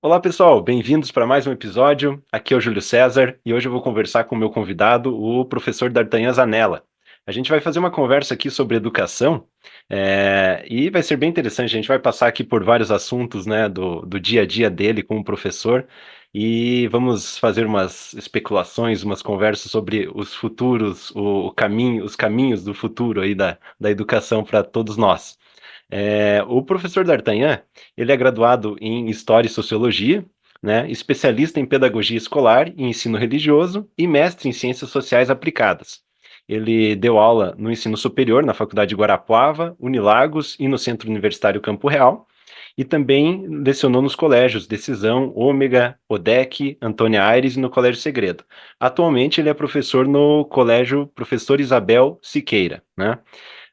Olá, pessoal, bem-vindos para mais um episódio. Aqui é o Júlio César e hoje eu vou conversar com o meu convidado, o professor D'Artagnan Zanella. A gente vai fazer uma conversa aqui sobre educação e vai ser bem interessante. A gente vai passar aqui por vários assuntos, né, do dia a dia dele como professor e vamos fazer umas especulações, umas conversas sobre os futuros, o caminho, os caminhos do futuro aí da educação para todos nós. O professor D'Artagnan, ele é graduado em História e Sociologia, né, especialista em Pedagogia Escolar e Ensino Religioso e mestre em Ciências Sociais Aplicadas. Ele deu aula no ensino superior na Faculdade de Guarapuava, Unilagos e no Centro Universitário Campo Real, e também lecionou nos colégios Decisão, Ômega, ODEC, Antônia Aires e no Colégio Segredo. Atualmente ele é professor no Colégio Professor Isabel Siqueira, né?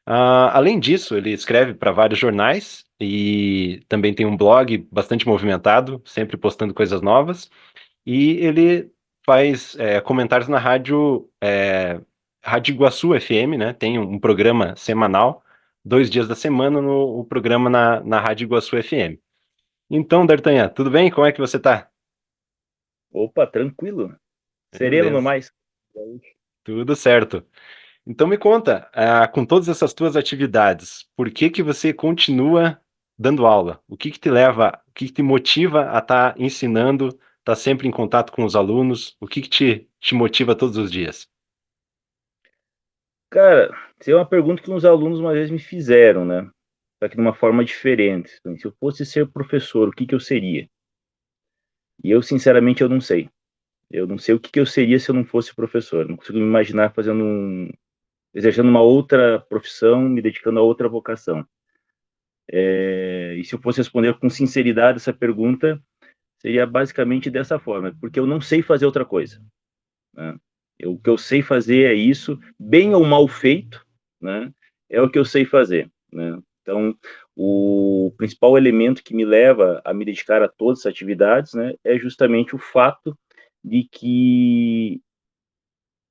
Além disso, ele escreve para vários jornais e também tem um blog bastante movimentado, sempre postando coisas novas. E ele faz comentários na Rádio Iguaçu FM, né? Tem um programa semanal, 2 dias da semana, no o programa na Rádio Iguaçu FM. Então, D'Artagnan, tudo bem? Como é que você está? Opa, tranquilo. Sereno no Beleza, mais. tudo certo. Então me conta, com todas essas tuas atividades, por que que você continua dando aula? O que que te leva, o que que te motiva a estar ensinando, estar sempre em contato com os alunos? O que que te motiva todos os dias? Cara, isso é uma pergunta que uns alunos uma vez me fizeram, né? Só que de uma forma diferente. Então, se eu fosse ser professor, o que que eu seria? E eu, sinceramente, eu não sei. Eu não sei o que que eu seria se eu não fosse professor. Não consigo me imaginar exercendo uma outra profissão, me dedicando a outra vocação. E se eu fosse responder com sinceridade essa pergunta, seria basicamente dessa forma, porque eu não sei fazer outra coisa, né? O que eu sei fazer é isso, bem ou mal feito, né? É o que eu sei fazer, né? Então, o principal elemento que me leva a me dedicar a todas as atividades, né, é justamente o fato de que,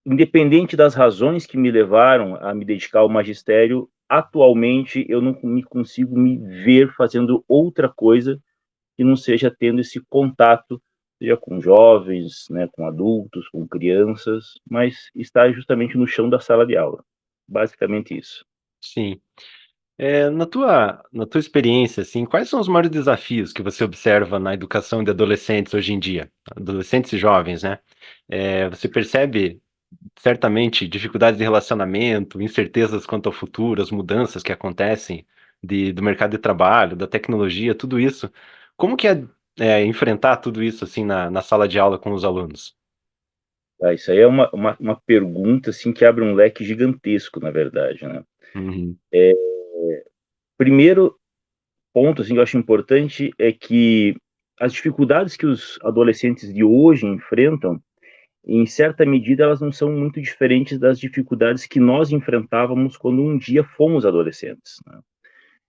independente das razões que me levaram a me dedicar ao magistério, atualmente eu não me consigo me ver fazendo outra coisa que não seja tendo esse contato, seja com jovens, né, com adultos, com crianças, mas estar justamente no chão da sala de aula. Basicamente isso. Sim. Na tua experiência, assim, quais são os maiores desafios que você observa na educação de adolescentes hoje em dia? Adolescentes e jovens, né? Você percebe certamente dificuldades de relacionamento, incertezas quanto ao futuro, as mudanças que acontecem do mercado de trabalho, da tecnologia, tudo isso. Como que é enfrentar tudo isso assim na sala de aula com os alunos? Tá? Isso aí é uma pergunta assim, que abre um leque gigantesco, na verdade, né? Uhum, Primeiro ponto assim, que eu acho importante é que as dificuldades que os adolescentes de hoje enfrentam, em certa medida, elas não são muito diferentes das dificuldades que nós enfrentávamos quando um dia fomos adolescentes, né?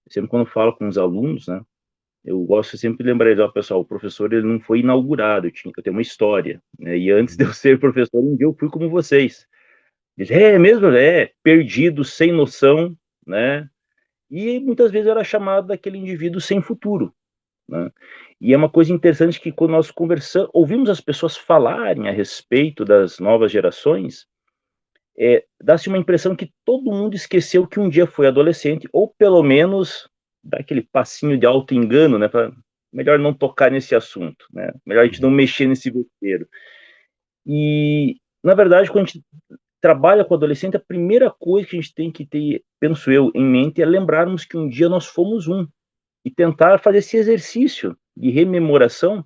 Sempre quando eu falo com os alunos, né, eu gosto sempre de lembrar eles: "Ó, pessoal, o professor ele não foi inaugurado, eu tenho uma história, né, e antes de eu ser professor, um dia eu fui como vocês". Eles: "É mesmo? É, perdido, sem noção", né, e muitas vezes eu era chamado daquele indivíduo sem futuro, né. E é uma coisa interessante que quando nós conversamos, ouvimos as pessoas falarem a respeito das novas gerações, dá-se uma impressão que todo mundo esqueceu que um dia foi adolescente, ou pelo menos dá aquele passinho de auto-engano, né, pra melhor não tocar nesse assunto, né, melhor a gente não uhum. mexer nesse vespeiro. E, na verdade, quando a gente trabalha com adolescente, a primeira coisa que a gente tem que ter, penso eu, em mente é lembrarmos que um dia nós fomos um, e tentar fazer esse exercício de rememoração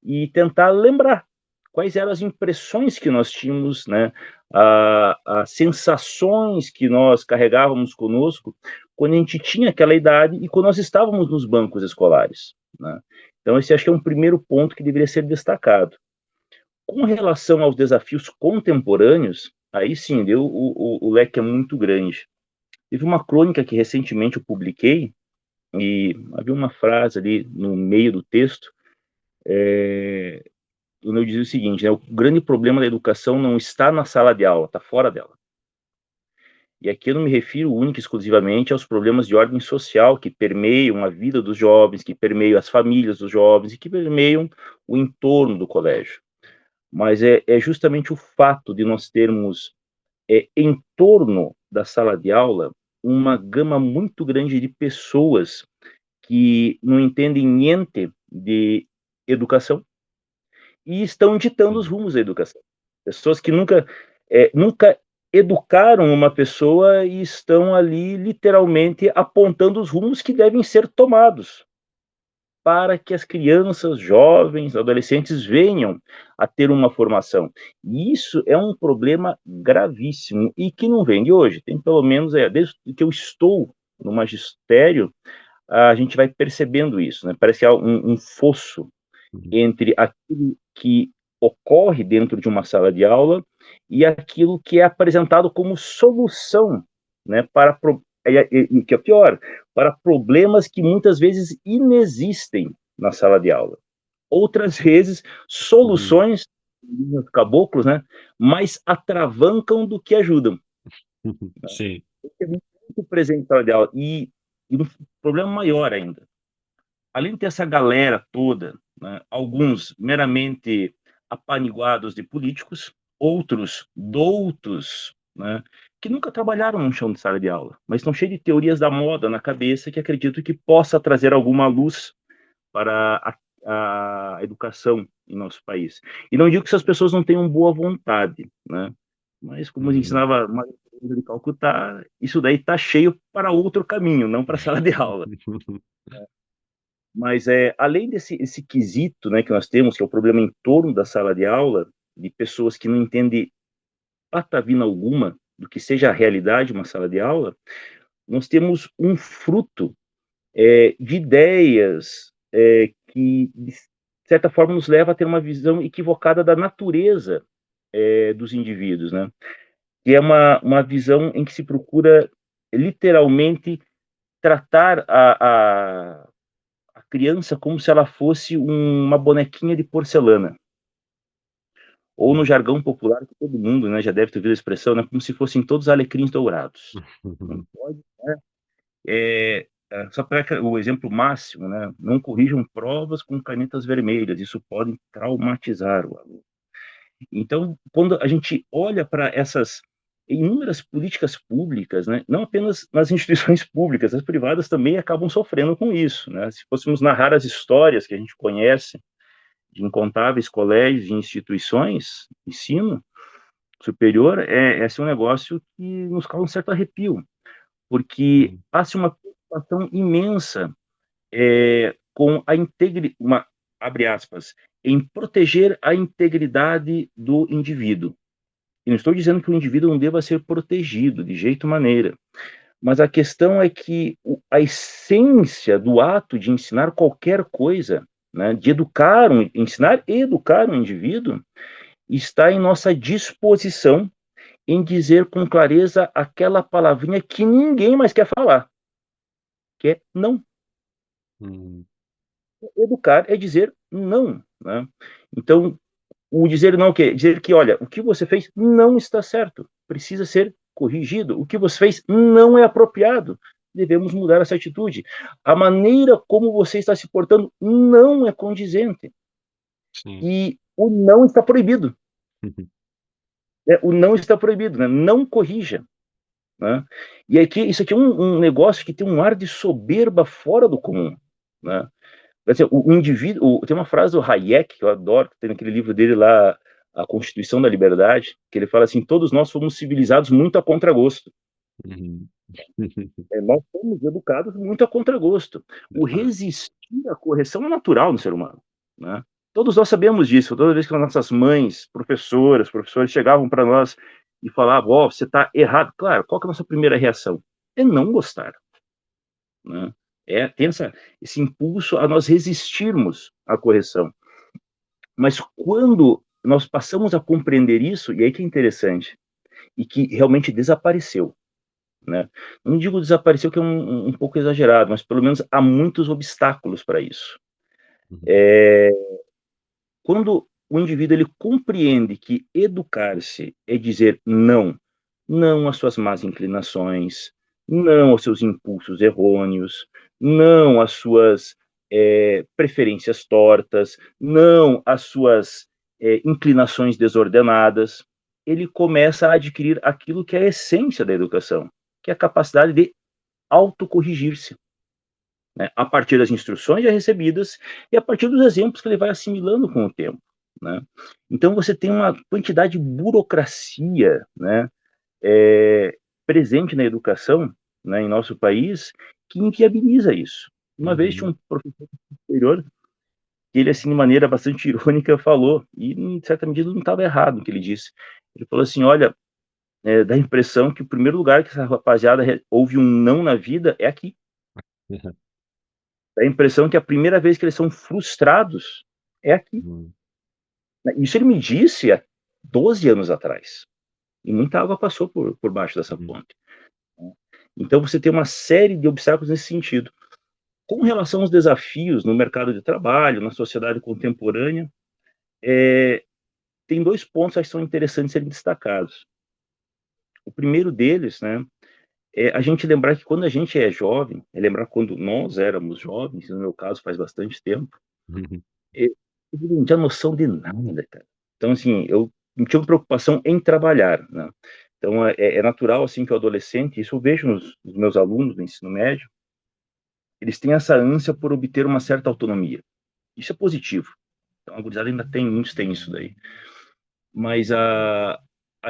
e tentar lembrar quais eram as impressões que nós tínhamos, né, as sensações que nós carregávamos conosco quando a gente tinha aquela idade e quando nós estávamos nos bancos escolares, né. Então esse acho que é um primeiro ponto que deveria ser destacado. Com relação aos desafios contemporâneos, aí sim, o leque é muito grande. Teve uma crônica que recentemente eu publiquei e havia uma frase ali no meio do texto, onde eu dizia o seguinte, né: "O grande problema da educação não está na sala de aula, está fora dela". E aqui eu não me refiro única e exclusivamente aos problemas de ordem social que permeiam a vida dos jovens, que permeiam as famílias dos jovens e que permeiam o entorno do colégio. Mas é justamente o fato de nós termos em torno da sala de aula uma gama muito grande de pessoas que não entendem niente de educação e estão ditando os Sim. rumos da educação. Pessoas que nunca educaram uma pessoa e estão ali literalmente apontando os rumos que devem ser tomados para que as crianças, jovens, adolescentes venham a ter uma formação. E isso é um problema gravíssimo e que não vem de hoje. Tem pelo menos, desde que eu estou no magistério, a gente vai percebendo isso, né? Parece que há um fosso Uhum. entre aquilo que ocorre dentro de uma sala de aula e aquilo que é apresentado como solução, né, para e que é pior, para problemas que muitas vezes inexistem na sala de aula. Outras vezes, Uhum. soluções, os caboclos, né, mais atravancam do que ajudam. Sim. É muito presente na sala de aula. E um problema maior ainda, além de ter essa galera toda, né, alguns meramente apaniguados de políticos, outros doutos, né, que nunca trabalharam num chão de sala de aula, mas estão cheios de teorias da moda na cabeça que acredito que possa trazer alguma luz para a educação em nosso país. E não digo que essas pessoas não tenham boa vontade, né, mas como a gente Uhum. ensinava Maria Teresa de Calcutá, isso daí está cheio para outro caminho, não para a sala de aula. Mas além desse esse quesito, né, que nós temos, que é o problema em torno da sala de aula, de pessoas que não entendem patavina alguma do que seja a realidade de uma sala de aula, nós temos um fruto de ideias que, de certa forma, nos leva a ter uma visão equivocada da natureza dos indivíduos, né? Que é uma visão em que se procura literalmente tratar a criança como se ela fosse uma bonequinha de porcelana. Ou no jargão popular que todo mundo, né, já deve ter ouvido a expressão, né, como se fossem todos alecrins dourados. Não pode, né, só para o exemplo máximo, né, não corrijam provas com canetas vermelhas, isso pode traumatizar o aluno. Então, quando a gente olha para essas inúmeras políticas públicas, né, não apenas nas instituições públicas, as privadas também acabam sofrendo com isso, né? Se fôssemos narrar as histórias que a gente conhece de incontáveis colégios e instituições de ensino superior, esse é um negócio que nos causa um certo arrepio, porque Uhum. passa uma preocupação imensa com a integridade, abre aspas, em proteger a integridade do indivíduo. E não estou dizendo que o indivíduo não deva ser protegido de jeito maneira, mas a questão é que a essência do ato de ensinar qualquer coisa, né, de ensinar e educar um indivíduo, está em nossa disposição em dizer com clareza aquela palavrinha que ninguém mais quer falar, que é não. Uhum. Educar é dizer não, né? Então, o dizer não, que dizer que, olha, o que você fez não está certo, precisa ser corrigido. O que você fez não é apropriado, devemos mudar essa atitude. A maneira como você está se portando não é condizente. Sim. E o não está proibido. Uhum. Né? O não está proibido, né? Não corrija. Né? E aqui, isso aqui é um negócio que tem um ar de soberba fora do comum. Né? Assim, o indivíduo, tem uma frase do Hayek que eu adoro, que tem naquele livro dele lá, A Constituição da Liberdade, que ele fala assim: todos nós fomos civilizados muito a contragosto. Uhum. Nós fomos educados muito a contragosto. O Exato. resistir à correção é natural no ser humano, né? Todos nós sabemos disso. Toda vez que as nossas mães, professores chegavam para nós e falavam: ó, você está errado. Claro, qual que é a nossa primeira reação? É não gostar, né? Tem esse impulso a nós resistirmos à correção. Mas quando nós passamos a compreender isso, e aí que é interessante, e que realmente desapareceu, né? Não digo desapareceu, que é um pouco exagerado, mas pelo menos há muitos obstáculos para isso. Uhum. Quando o indivíduo ele compreende que educar-se é dizer não, não às suas más inclinações, não aos seus impulsos errôneos, não às suas preferências tortas, não às suas inclinações desordenadas. Ele começa a adquirir aquilo que é a essência da educação, que é a capacidade de autocorrigir-se, né, a partir das instruções já recebidas e a partir dos exemplos que ele vai assimilando com o tempo, né? Então você tem uma quantidade de burocracia, né, presente na educação, né, em nosso país, que inviabiliza isso. Uma vez tinha Uhum. um professor superior que ele, assim, de maneira bastante irônica, falou, e em certa medida não estava errado o que ele disse. Ele falou assim: olha, dá a impressão que o primeiro lugar que essa rapaziada ouve um não na vida é aqui. Dá a impressão que a primeira vez que eles são frustrados é aqui. Uhum. Isso ele me disse há 12 anos atrás. E muita água passou por baixo dessa Uhum. ponte, né? Então você tem uma série de obstáculos nesse sentido. Com relação aos desafios no mercado de trabalho, na sociedade contemporânea, tem 2 pontos que são interessantes serem destacados. O primeiro deles, né, é a gente lembrar que quando a gente é jovem, é lembrar quando nós éramos jovens, no meu caso faz bastante tempo, Uhum. eu não tinha noção de nada, cara. Então, assim, eu não tinha preocupação em trabalhar, né. Então é natural, assim, que o adolescente, isso eu vejo nos meus alunos do ensino médio, eles têm essa ânsia por obter uma certa autonomia. Isso é positivo. Então a gurizada ainda tem, muitos têm isso daí. Mas a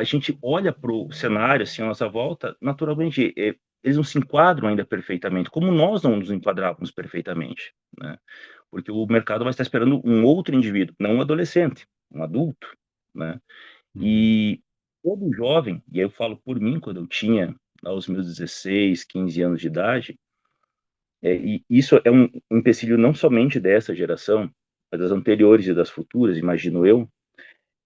gente olha para o cenário, assim, à nossa volta, naturalmente, eles não se enquadram ainda perfeitamente, como nós não nos enquadrávamos perfeitamente, né? Porque o mercado vai estar esperando um outro indivíduo, não um adolescente, um adulto, né? Uhum. E todo jovem, e aí eu falo por mim, quando eu tinha lá os meus 16, 15 anos de idade, e isso é um empecilho não somente dessa geração, mas das anteriores e das futuras, imagino eu,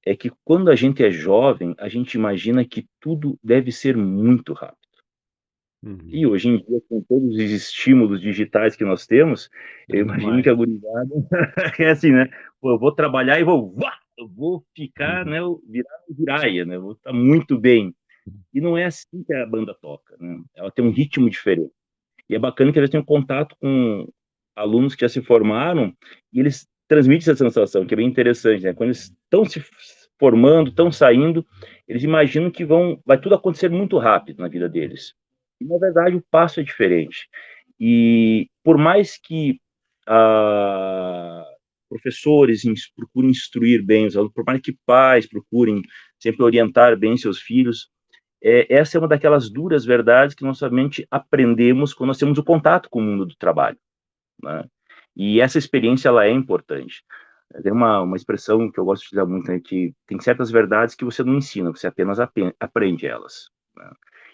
é que quando a gente é jovem, a gente imagina que tudo deve ser muito rápido. E Uhum. hoje em dia, com todos os estímulos digitais que nós temos, eu Ainda imagino que mais. a gurizada é assim, né? Pô, eu vou trabalhar e eu vou ficar, Uhum. né, virar um giraia, né? Eu vou estar muito bem. E não é assim que a banda toca, né? Ela tem um ritmo diferente. E é bacana que eles tenham contato com alunos que já se formaram e eles transmitem essa sensação, que é bem interessante, né? Quando eles estão se formando, estão saindo, eles imaginam que vai tudo acontecer muito rápido na vida deles. E na verdade o passo é diferente. E por mais que professores procurem instruir bem os alunos, por mais que pais procurem sempre orientar bem seus filhos, essa é uma daquelas duras verdades que nós somente aprendemos quando nós temos o contato com o mundo do trabalho, né? E essa experiência ela é importante. Tem uma expressão que eu gosto de utilizar muito, né, que tem certas verdades que você não ensina, você apenas aprende elas, né?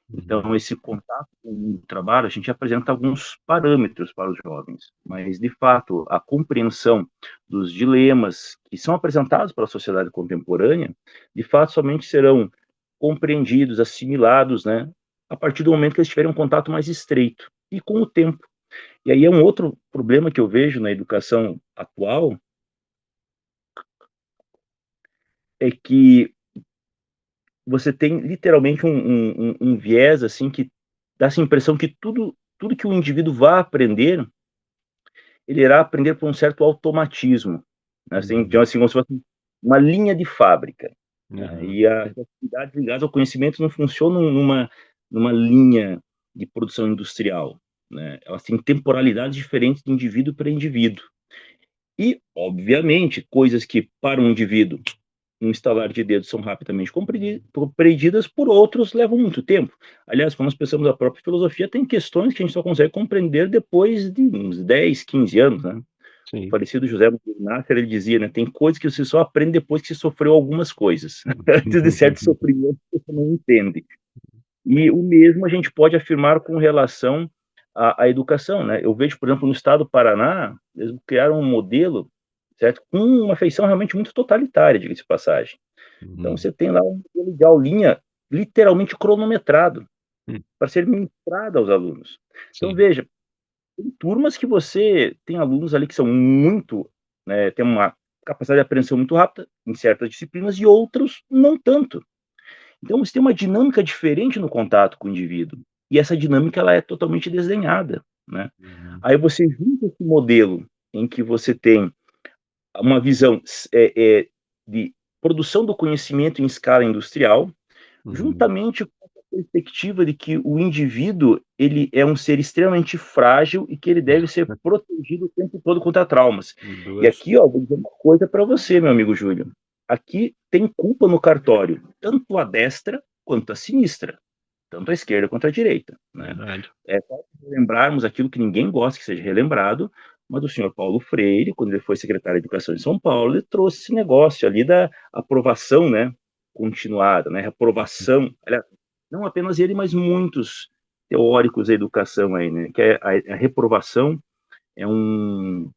Uhum. Então, esse contato com o mundo do trabalho, a gente apresenta alguns parâmetros para os jovens, mas, de fato, a compreensão dos dilemas que são apresentados pela sociedade contemporânea, de fato, somente serão compreendidos, assimilados, né, a partir do momento que eles tiverem um contato mais estreito e com o tempo. E aí é um outro problema que eu vejo na educação atual, é que você tem literalmente um viés assim que dá essa impressão que tudo que o indivíduo vai aprender, ele irá aprender por um certo automatismo, né, assim, então, Uhum. assim, como se fosse uma linha de fábrica, né, Aham. e as atividades ligadas ao conhecimento não funcionam numa linha de produção industrial, né, elas têm temporalidades diferentes de indivíduo para indivíduo. E, obviamente, coisas que para um indivíduo um estalar de dedos são rapidamente compreendidas, por outros levam muito tempo. Aliás, quando nós pensamos na própria filosofia, tem questões que a gente só consegue compreender depois de uns 10, 15 anos, né? O Sim. falecido José Nasser, ele dizia, né, tem coisas que você só aprende depois que você sofreu algumas coisas. Antes de certo sofrimento, você não entende. E o mesmo a gente pode afirmar com relação à educação, né? Eu vejo, por exemplo, no estado do Paraná, eles criaram um modelo, certo? Com uma feição realmente muito totalitária, diga-se de passagem. Então Uhum. você tem lá um modelo de aulinha literalmente cronometrado Hum. para ser ministrado aos alunos. Então Sim. veja, tem turmas que você tem alunos ali que são muito, né, tem uma capacidade de apreensão muito rápida em certas disciplinas e outros não tanto. Então você tem uma dinâmica diferente no contato com o indivíduo, e essa dinâmica ela é totalmente desenhada, né. Uhum. Aí você junta esse modelo em que você tem uma visão de produção do conhecimento em escala industrial, Uhum. juntamente com a perspectiva de que o indivíduo, ele é um ser extremamente frágil e que ele deve ser protegido o tempo todo contra traumas. E Duas. aqui, ó, vou dizer uma coisa para você, meu amigo Júlio. Aqui tem culpa no cartório, tanto a destra quanto a sinistra, tanto a esquerda quanto a direita, né? Verdade. É só lembrarmos aquilo que ninguém gosta que seja relembrado, mas o senhor Paulo Freire, quando ele foi secretário de Educação em São Paulo, ele trouxe esse negócio ali da aprovação, né, continuada, né, reprovação, aliás, não apenas ele, mas muitos teóricos da educação aí, né, que a reprovação é um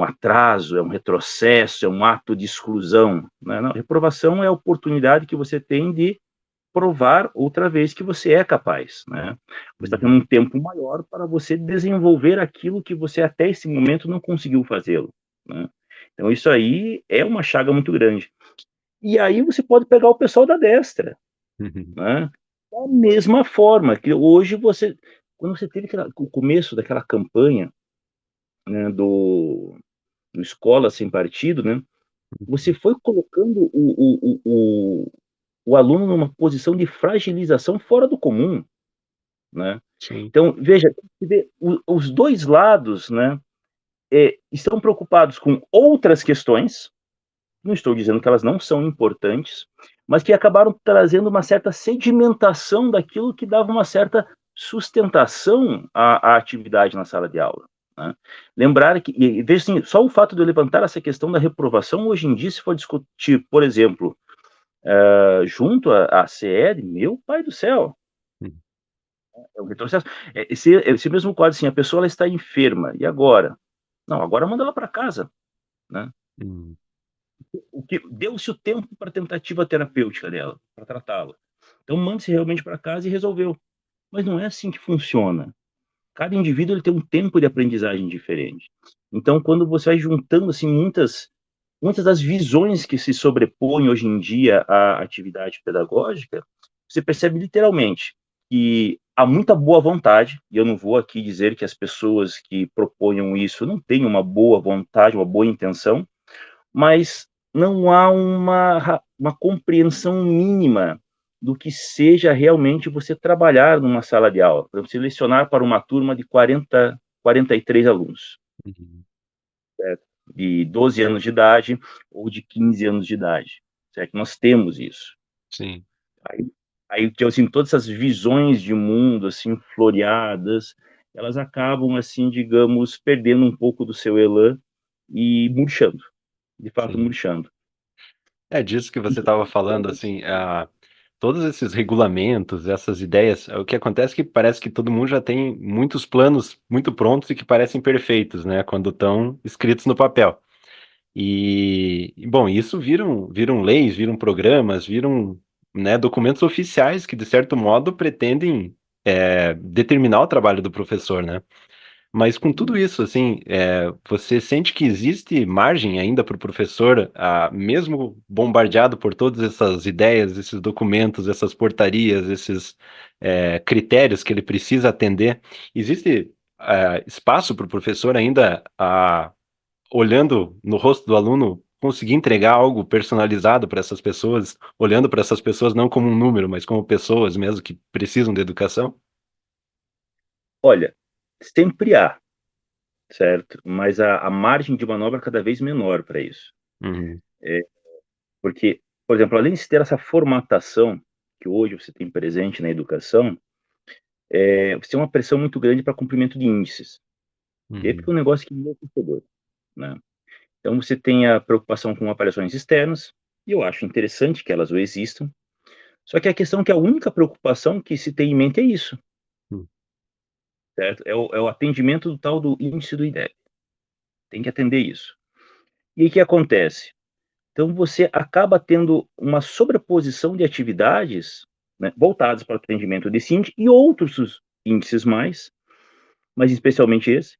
atraso, é um retrocesso, é um ato de exclusão, né? Não, reprovação é a oportunidade que você tem de provar outra vez que você é capaz, né? Você está tendo Uhum. um tempo maior para você desenvolver aquilo que você até esse momento não conseguiu fazê-lo, né? Então isso aí é uma chaga muito grande. E aí você pode pegar o pessoal da destra, Uhum. né? Da mesma forma que hoje você, quando você teve o começo daquela campanha, né, do Escola Sem Partido, né? Você foi colocando o aluno numa posição de fragilização fora do comum, né? Sim. Então, veja, os dois lados, né, estão preocupados com outras questões, não estou dizendo que elas não são importantes, mas que acabaram trazendo uma certa sedimentação daquilo que dava uma certa sustentação à atividade na sala de aula, né? Lembrar que, e veja assim, só o fato de eu levantar essa questão da reprovação, hoje em dia, se for discutir, por exemplo, junto à CL, meu pai do céu, Uhum. é um retrocesso. Esse mesmo quadro, assim, a pessoa ela está enferma, e agora? Não, agora manda ela para casa, né? Uhum. O que deu-se o tempo para a tentativa terapêutica dela, para tratá-la. Então mande-se realmente para casa e resolveu. Mas não é assim que funciona. Cada indivíduo ele tem um tempo de aprendizagem diferente. Então, quando você vai juntando assim muitas das visões que se sobrepõem hoje em dia à atividade pedagógica, você percebe literalmente que há muita boa vontade, e eu não vou aqui dizer que as pessoas que proponham isso não têm uma boa vontade, uma boa intenção, mas não há uma compreensão mínima do que seja realmente você trabalhar numa sala de aula. Por exemplo, você lecionar para uma turma de 43 alunos, Uhum. certo? De 12 anos de idade ou de 15 anos de idade, certo? Nós temos isso. Sim. Aí, aí tipo assim, todas essas visões de mundo assim floreadas, elas acabam assim, digamos, perdendo um pouco do seu elan e murchando, de fato Sim. murchando. É disso que você estava falando, assim, todos esses regulamentos, essas ideias, o que acontece é que parece que todo mundo já tem muitos planos muito prontos e que parecem perfeitos, né, quando estão escritos no papel. Bom, isso viram leis, viram programas, viram, né, documentos oficiais que, de certo modo, pretendem determinar o trabalho do professor, né? Mas com tudo isso, assim, você sente que existe margem ainda para o professor, mesmo bombardeado por todas essas ideias, esses documentos, essas portarias, esses critérios que ele precisa atender, existe espaço para o professor ainda, olhando no rosto do aluno, conseguir entregar algo personalizado para essas pessoas, olhando para essas pessoas não como um número, mas como pessoas mesmo que precisam de educação? Olha, sempre há, certo? Mas a margem de manobra é cada vez menor para isso. Uhum. Porque, por exemplo, além de ter essa formatação que hoje você tem presente na educação, você tem uma pressão muito grande para cumprimento de índices. E aí fica Uhum. um negócio que é assustador, né? Então você tem a preocupação com avaliações externas, e eu acho interessante que elas o existam. Só que a questão é que a única preocupação que se tem em mente é isso, Uhum. certo? É o atendimento do tal do índice do IDEB. Tem que atender isso. E aí o que acontece? Então você acaba tendo uma sobreposição de atividades, né, voltadas para o atendimento desse índice e outros índices mais, mas especialmente esse,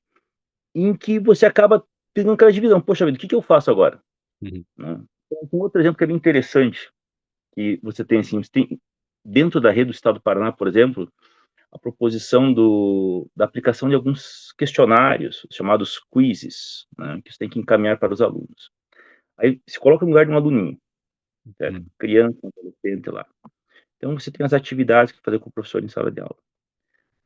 em que você acaba tendo aquela divisão. Poxa vida, o que eu faço agora? Uhum. Né? Então, um outro exemplo que é bem interessante, que você tem assim, dentro da rede do Estado do Paraná, por exemplo, a proposição da aplicação de alguns questionários, chamados quizzes, né, que você tem que encaminhar para os alunos. Aí se coloca no lugar de um aluninho, certo? Hum. Criança, um adolescente lá. Então você tem as atividades que fazer com o professor em sala de aula.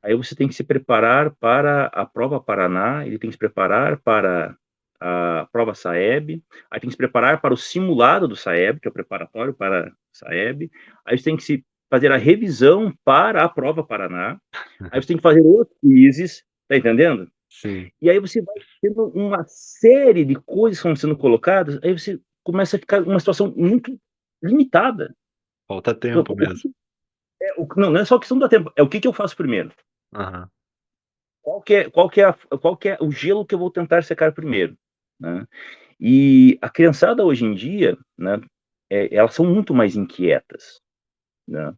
Aí você tem que se preparar para a prova Paraná, ele tem que se preparar para a prova SAEB, aí tem que se preparar para o simulado do SAEB, que é o preparatório para o SAEB, aí você tem que se fazer a revisão para a prova Paraná, aí você tem que fazer outros quizzes, tá entendendo? Sim, E aí você vai tendo uma série de coisas que vão sendo colocadas, aí você começa a ficar numa situação muito limitada. falta tempo mesmo. Não é só questão do tempo, é o que que eu faço primeiro. Aham. Qual que é o gelo que eu vou tentar secar primeiro, né? E a criançada hoje em dia, né, elas são muito mais inquietas, né?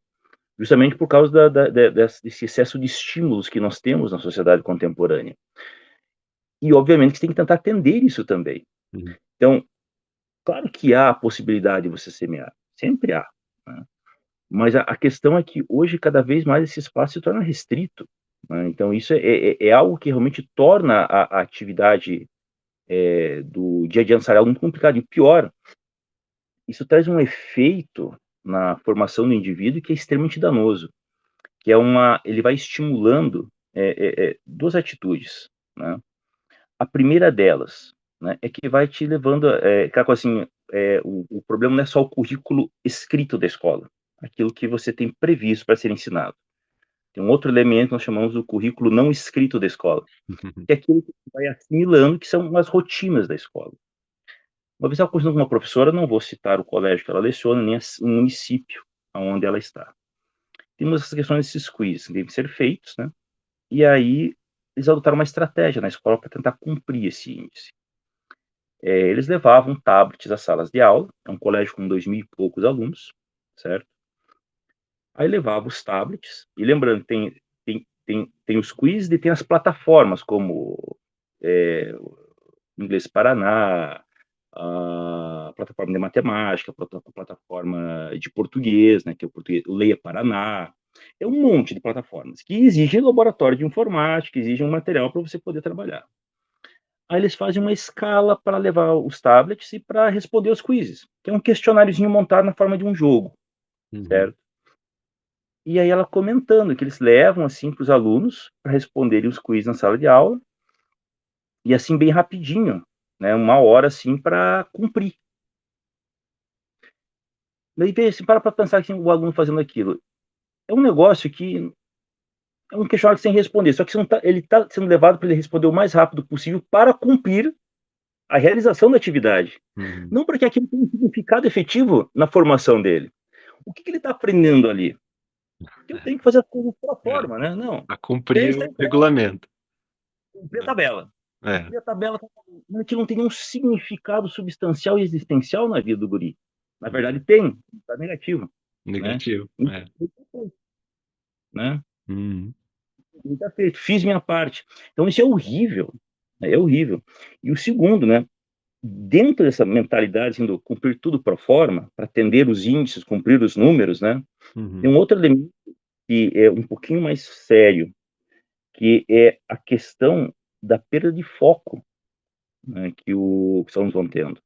Justamente por causa desse excesso de estímulos que nós temos na sociedade contemporânea. E obviamente que você tem que tentar atender isso também. Uhum. Então, claro que há a possibilidade de você semear, sempre há, né? Mas a questão é que hoje cada vez mais esse espaço se torna restrito, né? Então isso é algo que realmente torna a atividade do dia a dia empresarial muito complicado. E pior, isso traz um efeito na formação do indivíduo que é extremamente danoso, que é ele vai estimulando duas atitudes, né? A primeira delas, né, é que vai te levando, aquela coisa assim, o problema não é só o currículo escrito da escola, aquilo que você tem previsto para ser ensinado. Tem um outro elemento que nós chamamos do currículo não escrito da escola, que é aquilo que você vai assimilando, que são as rotinas da escola. Uma vez eu conversando com uma professora, não vou citar o colégio que ela leciona, nem o município onde ela está. Temos essas questões desses quizzes que devem ser feitos, né? E aí eles adotaram uma estratégia na escola para tentar cumprir esse índice. Eles levavam tablets às salas de aula, é um colégio com 2.000 e poucos alunos, certo? Aí levava os tablets, e lembrando, tem os quizzes e tem as plataformas, como Inglês Paraná, a plataforma de matemática, a plataforma de português, né, que é o português, o Leia Paraná. É um monte de plataformas que exigem laboratório de informática, exigem um material para você poder trabalhar. Aí eles fazem uma escala para levar os tablets e para responder os quizzes, que é um questionáriozinho montado na forma de um jogo, Uhum. certo? E aí ela comentando que eles levam assim para os alunos para responderem os quizzes na sala de aula, e assim bem rapidinho, né, 1 hora assim para cumprir. Daí vem assim, para pensar assim, o aluno fazendo aquilo. É um negócio que é um questionário sem responder, só que ele está sendo levado para ele responder o mais rápido possível para cumprir a realização da atividade. Uhum. Não porque aquilo tem um significado efetivo na formação dele. O que ele está aprendendo ali? Que eu tenho que fazer as coisas pela É, forma, né? Não. a Fez, cumprir está o entregue. regulamento. Cumprir a tabela. É, Cumprir a tabela, que não tem nenhum significado substancial e existencial na vida do guri. Na verdade, tem, está negativo, né? negativo. Então, É. né? Uhum. Tá feito, fiz minha parte. Então isso é horrível, né? É horrível. E o segundo, né? Dentro dessa mentalidade assim, do cumprir tudo pro forma, para atender os índices, cumprir os números, né? Tem Uhum. um outro elemento que é um pouquinho mais sério, que é a questão da perda de foco, né, que os alunos vão tendo.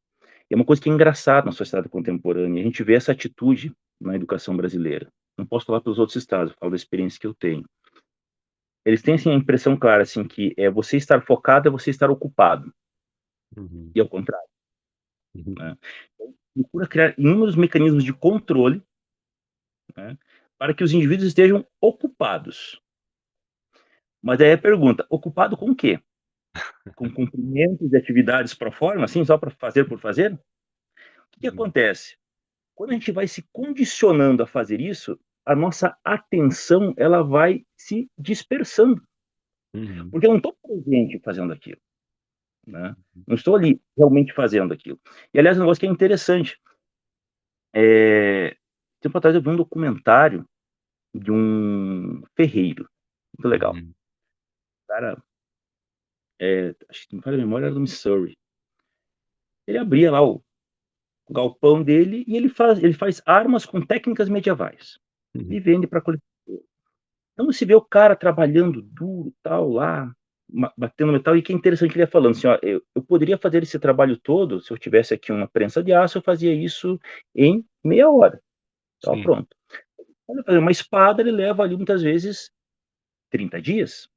E é uma coisa que é engraçada na sociedade contemporânea. A gente vê essa atitude na educação brasileira. Não posso falar pelos outros estados, eu falo da experiência que eu tenho. Eles têm assim, a impressão clara assim, que você estar focado é você estar ocupado, Uhum. e ao contrário, Uhum. né? Então, procura criar inúmeros mecanismos de controle, né, para que os indivíduos estejam ocupados. Mas aí a pergunta, ocupado com o quê? Com cumprimentos de atividades pro forma, assim, só para fazer por fazer? O que Uhum. acontece? Quando a gente vai se condicionando a fazer isso, a nossa atenção ela vai se dispersando, Uhum. porque eu não estou presente fazendo aquilo, né? Não estou ali realmente fazendo aquilo. E aliás, um negócio que é interessante, tempo atrás eu vi um documentário de um ferreiro, muito legal. Uhum. O cara, acho que não falha a memória, era do Missouri. Ele abria lá o galpão dele e ele faz armas com técnicas medievais. e vende para coletor. Então você vê o cara trabalhando duro, tal, lá, batendo metal, e que é interessante que ele ia falando assim, ó, eu poderia fazer esse trabalho todo, se eu tivesse aqui uma prensa de aço, eu fazia isso em meia hora, tal, Sim. pronto. Olha, fazer uma espada, ele leva ali muitas vezes 30 dias.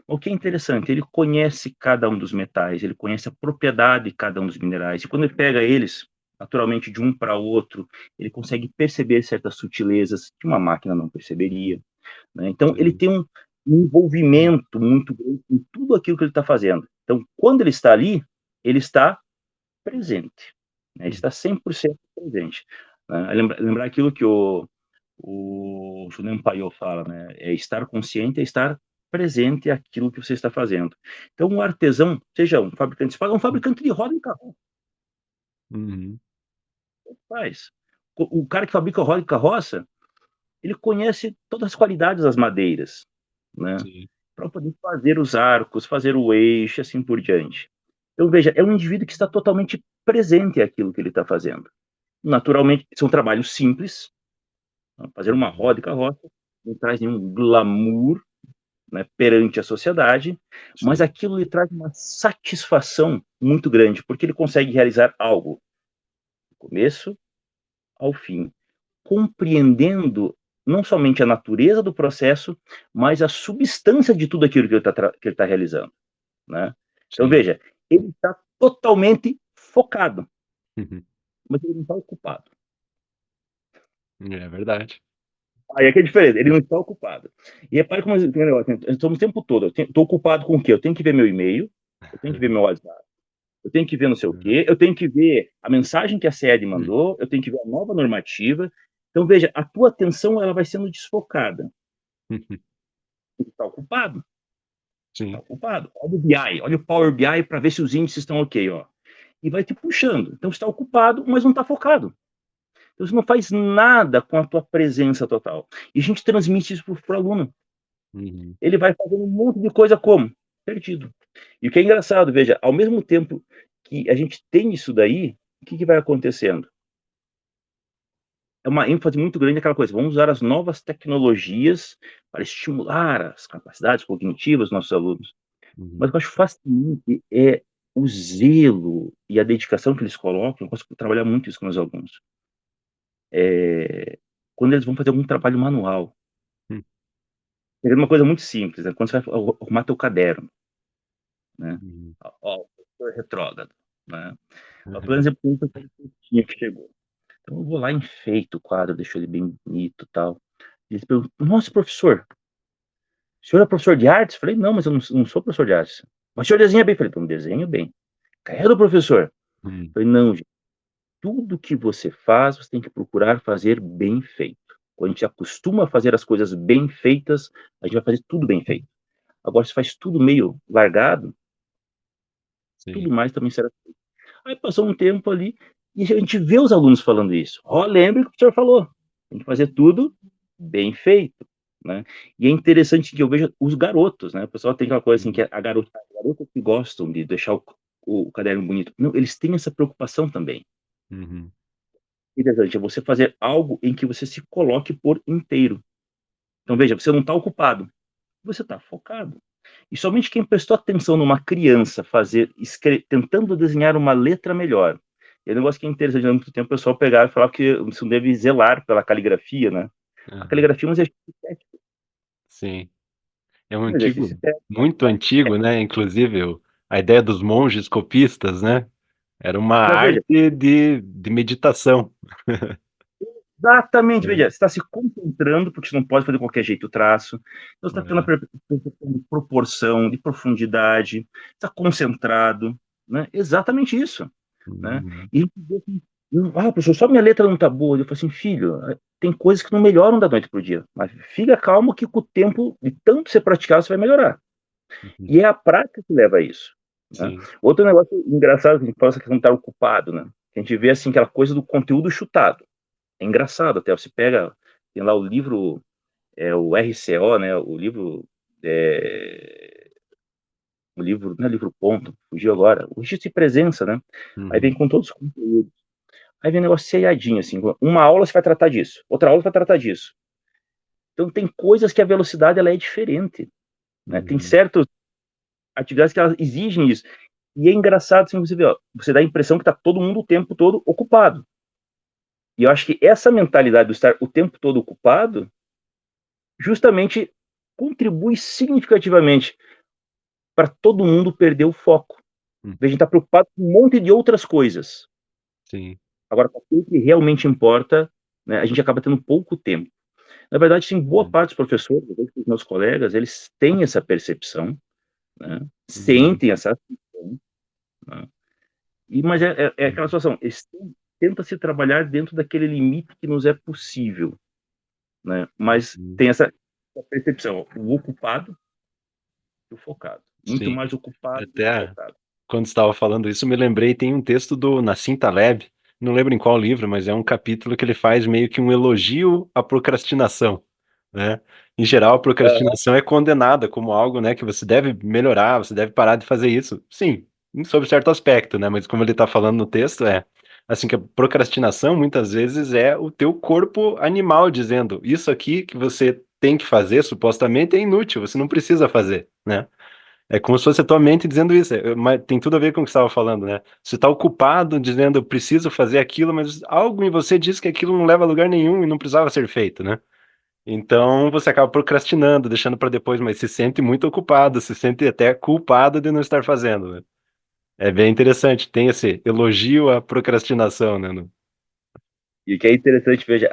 O que é interessante, ele conhece cada um dos metais, ele conhece a propriedade de cada um dos minerais, e quando ele pega eles, naturalmente, de um para outro, ele consegue perceber certas sutilezas que uma máquina não perceberia, né? Então, ele Sim. tem um envolvimento muito grande em tudo aquilo que ele está fazendo. Então, quando ele está ali, ele está presente, né? Ele está 100% presente, né? Lembrar aquilo que o Julian Payot fala, né? É estar consciente, é estar presente àquilo que você está fazendo. Então, um artesão, seja um fabricante de espada, um fabricante de roda e carro, Uhum. faz. O cara que fabrica roda e carroça, ele conhece todas as qualidades das madeiras, né? Sim. Para poder fazer os arcos, fazer o eixo, assim por diante. Então, veja, é um indivíduo que está totalmente presente àquilo que ele está fazendo. Naturalmente, são trabalhos simples, né? Fazer uma Uhum. roda e carroça não traz nenhum glamour, né, perante a sociedade, mas Sim. aquilo lhe traz uma satisfação muito grande, porque ele consegue realizar algo do começo ao fim, compreendendo não somente a natureza do processo, mas a substância de tudo aquilo que ele tá realizando, né? Então, Sim. veja, ele está totalmente focado, Uhum. mas ele não está ocupado. É verdade. Aí é que é diferente, ele não está ocupado. E repare como tem um negócio, nós estamos o tempo todo, estou ocupado com o quê? Eu tenho que ver meu e-mail, eu tenho que ver meu WhatsApp, eu tenho que ver não sei o quê, eu tenho que ver a mensagem que a SED mandou, eu tenho que ver a nova normativa. Então, veja, a tua atenção ela vai sendo desfocada. Uhum. Você está ocupado, está Sim. ocupado. Olha o BI, olha o Power BI para ver se os índices estão ok, ó. E vai te puxando. Então, você está ocupado, mas não está focado. Então, você não faz nada com a tua presença total. E a gente transmite isso para o aluno. Uhum. Ele vai fazendo um monte de coisa como? Perdido. E o que é engraçado, veja, ao mesmo tempo que a gente tem isso daí, o que vai acontecendo? É uma ênfase muito grande naquela coisa, vamos usar as novas tecnologias para estimular as capacidades cognitivas dos nossos alunos. Mas Uhum. o que eu acho fascinante é o zelo e a dedicação que eles colocam. Eu consigo trabalhar muito isso com meus alunos. Quando eles vão fazer algum trabalho manual, Uhum. é uma coisa muito simples, né? Quando você vai arrumar teu caderno, né? Uhum. Ó, o professor retrógrado, né? Por Uhum. exemplo, o tinha que chegou. Então eu vou lá, enfeito o quadro, deixo ele bem bonito e tal. E eles perguntam, nossa, professor, o senhor é professor de artes? Falei, não, mas eu não sou professor de artes. Mas o senhor desenha bem? Falei, então desenho bem. Cadê o professor? Uhum. Falei, não, gente, tudo que você faz, você tem que procurar fazer bem feito. Quando a gente acostuma a fazer as coisas bem feitas, a gente vai fazer tudo bem feito. Agora, se faz tudo meio largado, tudo Sim. mais também será. Aí passou um tempo ali e a gente vê os alunos falando isso. Ó, lembre o que o senhor falou. Tem que fazer tudo bem feito, né? E é interessante que eu vejo os garotos, né? O pessoal tem aquela coisa assim que Uhum. a garota que gostam de deixar o caderno bonito. Não, eles têm essa preocupação também. Uhum. Interessante, é você fazer algo em que você se coloque por inteiro. Então veja, você não está ocupado, você está focado. E somente quem prestou atenção numa criança tentando desenhar uma letra melhor. E é um negócio que é interessante, há muito tempo o pessoal pegar e falar que você não deve zelar pela caligrafia, né? A Uhum. caligrafia é um exercício técnico, Sim. É um um exercício antigo, técnico. muito antigo, né? Inclusive, a ideia dos monges copistas, né? Era uma Mas veja, arte de meditação. exatamente, veja, É. você está se concentrando, porque você não pode fazer de qualquer jeito o traço. Então você está tendo a É. percepção de proporção, de profundidade, está concentrado, né? Exatamente isso, né? Uhum. E a gente vê assim, professor, só minha letra não está boa. Eu falo assim, filho, tem coisas que não melhoram da noite para o dia, mas fica calmo que com o tempo, de tanto você praticar, você vai melhorar. Uhum. E é a prática que leva a isso, né? Sim. Outro negócio engraçado que a gente fala, essa questão de estar ocupado, né? A gente vê assim aquela coisa do conteúdo chutado. É engraçado até, você pega, tem lá o livro, o RCO, né, é, o livro, não é livro ponto, fugiu agora, o registro de presença, né, aí vem Uhum. com todos os conteúdos, aí vem um negócio seriadinho, assim, uma aula você vai tratar disso, outra aula vai tratar disso, Então, tem coisas que a velocidade ela é diferente, né? Tem certas atividades que elas exigem isso. E é engraçado, assim, você vê, ó, você dá a impressão que está todo mundo o tempo todo ocupado. E eu acho que essa mentalidade de estar o tempo todo ocupado justamente contribui significativamente para todo mundo perder o foco. Hum, A gente está preocupado com um monte de outras coisas. sim. Agora, para aquilo que realmente importa, né, a gente acaba tendo pouco tempo. Na verdade, sim, boa Hum, parte dos professores, dos meus colegas, eles têm essa percepção, né, uhum, sentem essa aflição, né, mas é aquela uhum, situação, eles tentam se trabalhar dentro daquele limite que nos é possível, né, mas uhum. tem essa percepção, o ocupado e o focado. Muito Sim. mais ocupado do que Até focado. quando estava falando isso, me lembrei, tem um texto do Nassim Taleb, não lembro em qual livro, mas é um capítulo que ele faz meio que um elogio à procrastinação, né? Em geral, a Aham. procrastinação é condenada como algo, né, que você deve melhorar, você deve parar de fazer isso. Sim, sob certo aspecto, né? Mas como ele está falando no texto, é assim que a procrastinação muitas vezes é o teu corpo animal dizendo isso aqui que você tem que fazer, supostamente é inútil, você não precisa fazer, né? É como se fosse a tua mente dizendo isso, mas tem tudo a ver com o que você estava falando, né? Você está ocupado dizendo, eu preciso fazer aquilo, mas algo em você diz que aquilo não leva a lugar nenhum e não precisava ser feito, né? Então você acaba procrastinando, deixando para depois, mas se sente muito ocupado, se sente até culpado de não estar fazendo, né? É bem interessante, tem esse elogio à procrastinação, né? E o que é interessante, veja,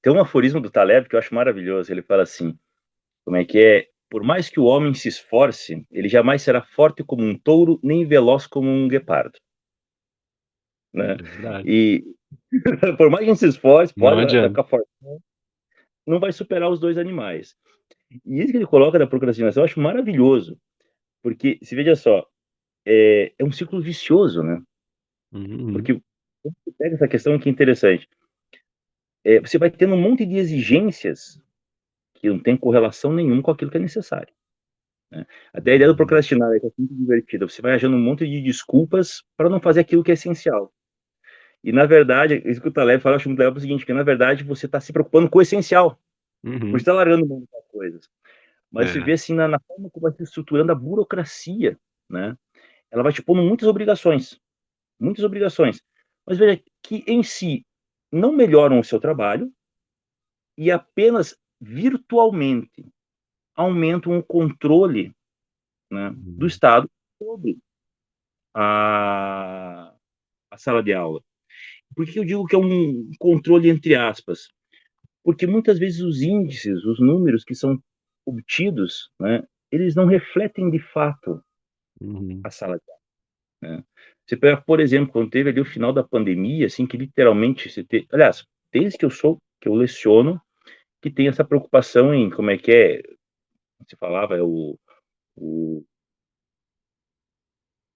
tem um aforismo do Taleb que eu acho maravilhoso. Ele fala assim: como é que é? Por mais que o homem se esforce, ele jamais será forte como um touro, nem veloz como um guepardo, né? É verdade. E por mais que a gente se esforce, Não pode vai adianta. ficar forte, não vai superar os dois animais. E isso que ele coloca da procrastinação eu acho maravilhoso, porque se veja só, é um ciclo vicioso, né? Uhum, Porque quando você pega essa questão que é interessante, você vai tendo um monte de exigências que não tem correlação nenhuma com aquilo que é necessário, né? Até a ideia do uhum, procrastinar é que é muito divertida. Você vai achando um monte de desculpas para não fazer aquilo que é essencial. E na verdade, isso que o Taleb fala, eu acho muito legal, é o seguinte, que na verdade você está se preocupando com o essencial, por uhum, estar largando muitas coisas. Mas você é, vê assim na forma como vai se estruturando a burocracia, né? Ela vai te pondo muitas obrigações, muitas obrigações. Mas veja que em si não melhoram o seu trabalho e apenas virtualmente aumentam o controle, né, do uhum, Estado sobre a, a sala de aula. Por que eu digo que é um controle entre aspas? Porque muitas vezes os índices, os números que são obtidos, né, eles não refletem de fato uhum, a sala de aula, né? Você pega, por exemplo, quando teve ali o final da pandemia, assim, que literalmente aliás, desde que eu leciono, que tem essa preocupação em como é que é, você falava, o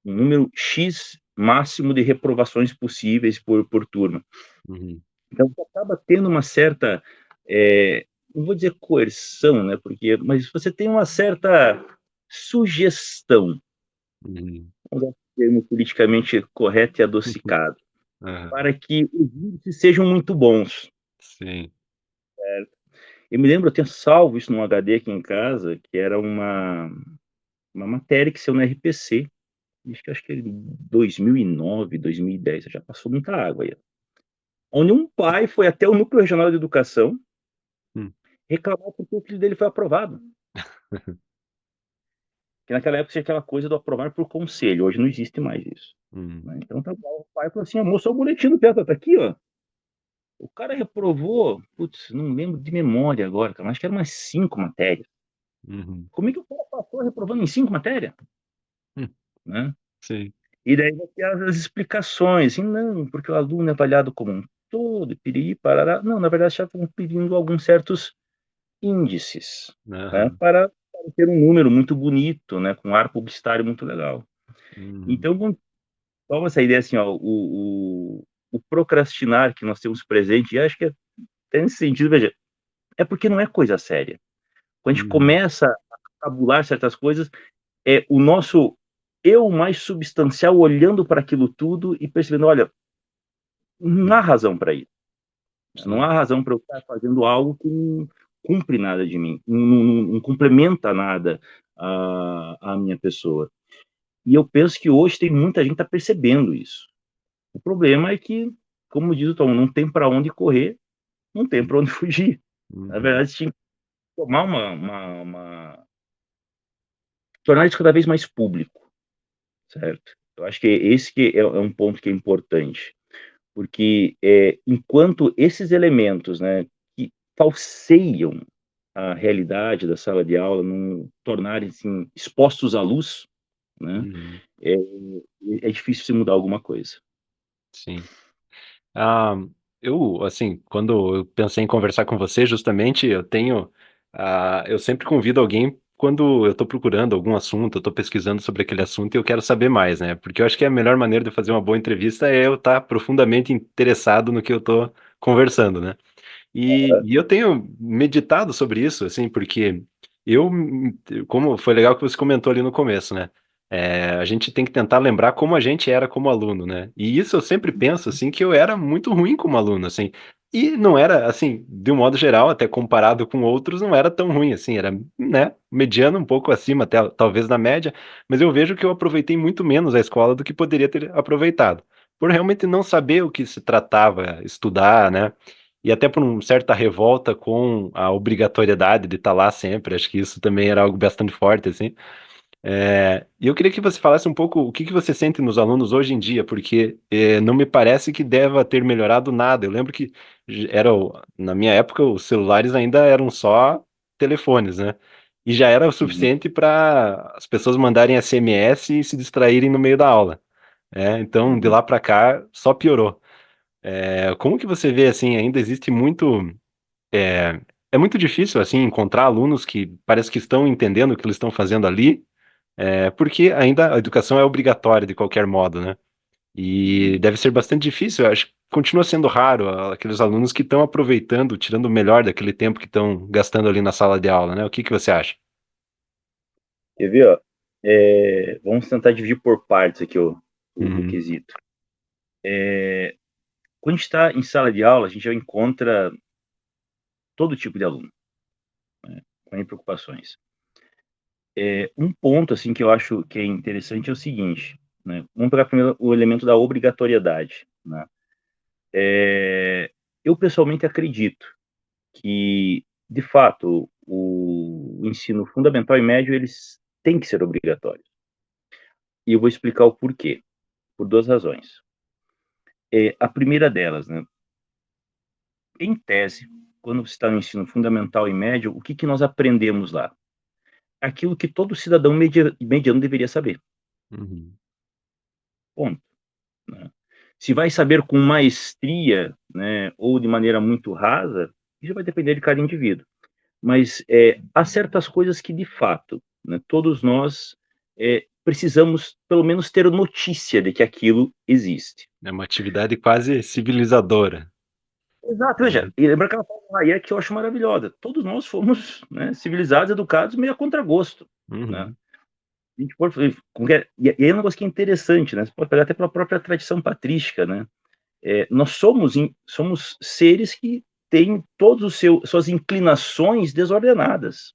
um número X máximo de reprovações possíveis por turma. uhum, Então, você acaba tendo uma certa, não vou dizer coerção, né, porque, mas você tem uma certa sugestão, uhum, vamos usar um termo politicamente correto e adocicado, aham, para que os índices sejam muito bons. sim. Eu me lembro, eu tenho salvo isso num HD aqui em casa, que era uma matéria que saiu no RPC, acho que é 2009, 2010, já passou muita água aí. Onde um pai foi até o Núcleo Regional de Educação Hum, reclamar porque o filho dele foi aprovado. Que naquela época tinha aquela coisa do aprovar por conselho, hoje não existe mais isso, uhum, né? Então tá bom, o pai falou assim: mostrou o boletim do Peta, tá aqui, ó. O cara reprovou, putz, não lembro de memória agora, cara, acho que eram umas 5 matérias. uhum, Como é que o cara passou reprovando em 5 matérias? hum, Né? sim. E daí vai ter as explicações, assim, não, porque o aluno é avaliado como um todo, piriri, parará. Não, na verdade já estão pedindo alguns certos índices, né, Aham, para ter um número muito bonito, né, com ar publicitário muito legal. uhum, Então, toma essa ideia assim, ó, o procrastinar que nós temos presente, e acho que até nesse sentido, veja, é porque não é coisa séria. Quando a gente uhum, começa a tabular certas coisas, é o nosso eu mais substancial olhando para aquilo tudo e percebendo, olha, não há uhum, razão para isso. Não sim. há razão para eu estar fazendo algo que cumpre nada de mim, não complementa nada a minha pessoa. E eu penso que hoje tem muita gente que está percebendo isso. O problema é que, como diz o Tom, não tem para onde correr, não tem para onde fugir. Na Uhum. verdade, tinha que tomar tornar isso cada vez mais público, certo? Eu acho que esse que é um ponto que é importante, porque enquanto esses elementos, né, que falseiam a realidade da sala de aula, não tornarem assim, expostos à luz, né, Uhum. é, é difícil se mudar alguma coisa. Sim. Ah, eu, assim, quando eu pensei em conversar com você, justamente, eu sempre convido alguém quando eu estou procurando algum assunto, eu estou pesquisando sobre aquele assunto e eu quero saber mais, né? Porque eu acho que a melhor maneira de fazer uma boa entrevista é eu estar profundamente interessado no que eu estou conversando, né? E eu tenho meditado sobre isso, assim, porque eu, como foi legal que você comentou ali no começo, né? A gente tem que tentar lembrar como a gente era como aluno, né? E isso eu sempre penso, assim, que eu era muito ruim como aluno, assim. E não era, assim, de um modo geral, até comparado com outros, não era tão ruim, assim, era, né, mediano, um pouco acima, até talvez da média, mas eu vejo que eu aproveitei muito menos a escola do que poderia ter aproveitado. Por realmente não saber o que se tratava, estudar, né? E até por uma certa revolta com a obrigatoriedade de estar lá sempre, acho que isso também era algo bastante forte, assim. E eu queria que você falasse um pouco o que que você sente nos alunos hoje em dia, porque não me parece que deva ter melhorado nada. Eu lembro que na minha época os celulares ainda eram só telefones, né? E já era o Uhum, suficiente para as pessoas mandarem SMS e se distraírem no meio da aula. Então, de uhum. lá para cá, só piorou. Como que você vê, assim, ainda existe muito... É, é muito difícil, assim, encontrar alunos que parece que estão entendendo o que eles estão fazendo ali, porque ainda a educação é obrigatória de qualquer modo, né? E Uhum. deve ser bastante difícil, eu acho que continua sendo raro aqueles alunos que estão aproveitando, tirando o melhor daquele tempo que estão gastando ali na sala de aula, né? O que que você acha? Quer ver, ó? Vamos tentar dividir por partes aqui o Uhum, quesito. Quando a gente está em sala de aula, a gente já encontra todo tipo de aluno, né, com preocupações. Um ponto assim que eu acho que é interessante é o seguinte, né? Vamos pegar primeiro o elemento da obrigatoriedade, né? Eu pessoalmente acredito que, de fato, o ensino fundamental e médio eles têm que ser obrigatórios. E eu vou explicar o porquê. Por duas razões. A primeira delas, né? Em tese, quando você está no ensino fundamental e médio, o que que nós aprendemos lá? Aquilo que todo cidadão mediano deveria saber. uhum, Ponto, né? Se vai saber com maestria, né, ou de maneira muito rasa, isso vai depender de cada indivíduo. Mas há certas coisas que, de fato, né, todos nós precisamos, pelo menos, ter notícia de que aquilo existe. é uma atividade quase civilizadora. Exato, veja, Uhum, e lembra aquela frase do Hayek que eu acho maravilhosa. Todos nós fomos, né, civilizados, educados, meio a contragosto, né? uhum, A gente pode, e aí é um negócio que é interessante, né? Você pode pegar até pela própria tradição patrística, né? Nós somos seres que têm todos suas inclinações desordenadas.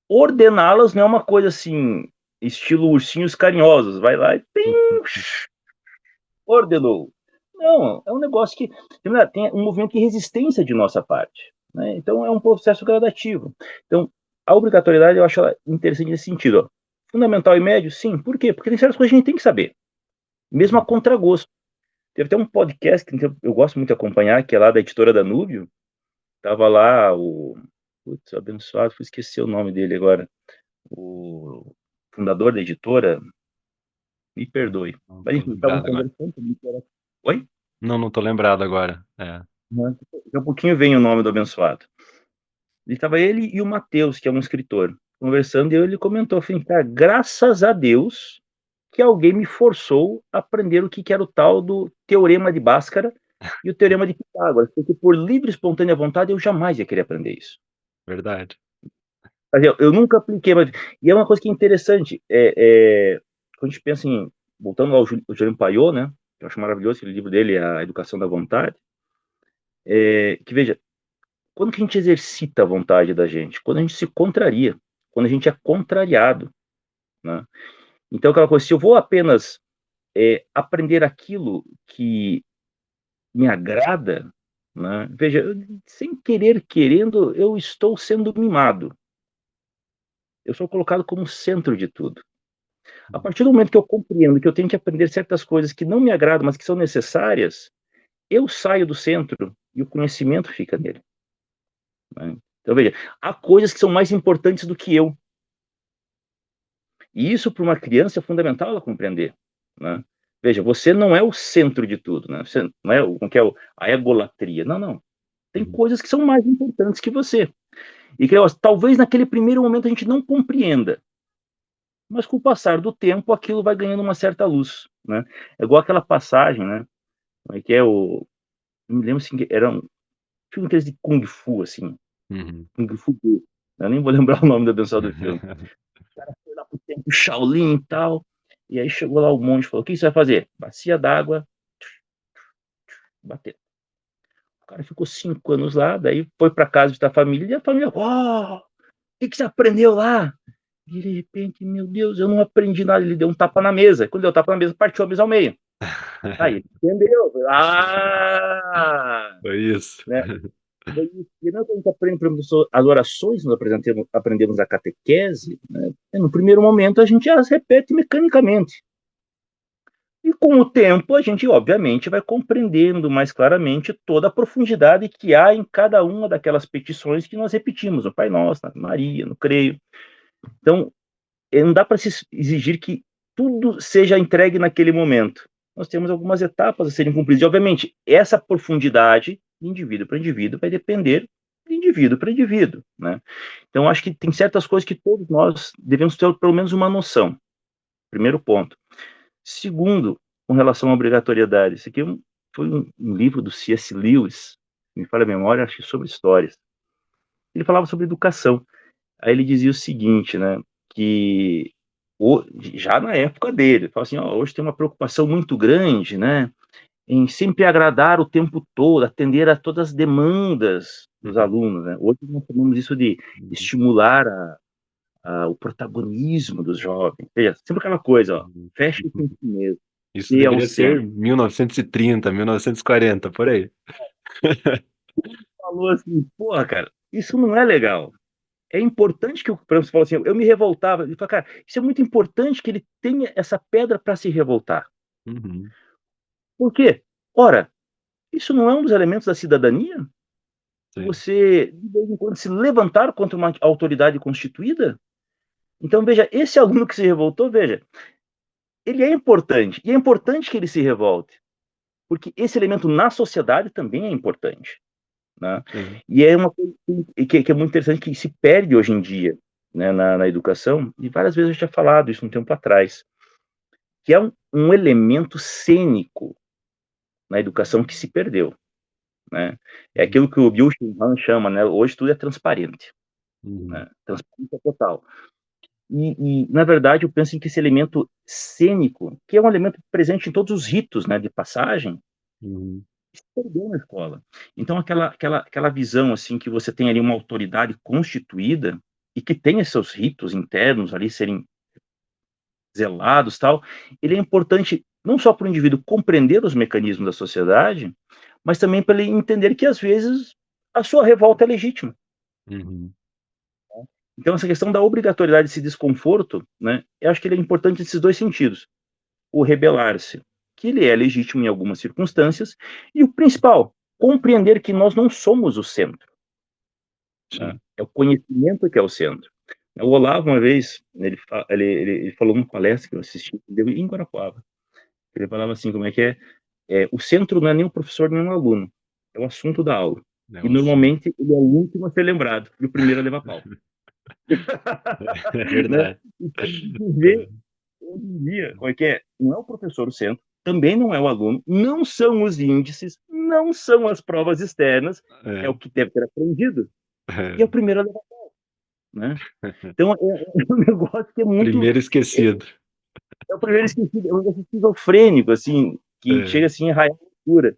Ordená-las não é uma coisa assim, estilo ursinhos carinhosos, vai lá e pim, uhum. ordenou. Não, é um negócio que tem um movimento de resistência de nossa parte, né? Então é um processo gradativo. Então, a obrigatoriedade eu acho ela interessante nesse sentido. Ó. Fundamental e médio, sim. Por quê? Porque tem certas coisas que a gente tem que saber, mesmo a contragosto. Teve até um podcast que eu gosto muito de acompanhar, que é lá da editora Danúbio. Tava lá o. Putz, abençoado, fui esquecer o nome dele agora. O fundador da editora, me perdoe. Não Mas tô enfim, estavam lembrado agora. conversando. Oi? Não, não tô lembrado agora. Daqui a pouquinho vem o nome do abençoado. E estava ele e o Matheus, que é um escritor, conversando, e ele comentou assim, cara, graças a Deus que alguém me forçou a aprender o que era o tal do Teorema de Bhaskara e o Teorema de Pitágoras, porque por livre e espontânea vontade eu jamais ia querer aprender isso. Verdade. Quer dizer, eu nunca apliquei, mas... E é uma coisa que é interessante, quando a gente pensa em, voltando ao Júlio Paiô, né, eu acho maravilhoso aquele livro dele, A Educação da Vontade, que veja, Quando que a gente exercita a vontade da gente? Quando a gente se contraria, quando a gente é contrariado, né? Então, aquela coisa, se eu vou apenas aprender aquilo que me agrada, né? Veja, sem querer, querendo, eu estou sendo mimado. Eu sou colocado como centro de tudo. A partir do momento que eu compreendo que eu tenho que aprender certas coisas que não me agradam, mas que são necessárias, eu saio do centro e o conhecimento fica nele, né? Então, veja, há coisas que são mais importantes do que eu. E isso para uma criança é fundamental ela compreender, né? Veja, você não é o centro de tudo, né? Você não é o que é a egolatria. Não, não. Tem Uhum. coisas que são mais importantes que você. E que talvez naquele primeiro momento a gente não compreenda, mas com o passar do tempo aquilo vai ganhando uma certa luz, né? É igual aquela passagem, né? Como é que é o. Não me lembro assim, era um filme aqueles de Kung Fu, assim. Uhum. Kung Fu. Eu nem vou lembrar o nome da abençoada do filme. O cara foi lá pro tempo Shaolin e tal. E aí chegou lá o monge e falou: o que você vai fazer? Bacia d'água, bateu. O cara ficou 5 anos lá, daí foi pra casa de a família, e a família, o que você aprendeu lá? E de repente, meu Deus, eu não aprendi nada. Ele deu um tapa na mesa. Quando deu um tapa na mesa, partiu a mesa ao meio. Aí, entendeu? Ah! Foi isso. Né? E não, a gente aprende, por exemplo, as orações, nós aprendemos a catequese, né? No primeiro momento a gente as repete mecanicamente. E com o tempo a gente, obviamente, vai compreendendo mais claramente toda a profundidade que há em cada uma daquelas petições que nós repetimos, no Pai Nosso, na Maria, no Creio. Então, não dá para se exigir que tudo seja entregue naquele momento. Nós temos algumas etapas a serem cumpridas. E, obviamente, essa profundidade, de indivíduo para indivíduo, vai depender de indivíduo para indivíduo, né? Então, acho que tem certas coisas que todos nós devemos ter pelo menos uma noção. Primeiro ponto. Segundo, com relação à obrigatoriedade, isso aqui foi um livro do C.S. Lewis, me falha a memória, acho que sobre histórias. Ele falava sobre educação. Aí ele dizia o seguinte, né, que já na época dele, ele falava assim, hoje tem uma preocupação muito grande, né, em sempre agradar o tempo todo, atender a todas as demandas dos Uhum. alunos, né? Hoje nós chamamos isso de Uhum. estimular o protagonismo dos jovens. Veja, sempre aquela coisa, ó, Uhum. feche com si mesmo, Isso se ao deveria ser centro. 1930, 1940, por aí. Falou assim, porra, cara, isso não é legal. É importante que o Francis falou assim, eu me revoltava. Ele falou, cara, isso é muito importante que ele tenha essa pedra para se revoltar. Uhum. Por quê? Ora, isso não é um dos elementos da cidadania? Sim. Você, de vez em quando, se levantar contra uma autoridade constituída? Então, veja, esse aluno que se revoltou, veja, ele é importante. E é importante que ele se revolte. Porque esse elemento na sociedade também é importante, né? Sim. E é uma coisa que é muito interessante, que se perde hoje em dia, né, na educação, e várias vezes eu já tinha falado isso um tempo atrás, que é um elemento cênico na educação que se perdeu, né? É Uhum. aquilo que o Byung-Chul Han chama, né? Hoje tudo é transparente, Uhum. né? Transparência total. Na verdade, eu penso em que esse elemento cênico, que é um elemento presente em todos os ritos, né, de passagem, Uhum. se perdeu na escola. Então, aquela visão, assim, que você tem ali uma autoridade constituída e que tem os seus ritos internos ali serem zelados, tal, ele é importante não só para o indivíduo compreender os mecanismos da sociedade, mas também para ele entender que às vezes a sua revolta é legítima. Uhum. Então essa questão da obrigatoriedade desse desconforto, né, eu acho que ele é importante nesses dois sentidos. O rebelar-se, que ele é legítimo em algumas circunstâncias, e o principal, compreender que nós não somos o centro, né? Sim. É o conhecimento que é o centro. O Olavo, uma vez, ele falou numa palestra que eu assisti, deu em Guarapuava. Ele falava assim, como é que é? O centro não é nem o professor nem o aluno, é o assunto da aula. É E o assunto. normalmente ele é o último a ser lembrado e o primeiro a levar pau. É Né? verdade. Então, vê hoje em dia, como é que é? Não é o professor o centro, também não é o aluno, não são os índices, não são as provas externas, é o É. que deve ter aprendido e é É. o primeiro a levar pau, né? Então é um negócio que é muito, Primeiro esquecido. é o primeiro esquecido, é um negócio esquizofrênico, assim, que É. chega assim a raiar a loucura.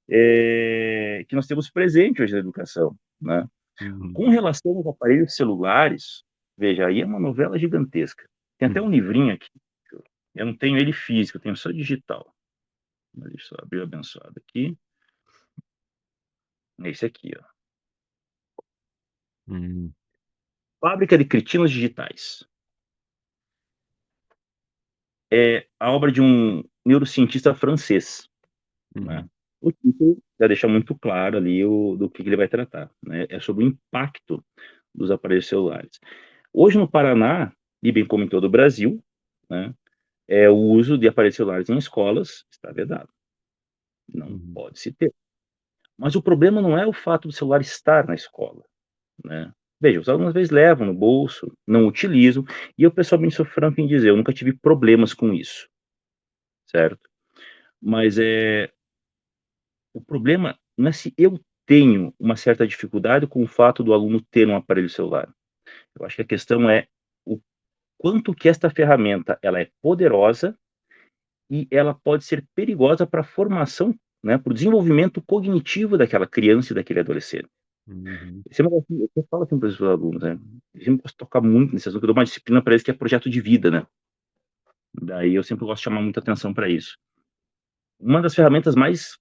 Que nós temos presente hoje na educação. né? Uhum. Com relação aos aparelhos celulares, veja, aí é uma novela gigantesca. Tem até Uhum. um livrinho aqui. Eu não tenho ele físico, eu tenho só digital. Deixa eu abrir o abençoado aqui. É esse aqui, ó. Uhum. Fábrica de Cretinos Digitais. É a obra de um neurocientista francês, né? Uhum. O título já deixa muito claro ali do que ele vai tratar, né? É sobre o impacto dos aparelhos celulares. Hoje no Paraná, e bem como em todo o Brasil, né, o uso de aparelhos celulares em escolas está vedado. Não Uhum. pode se ter. Mas o problema não é o fato do celular estar na escola, né? Veja, os alunos às vezes levam no bolso, não utilizam, e eu pessoalmente sou franco em dizer, eu nunca tive problemas com isso, certo? Mas o problema não é se eu tenho uma certa dificuldade com o fato do aluno ter um aparelho celular. Eu acho que a questão é o quanto que esta ferramenta ela é poderosa e ela pode ser perigosa para a formação, né, para o desenvolvimento cognitivo daquela criança e daquele adolescente. Uhum. Isso é uma coisa que eu falo assim para os alunos, né? Eu sempre gosto de tocar muito nesse assunto, eu dou uma disciplina para eles que é projeto de vida, né? Daí eu sempre gosto de chamar muita atenção para isso. Uma das ferramentas mais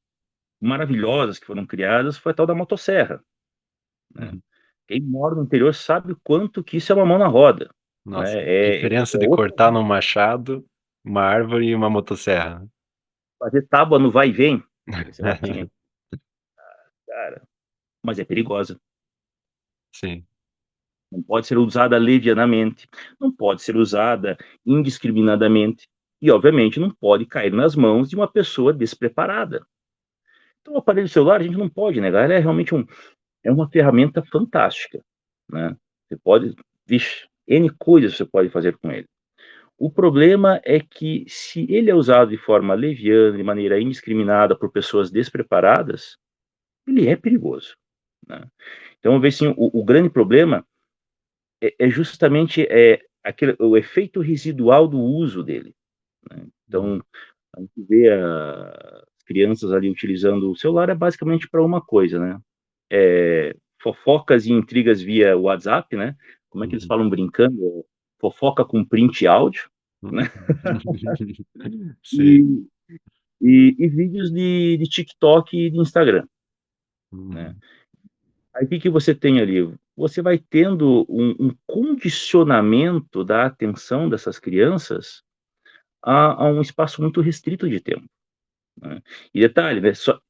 maravilhosas que foram criadas foi a tal da motosserra, né? Uhum. Quem mora no interior sabe o quanto que isso é uma mão na roda, Nossa, né? diferença de Outra cortar num machado, uma árvore e uma motosserra. fazer tábua no vai e vem, esse ratinho, cara, mas é perigosa. Sim. Não pode ser usada levianamente, não pode ser usada indiscriminadamente e, obviamente, não pode cair nas mãos de uma pessoa despreparada. Então, o aparelho celular, a gente não pode negar, ele é realmente uma ferramenta fantástica, né? Você pode, vixe, N coisas você pode fazer com ele. O problema é que, se ele é usado de forma leviana, de maneira indiscriminada por pessoas despreparadas, ele é perigoso, né? Então, vê assim, o grande problema é justamente o efeito residual do uso dele, né? Então, Uhum. a gente vê as crianças ali utilizando o celular é basicamente para uma coisa, né? Fofocas e intrigas via WhatsApp, né? Como é que eles Uhum. falam brincando? Fofoca com print áudio, né? Uhum. Sim. E, e vídeos de TikTok e de Instagram, né? Uhum. Aí o que que você tem ali? Você vai tendo um condicionamento da atenção dessas crianças a um espaço muito restrito de tempo, né. E detalhe, né, só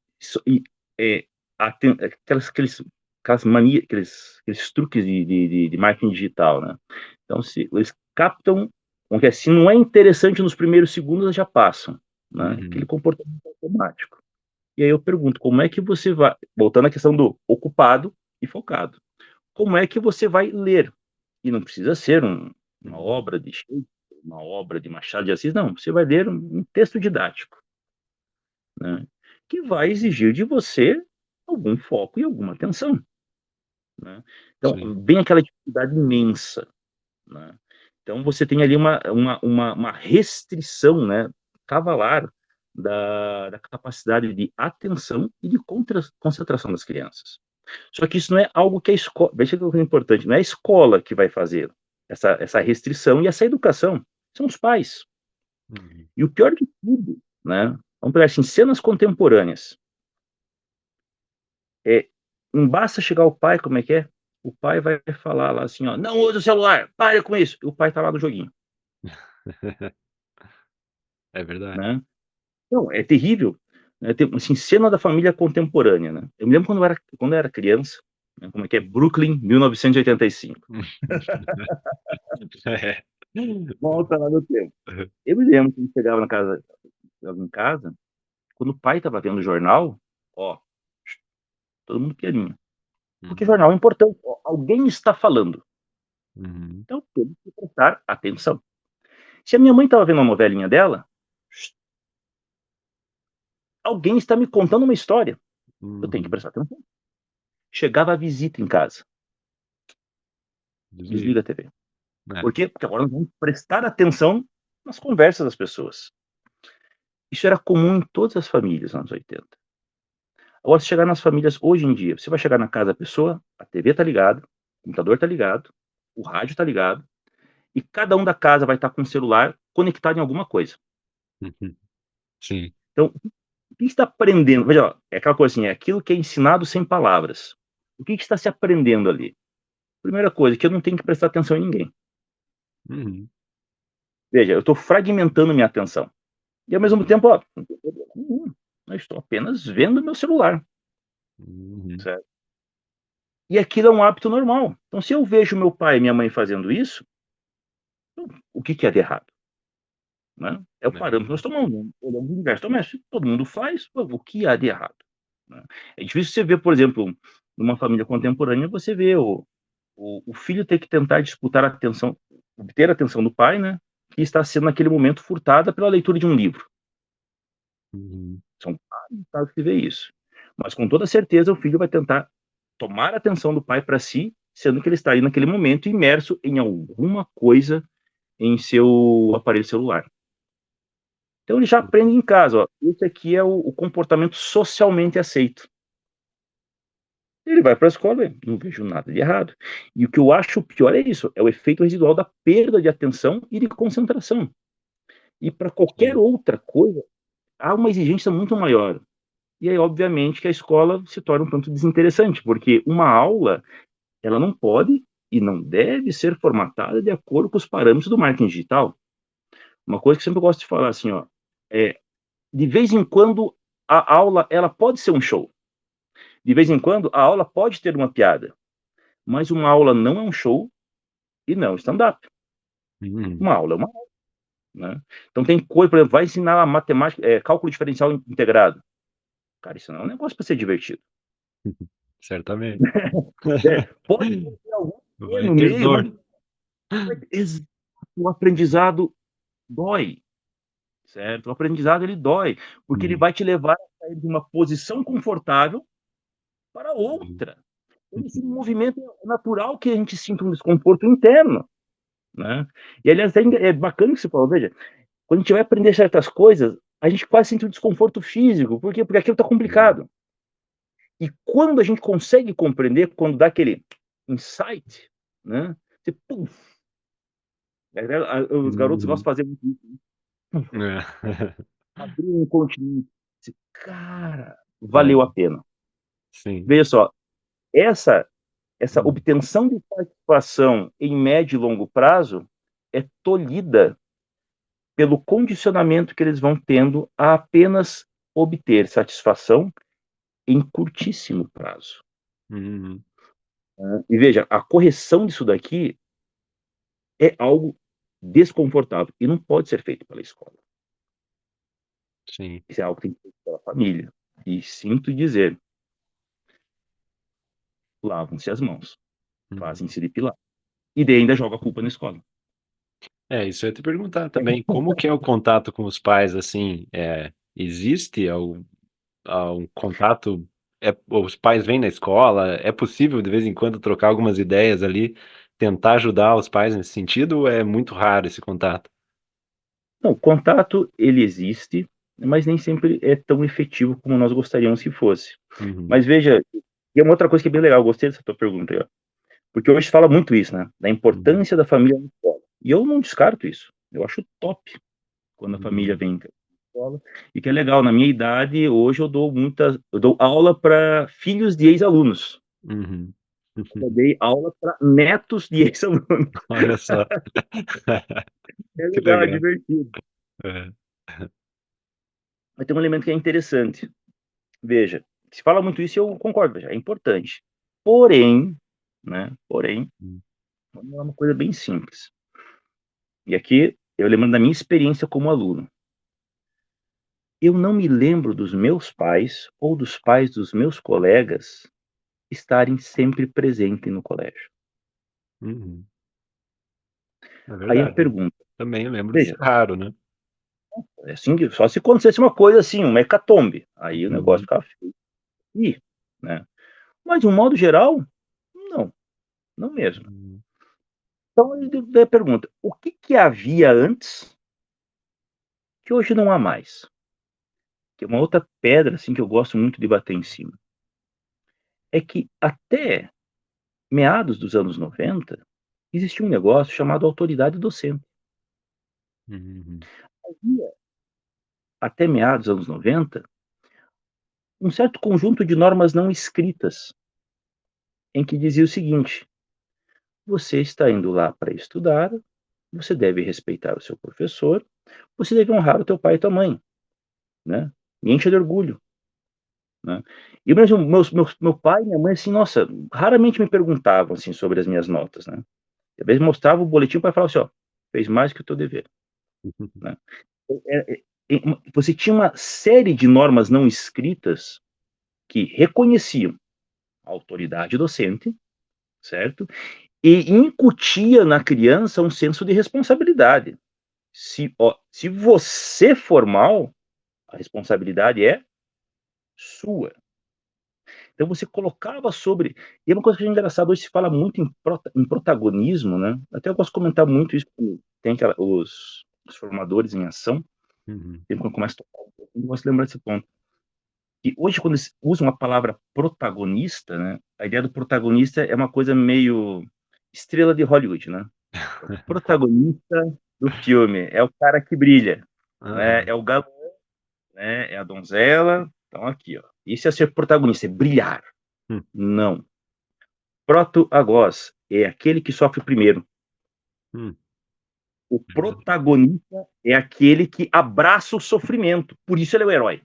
aquelas mania aqueles truques de marketing digital, né. Então se eles captam com que, se não é interessante nos primeiros segundos, já passam, né, aquele Uhum. comportamento automático. E aí eu pergunto: como é que você vai voltando à questão do ocupado e focado, como é que você vai ler? E não precisa ser uma Uhum. obra de Shakespeare, uma obra de Machado de Assis, não, você vai ler um texto didático, né, que vai exigir de você algum foco e alguma atenção, né. Então, Sim. vem aquela dificuldade imensa, né. Então você tem ali uma restrição, né, cavalar da capacidade de atenção e de concentração das crianças. Só que isso não é algo que a escola, veja que coisa importante, não é a escola que vai fazer essa restrição e essa educação, são os pais. Uhum. E o pior de tudo, né, vamos pegar assim, cenas contemporâneas, não basta chegar o pai, como é que é? O pai vai falar lá assim, ó: "Não use o celular, pare com isso", e o pai tá lá no joguinho, É verdade. né. Não, é terrível, né, tem, assim, cena da família contemporânea, né. Eu me lembro quando eu era criança, né, como é que é? Brooklyn, 1985. É. Volta lá no tempo. Eu me lembro que a gente chegava em casa, quando o pai estava vendo o jornal, ó, todo mundo pianinho, porque Uhum. jornal é importante, ó, alguém está falando, Uhum. então temos que prestar atenção. Se a minha mãe estava vendo uma novelinha dela, alguém está me contando uma história, eu tenho que Uhum. prestar atenção. Chegava a visita em casa, Desliga. desliga a TV. É. Por quê? Porque agora nós vamos prestar atenção nas conversas das pessoas. Isso era comum em todas as famílias nos anos 80. Agora, se chegar nas famílias hoje em dia, você vai chegar na casa da pessoa, a TV tá ligada, o computador tá ligado, o rádio tá ligado, e cada um da casa vai estar com o celular conectado em alguma coisa. Uhum. Sim. Então, o que está aprendendo? Veja, ó, é aquela coisa assim, é aquilo que é ensinado sem palavras. O que está se aprendendo ali? Primeira coisa, que eu não tenho que prestar atenção em ninguém. Uhum. Veja, eu estou fragmentando minha atenção. E ao mesmo tempo, ó, não tem problema nenhum. Eu estou apenas vendo meu celular. Uhum. Certo? E aquilo é um hábito normal. Então, se eu vejo meu pai e minha mãe fazendo isso, o que é de errado? Né? É o parâmetro que nós tomamos. Olhamos o universo. Então, mas se todo mundo faz, o que há de errado? Né? É difícil você ver, por exemplo, numa família contemporânea, você vê o filho ter que tentar disputar a atenção, obter a atenção do pai, né? Que está sendo naquele momento furtada pela leitura de um livro. Uhum. São vários casos que vê isso. Mas com toda certeza o filho vai tentar tomar a atenção do pai para si, sendo que ele está ali naquele momento imerso em alguma coisa em seu aparelho celular. Então ele já aprende em casa, ó, esse aqui é o comportamento socialmente aceito. Ele vai para a escola, não vejo nada de errado. E o que eu acho pior é isso, é o efeito residual da perda de atenção e de concentração. E para qualquer Sim. outra coisa, há uma exigência muito maior. E aí, obviamente, que a escola se torna um tanto desinteressante, porque uma aula, ela não pode e não deve ser formatada de acordo com os parâmetros do marketing digital. Uma coisa que eu sempre gosto de falar assim, ó, é, de vez em quando a aula ela pode ser um show. De vez em quando a aula pode ter uma piada, mas uma aula não é um show e não é um stand-up. Uhum. Uma aula é uma aula, né? Então tem coisa, por exemplo, vai ensinar a matemática, cálculo diferencial integrado. Cara, isso não é um negócio para ser divertido. Certamente. Pode ter algum Vai no ter meio, mas dor. o aprendizado dói, certo? O aprendizado ele dói, porque ele Uhum. vai te levar a sair de uma posição confortável para Uhum. outra. Então, esse movimento é natural que a gente sinta um desconforto interno, né? E aliás, é bacana que você falou, veja, quando a gente vai aprender certas coisas, a gente quase sente um desconforto físico, por quê? Porque aquilo está Uhum. complicado. E quando a gente consegue compreender, quando dá aquele insight, né? Você, pum, os garotos gostam Uhum. de fazer muito isso, né? É. Abrir um continente. Cara, É, valeu a pena. sim. Veja só, essa essa Uhum. obtenção de satisfação em médio e longo prazo é tolhida pelo condicionamento que eles vão tendo a apenas obter satisfação em curtíssimo prazo. Uhum. Né? E veja, a correção disso daqui é algo desconfortável e não pode ser feito pela escola. Sim. Isso é algo que tem que ser feito pela família. E sinto dizer, lavam-se as mãos, Uhum. fazem-se depilar. E daí ainda joga a culpa na escola. É, isso eu ia te perguntar também, como que é o contato com os pais, assim, existe algum contato, os pais vêm na escola, é possível de vez em quando trocar algumas ideias ali, tentar ajudar os pais nesse sentido, ou é muito raro esse contato? Não, o contato ele existe, mas nem sempre é tão efetivo como nós gostaríamos que fosse. Uhum. Mas veja, e é uma outra coisa que é bem legal, eu gostei dessa tua pergunta aí, ó. Porque hoje fala muito isso, né? Da Uhum. importância da família na escola. E eu não descarto isso. Eu acho top quando a família Uhum. vem pra escola. E que é legal, na minha idade, hoje eu dou aula para filhos de ex-alunos. Uhum. Eu dei aula para netos de ex-alunos. Olha só. É Que legal, é legal. divertido. É. Mas tem um elemento que é interessante. Veja, se fala muito isso e eu concordo, veja, é importante. Porém, né? Porém, Hum. vamos lá, uma coisa bem simples. E aqui eu lembro da minha experiência como aluno. Eu não me lembro dos meus pais ou dos pais dos meus colegas estarem sempre presentes no colégio. Uhum. É Aí a verdade. pergunta, Também lembro de veja, ser raro, né? é assim, só se acontecesse uma coisa assim, uma hecatombe, aí o negócio Uhum. ficava feio. E, né? Mas de um modo geral, não, não mesmo. Uhum. Então aí a pergunta, o que que havia antes que hoje não há mais? que é uma outra pedra assim que eu gosto muito de bater em cima, é que até meados dos anos 90 existia um negócio chamado autoridade docente. Uhum. Havia, até meados dos anos 90, um certo conjunto de normas não escritas, em que dizia o seguinte: você está indo lá para estudar, você deve respeitar o seu professor, você deve honrar o teu pai e tua mãe, né? Me enche de orgulho, né? E mesmo meu pai e minha mãe, assim, nossa, raramente me perguntavam, assim, sobre as minhas notas, né? Às vezes mostrava o boletim para falar assim, ó, fez mais que o teu dever, né? Você tinha uma série de normas não escritas que reconheciam a autoridade docente, certo? E incutia na criança um senso de responsabilidade. Se você for mal, a responsabilidade é sua. Então você colocava sobre. E é uma coisa que é engraçada, hoje se fala muito em protagonismo, né? Até eu gosto de comentar muito isso, tem os formadores em ação, Uhum. sempre quando começa a tocar, eu gosto de lembrar desse ponto. E hoje, quando se usa uma palavra protagonista, né? A ideia do protagonista é uma coisa meio estrela de Hollywood, né? É o protagonista do filme, é o cara que brilha, né? Aham. É o galã, né? É a donzela. Então, aqui, ó. Isso é ser protagonista, é brilhar. Hum. Não. Proto-agós é aquele que sofre primeiro. Hum. O protagonista é aquele que abraça o sofrimento. Por isso ele é o herói.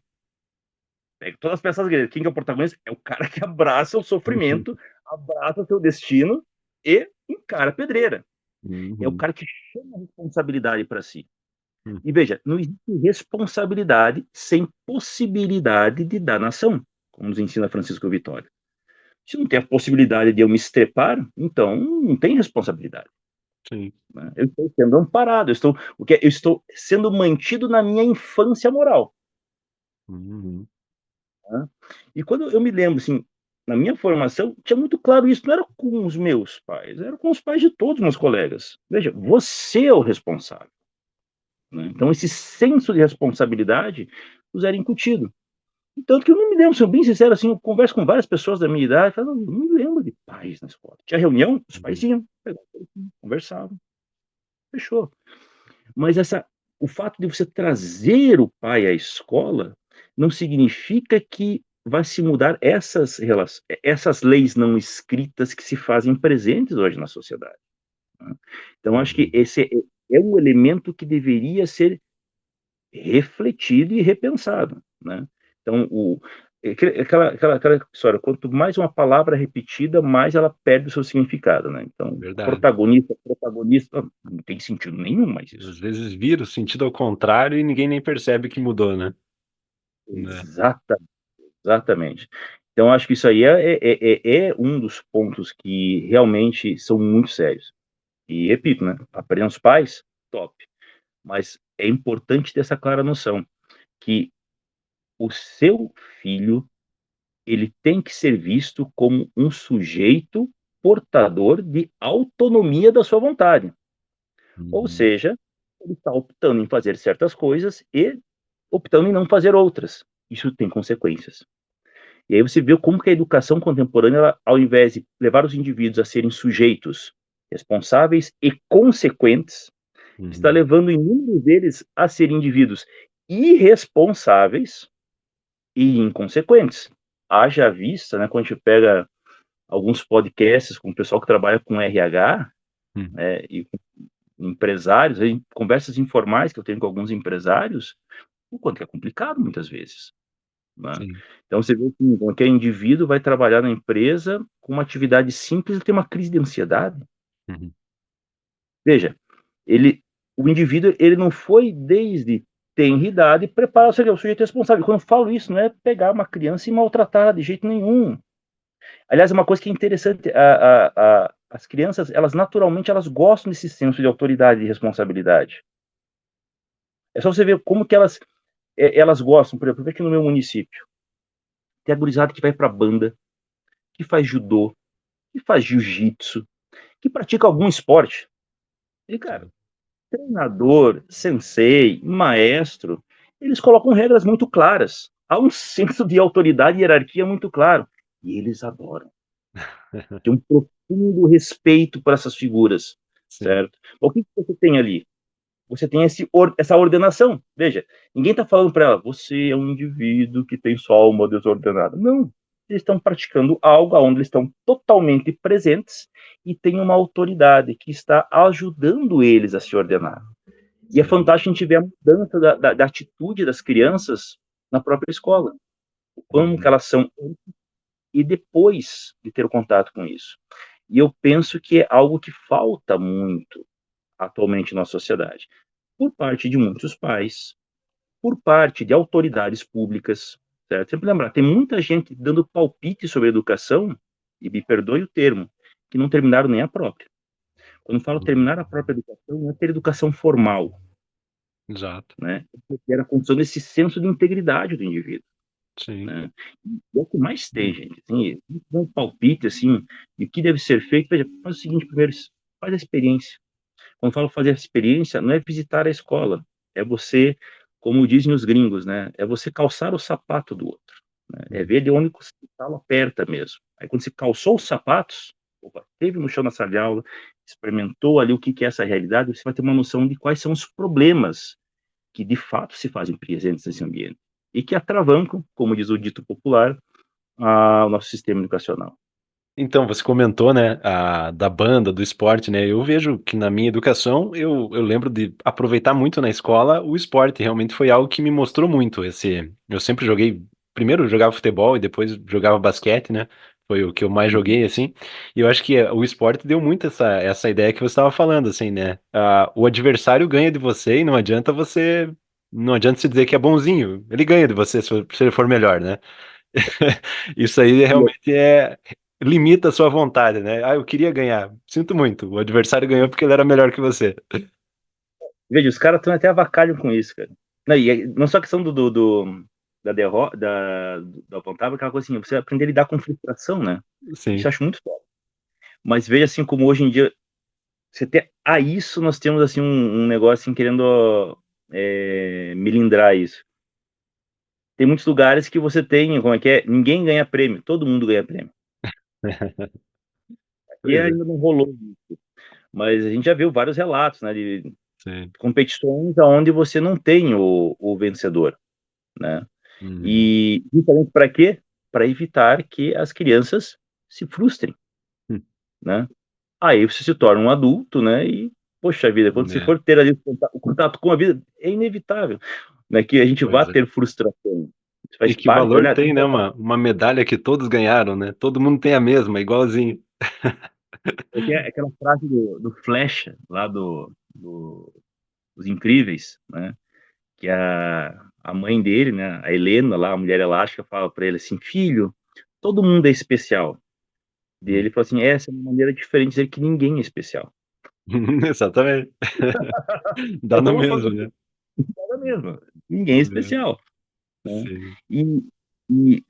Pega todas as peças gregas. Quem que é o protagonista? É o cara que abraça o sofrimento, abraça o seu destino e encara a pedreira. É o Uhum. cara que chama a responsabilidade para si. Hum. E veja, não existe responsabilidade sem possibilidade de danação, como nos ensina Francisco Vitória. Se não tem a possibilidade de eu me estrepar, então não tem responsabilidade. Sim. Né? Eu estou sendo amparado, eu estou sendo mantido na minha infância moral. Uhum. Né? E quando eu me lembro, assim, na minha formação, tinha muito claro isso, não era com os meus pais, era com os pais de todos os meus colegas. Veja, você é o responsável. Né? Então, esse senso de responsabilidade nos era incutido. Tanto que eu não me lembro, sendo bem sincero, assim, eu converso com várias pessoas da minha idade, falo, não me lembro de pais na escola. Tinha reunião, os pais Uhum. iam, conversavam, fechou. Mas o fato de você trazer o pai à escola não significa que vai se mudar essas leis não escritas que se fazem presentes hoje na sociedade. Né? Então, acho que Uhum. esse é um elemento que deveria ser refletido e repensado, né? Então, aquela história, quanto mais uma palavra é repetida, mais ela perde o seu significado, né? Então, Verdade. protagonista, não tem sentido nenhum mais isso. Às vezes vira o sentido ao contrário e ninguém nem percebe que mudou, né? Né? Exata, exatamente. Então, acho que isso aí é um dos pontos que realmente são muito sérios. E repito, né? Aprendam os pais, top. Mas é importante ter essa clara noção que o seu filho ele tem que ser visto como um sujeito portador de autonomia da sua vontade. Ou Uhum. seja, ele está optando em fazer certas coisas e optando em não fazer outras. Isso tem consequências. E aí você vê como que a educação contemporânea, ela, ao invés de levar os indivíduos a serem sujeitos responsáveis e consequentes, está Uhum. levando inúmeros deles a serem indivíduos irresponsáveis e inconsequentes. Haja vista, né, quando a gente pega alguns podcasts com o pessoal que trabalha com RH, Uhum. né, e com empresários, em conversas informais que eu tenho com alguns empresários, o quanto que é complicado muitas vezes. Né? Sim. Então você vê assim, como que o indivíduo vai trabalhar na empresa com uma atividade simples e tem uma crise de ansiedade. Uhum. Veja, o indivíduo ele não foi desde tenra idade preparar o sujeito responsável. Quando eu falo isso, não é pegar uma criança e maltratá-la de jeito nenhum. Aliás, é uma coisa que é interessante, as crianças, elas naturalmente, elas gostam desse senso de autoridade e responsabilidade. É só você ver como que elas gostam, por exemplo, aqui no meu município, tem a gurizada que vai pra banda, que faz judô, que faz jiu-jitsu, que pratica algum esporte. E, cara, Sim. treinador, sensei, maestro, Eles colocam regras muito claras. Há um senso de autoridade e hierarquia muito claro. E eles adoram. Tem um profundo respeito por essas figuras, Sim. certo? O que você tem ali? Você tem essa ordenação. Veja, ninguém está falando para ela, você é um indivíduo que tem sua alma desordenada. Não. Eles estão praticando algo onde eles estão totalmente presentes e tem uma autoridade que está ajudando eles a se ordenar. E é Sim. fantástico a gente ver a mudança da atitude das crianças na própria escola. Como que Uhum. elas são e depois de ter o contato com isso. E eu penso que é algo que falta muito atualmente na sociedade, por parte de muitos pais, por parte de autoridades públicas, certo? Sempre lembrar, tem muita gente dando palpite sobre educação, e me perdoe o termo, que não terminaram nem a própria. Quando eu falo Uhum. terminar a própria educação, não é ter educação formal, Exato. né? É a construção desse senso de integridade do indivíduo, Sim. né? E é o que mais tem, gente. Assim, um palpite, assim, de o que deve ser feito. Veja, faz o seguinte primeiro, faz a experiência. Quando eu falo fazer a experiência, não é visitar a escola, é você, como dizem os gringos, né? É você calçar o sapato do outro, né? É Uhum. ver de onde o calo aperta mesmo. Aí quando você calçou os sapatos, opa, teve no chão na sala de aula, experimentou ali o que é essa realidade, você vai ter uma noção de quais são os problemas que de fato se fazem presentes nesse ambiente e que atravancam, como diz o dito popular, o nosso sistema educacional. Então, você comentou, né, da banda, do esporte, né? Eu vejo que na minha educação, eu lembro de aproveitar muito na escola o esporte. Realmente foi algo que me mostrou muito. Eu sempre joguei, primeiro eu jogava futebol e depois jogava basquete, né? Foi o que eu mais Uhum. joguei, assim. E eu acho que o esporte deu muito essa ideia que você estava falando, assim, né? O adversário ganha de você e não adianta se dizer que é bonzinho. Ele ganha de você se ele for melhor, né? Isso aí realmente limita a sua vontade, né? Ah, eu queria ganhar. Sinto muito. O adversário ganhou porque ele era melhor que você. Veja, os caras estão até avacalham com isso, cara. Não, não só a questão da derrota, da apontar, aquela coisa assim, você aprender a lidar com frustração, né? Isso eu Sim. acho muito foda. Mas veja assim como hoje em dia, você tem, a isso nós temos assim um negócio assim, querendo melindrar isso. Tem muitos lugares que você tem, como é que é? Ninguém ganha prêmio, todo mundo ganha prêmio. E Pois é. ainda não rolou isso. Mas a gente já viu vários relatos, né, de Sim. competições onde você não tem o vencedor, né? Uhum. E justamente para quê? Para evitar que as crianças se frustrem, Hum. né? Aí você se torna um adulto, né? E, poxa vida, quando você É. for ter ali o contato com a vida, é inevitável, né? Que a gente vá Pois é. ter frustração. Isso E faz que parte, valor olha, tem, né? Uma medalha que todos ganharam, né? Todo mundo tem a mesma, igualzinho. é aquela frase do Flecha, lá dos Incríveis, né? Que a mãe dele, né? A Helena, lá, a mulher elástica, fala para ele assim: filho, todo mundo é especial. E Hum. ele falou assim: essa é uma maneira diferente de dizer que ninguém é especial. Exatamente. Dá no Então, mesmo, né? ela mesma. Ninguém é É. especial, né? Sim. E,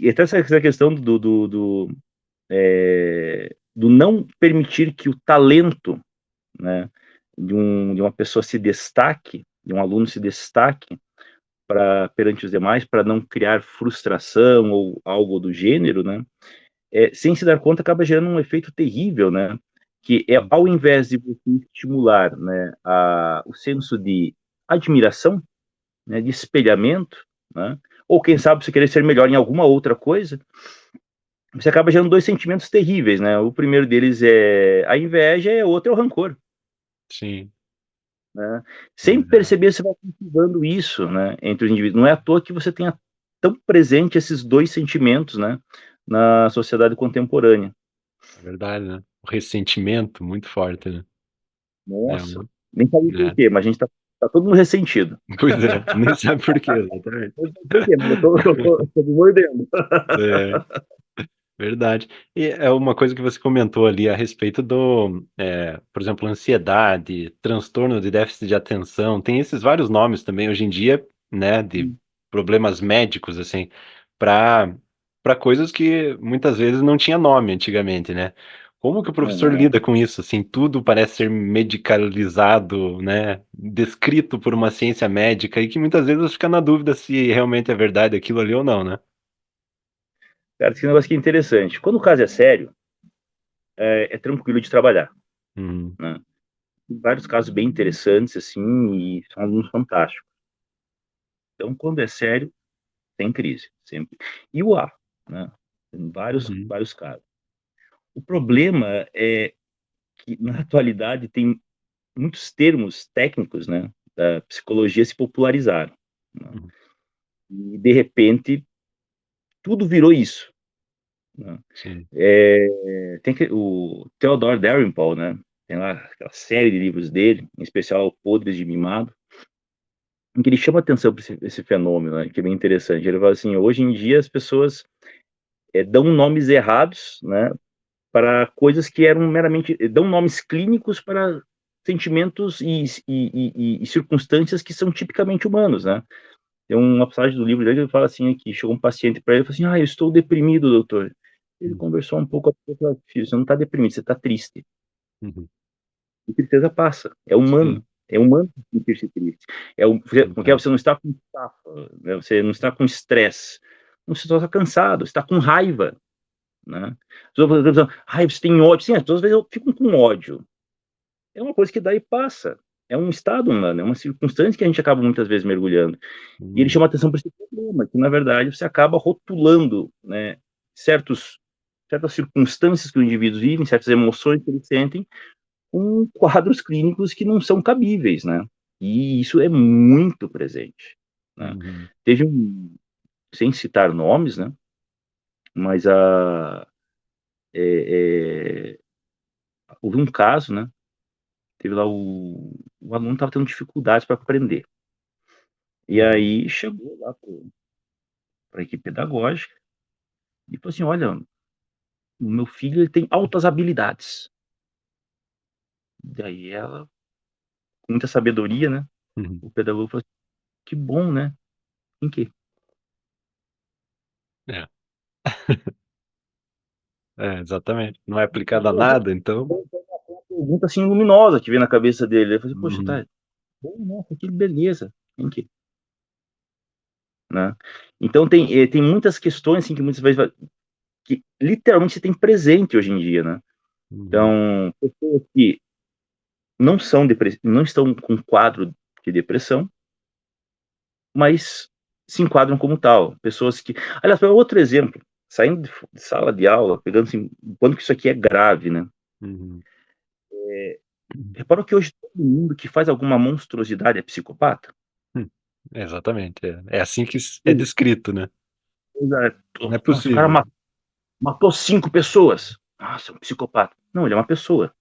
e até essa questão do não permitir que o talento, né, de uma pessoa se destaque, de um aluno se destaque perante os demais, para não criar frustração ou algo do gênero, né? Sem se dar conta, acaba gerando um efeito terrível, né? Que é, ao invés de você estimular, né, o senso de admiração, né, de espelhamento, né, ou quem sabe você querer ser melhor em alguma outra coisa, você acaba gerando dois sentimentos terríveis, né? O primeiro deles é a inveja e o outro é o rancor, Sim. né? Sem Pois é. perceber, você vai cultivando isso, né, entre os indivíduos. Não é à toa que você tenha tão presente esses dois sentimentos, né, na sociedade contemporânea. É verdade, né? O ressentimento muito forte, né? É, Nossa, nem sabia por quê, mas a gente tá todo mundo ressentido. pois é, nem sabe por quê, exatamente. Não sei por quê, mas eu tô me mordendo. É, verdade. E é uma coisa que você comentou ali a respeito por exemplo, ansiedade, transtorno de déficit de atenção, tem esses vários nomes também hoje em dia, né, de problemas médicos, assim, para coisas que muitas vezes não tinha nome antigamente, né? Como que o Não, professor não. lida com isso? Assim, tudo parece ser medicalizado, né? Descrito por uma ciência médica e que muitas vezes fica na dúvida se realmente é verdade aquilo ali ou não, né? Cara, esse negócio aqui é interessante. Quando o caso é sério, é tranquilo de trabalhar, Uhum, né? Tem vários casos bem interessantes, assim, e são alunos fantásticos. Então, quando é sério, tem crise, sempre. E o A, né? Tem uhum, vários casos. O problema é que, na atualidade, tem muitos termos técnicos, né, da psicologia se popularizaram, né? uhum, E, de repente, tudo virou isso, né? sim. Tem o Theodore Dalrymple, né? Tem lá aquela série de livros dele, em especial Podres de Mimado, em que ele chama atenção para esse fenômeno, né, que é bem interessante. Ele fala assim: hoje em dia as pessoas dão nomes errados, né, para coisas que eram meramente, dão nomes clínicos para sentimentos e circunstâncias que são tipicamente humanos, né? Tem uma passagem do livro dele que ele fala assim, que chegou um paciente para ele e falou assim: eu estou deprimido, doutor. Ele Uhum, conversou um pouco, falou: filho, você não está deprimido, você está triste. uhum, E tristeza passa, sim, é humano sentir-se triste. Porque exato. você não está com estafa, né? Você não está com estresse, você só está cansado, você está com raiva, né? As pessoas pensam: você tem ódio. Sim, todas as vezes eu fico com ódio. É uma coisa que dá e passa. É um estado humano, é uma circunstância que a gente acaba muitas vezes mergulhando. E ele Uhum, chama atenção para esse problema, que na verdade você acaba rotulando, né, certas circunstâncias que o indivíduo vive, certas emoções que ele sentem, com quadros clínicos que não são cabíveis, né? E isso é muito presente, né? uhum, Teve um, sem citar nomes, né? Mas é, houve um caso, né? Teve lá o aluno estava tendo dificuldades para aprender. E uhum, aí chegou lá para a equipe pedagógica e falou assim: olha, o meu filho ele tem altas habilidades. Daí ela, com muita sabedoria, né? uhum. O pedagogo falou assim: que bom, né? Em quê? É, exatamente. Não é aplicado a nada, então. Uma pergunta assim luminosa que veio na cabeça dele. Eu falei: poxa, Uhum, tá bom, nossa, que beleza. Em quê? Né? Então tem muitas questões assim que muitas vezes que literalmente se tem presente hoje em dia, né? uhum, Então, pessoas que não estão com quadro de depressão, mas se enquadram como tal. Pessoas que. Aliás, para outro exemplo, saindo de sala de aula, pegando assim, o quanto que isso aqui é grave, né? uhum, uhum. Reparou que hoje todo mundo que faz alguma monstruosidade é psicopata? Hum, exatamente. É assim que é Sim. descrito, né? Não é Nossa, o cara possível. matou 5 pessoas. Nossa, é um psicopata. Não, ele é uma pessoa.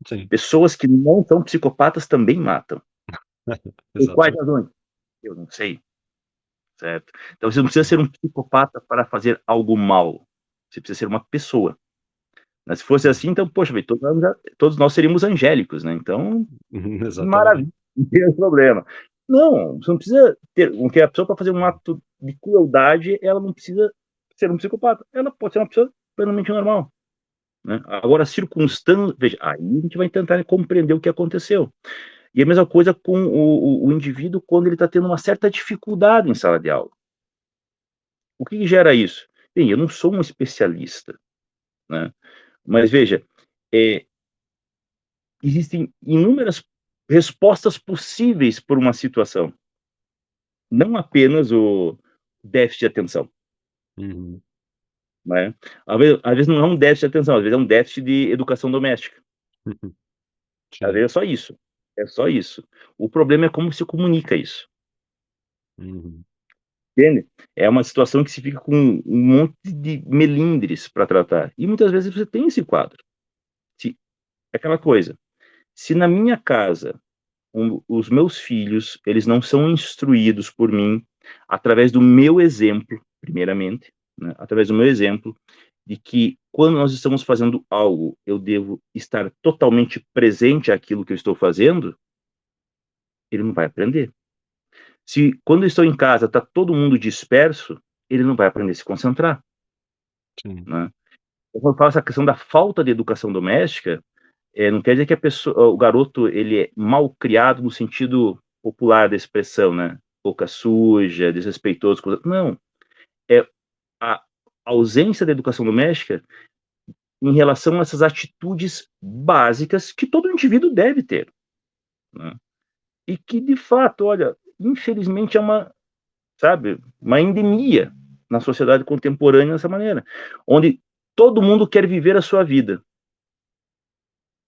Sim, Pessoas que não são psicopatas também matam. Por quais exatamente. razões? Eu não sei, certo? Então você não precisa ser um psicopata para fazer algo mal. Você precisa ser uma pessoa. Mas se fosse Uhum, assim, então, poxa, todos nós seríamos angélicos, né? Então, exatamente. maravilha, não tem problema. Não, você não precisa ter. Porque a pessoa, para fazer um ato de crueldade, ela não precisa ser um psicopata. Ela pode ser uma pessoa plenamente normal. Né? Agora, a circunstância. Veja, aí a gente vai tentar compreender o que aconteceu. E a mesma coisa com o indivíduo quando ele está tendo uma certa dificuldade em sala de aula. O que gera isso? Bem, eu não sou um especialista, né? Mas veja, é, existem inúmeras respostas possíveis por uma situação, não apenas o déficit de atenção, Uhum, né? Às vezes não é um déficit de atenção, às vezes é um déficit de educação doméstica. uhum, Às sim. vezes é só isso. É só isso. O problema é como se comunica isso. Uhum, Entende? É uma situação que se fica com um monte de melindres para tratar. E muitas vezes você tem esse quadro. Se, é aquela coisa. Se na minha casa os meus filhos, eles não são instruídos por mim através do meu exemplo, primeiramente, né? Através do meu exemplo, de que quando nós estamos fazendo algo, eu devo estar totalmente presente àquilo que eu estou fazendo, ele não vai aprender. Se quando eu estou em casa está todo mundo disperso, ele não vai aprender a se concentrar, sim. né? quando eu falo essa questão da falta de educação doméstica, não quer dizer que a pessoa, o garoto, ele é mal criado no sentido popular da expressão, né? Boca suja, desrespeitoso. Não, é a ausência da educação doméstica em relação a essas atitudes básicas que todo indivíduo deve ter, né? E que, de fato, olha, infelizmente é uma, sabe, uma endemia na sociedade contemporânea dessa maneira, onde todo mundo quer viver a sua vida,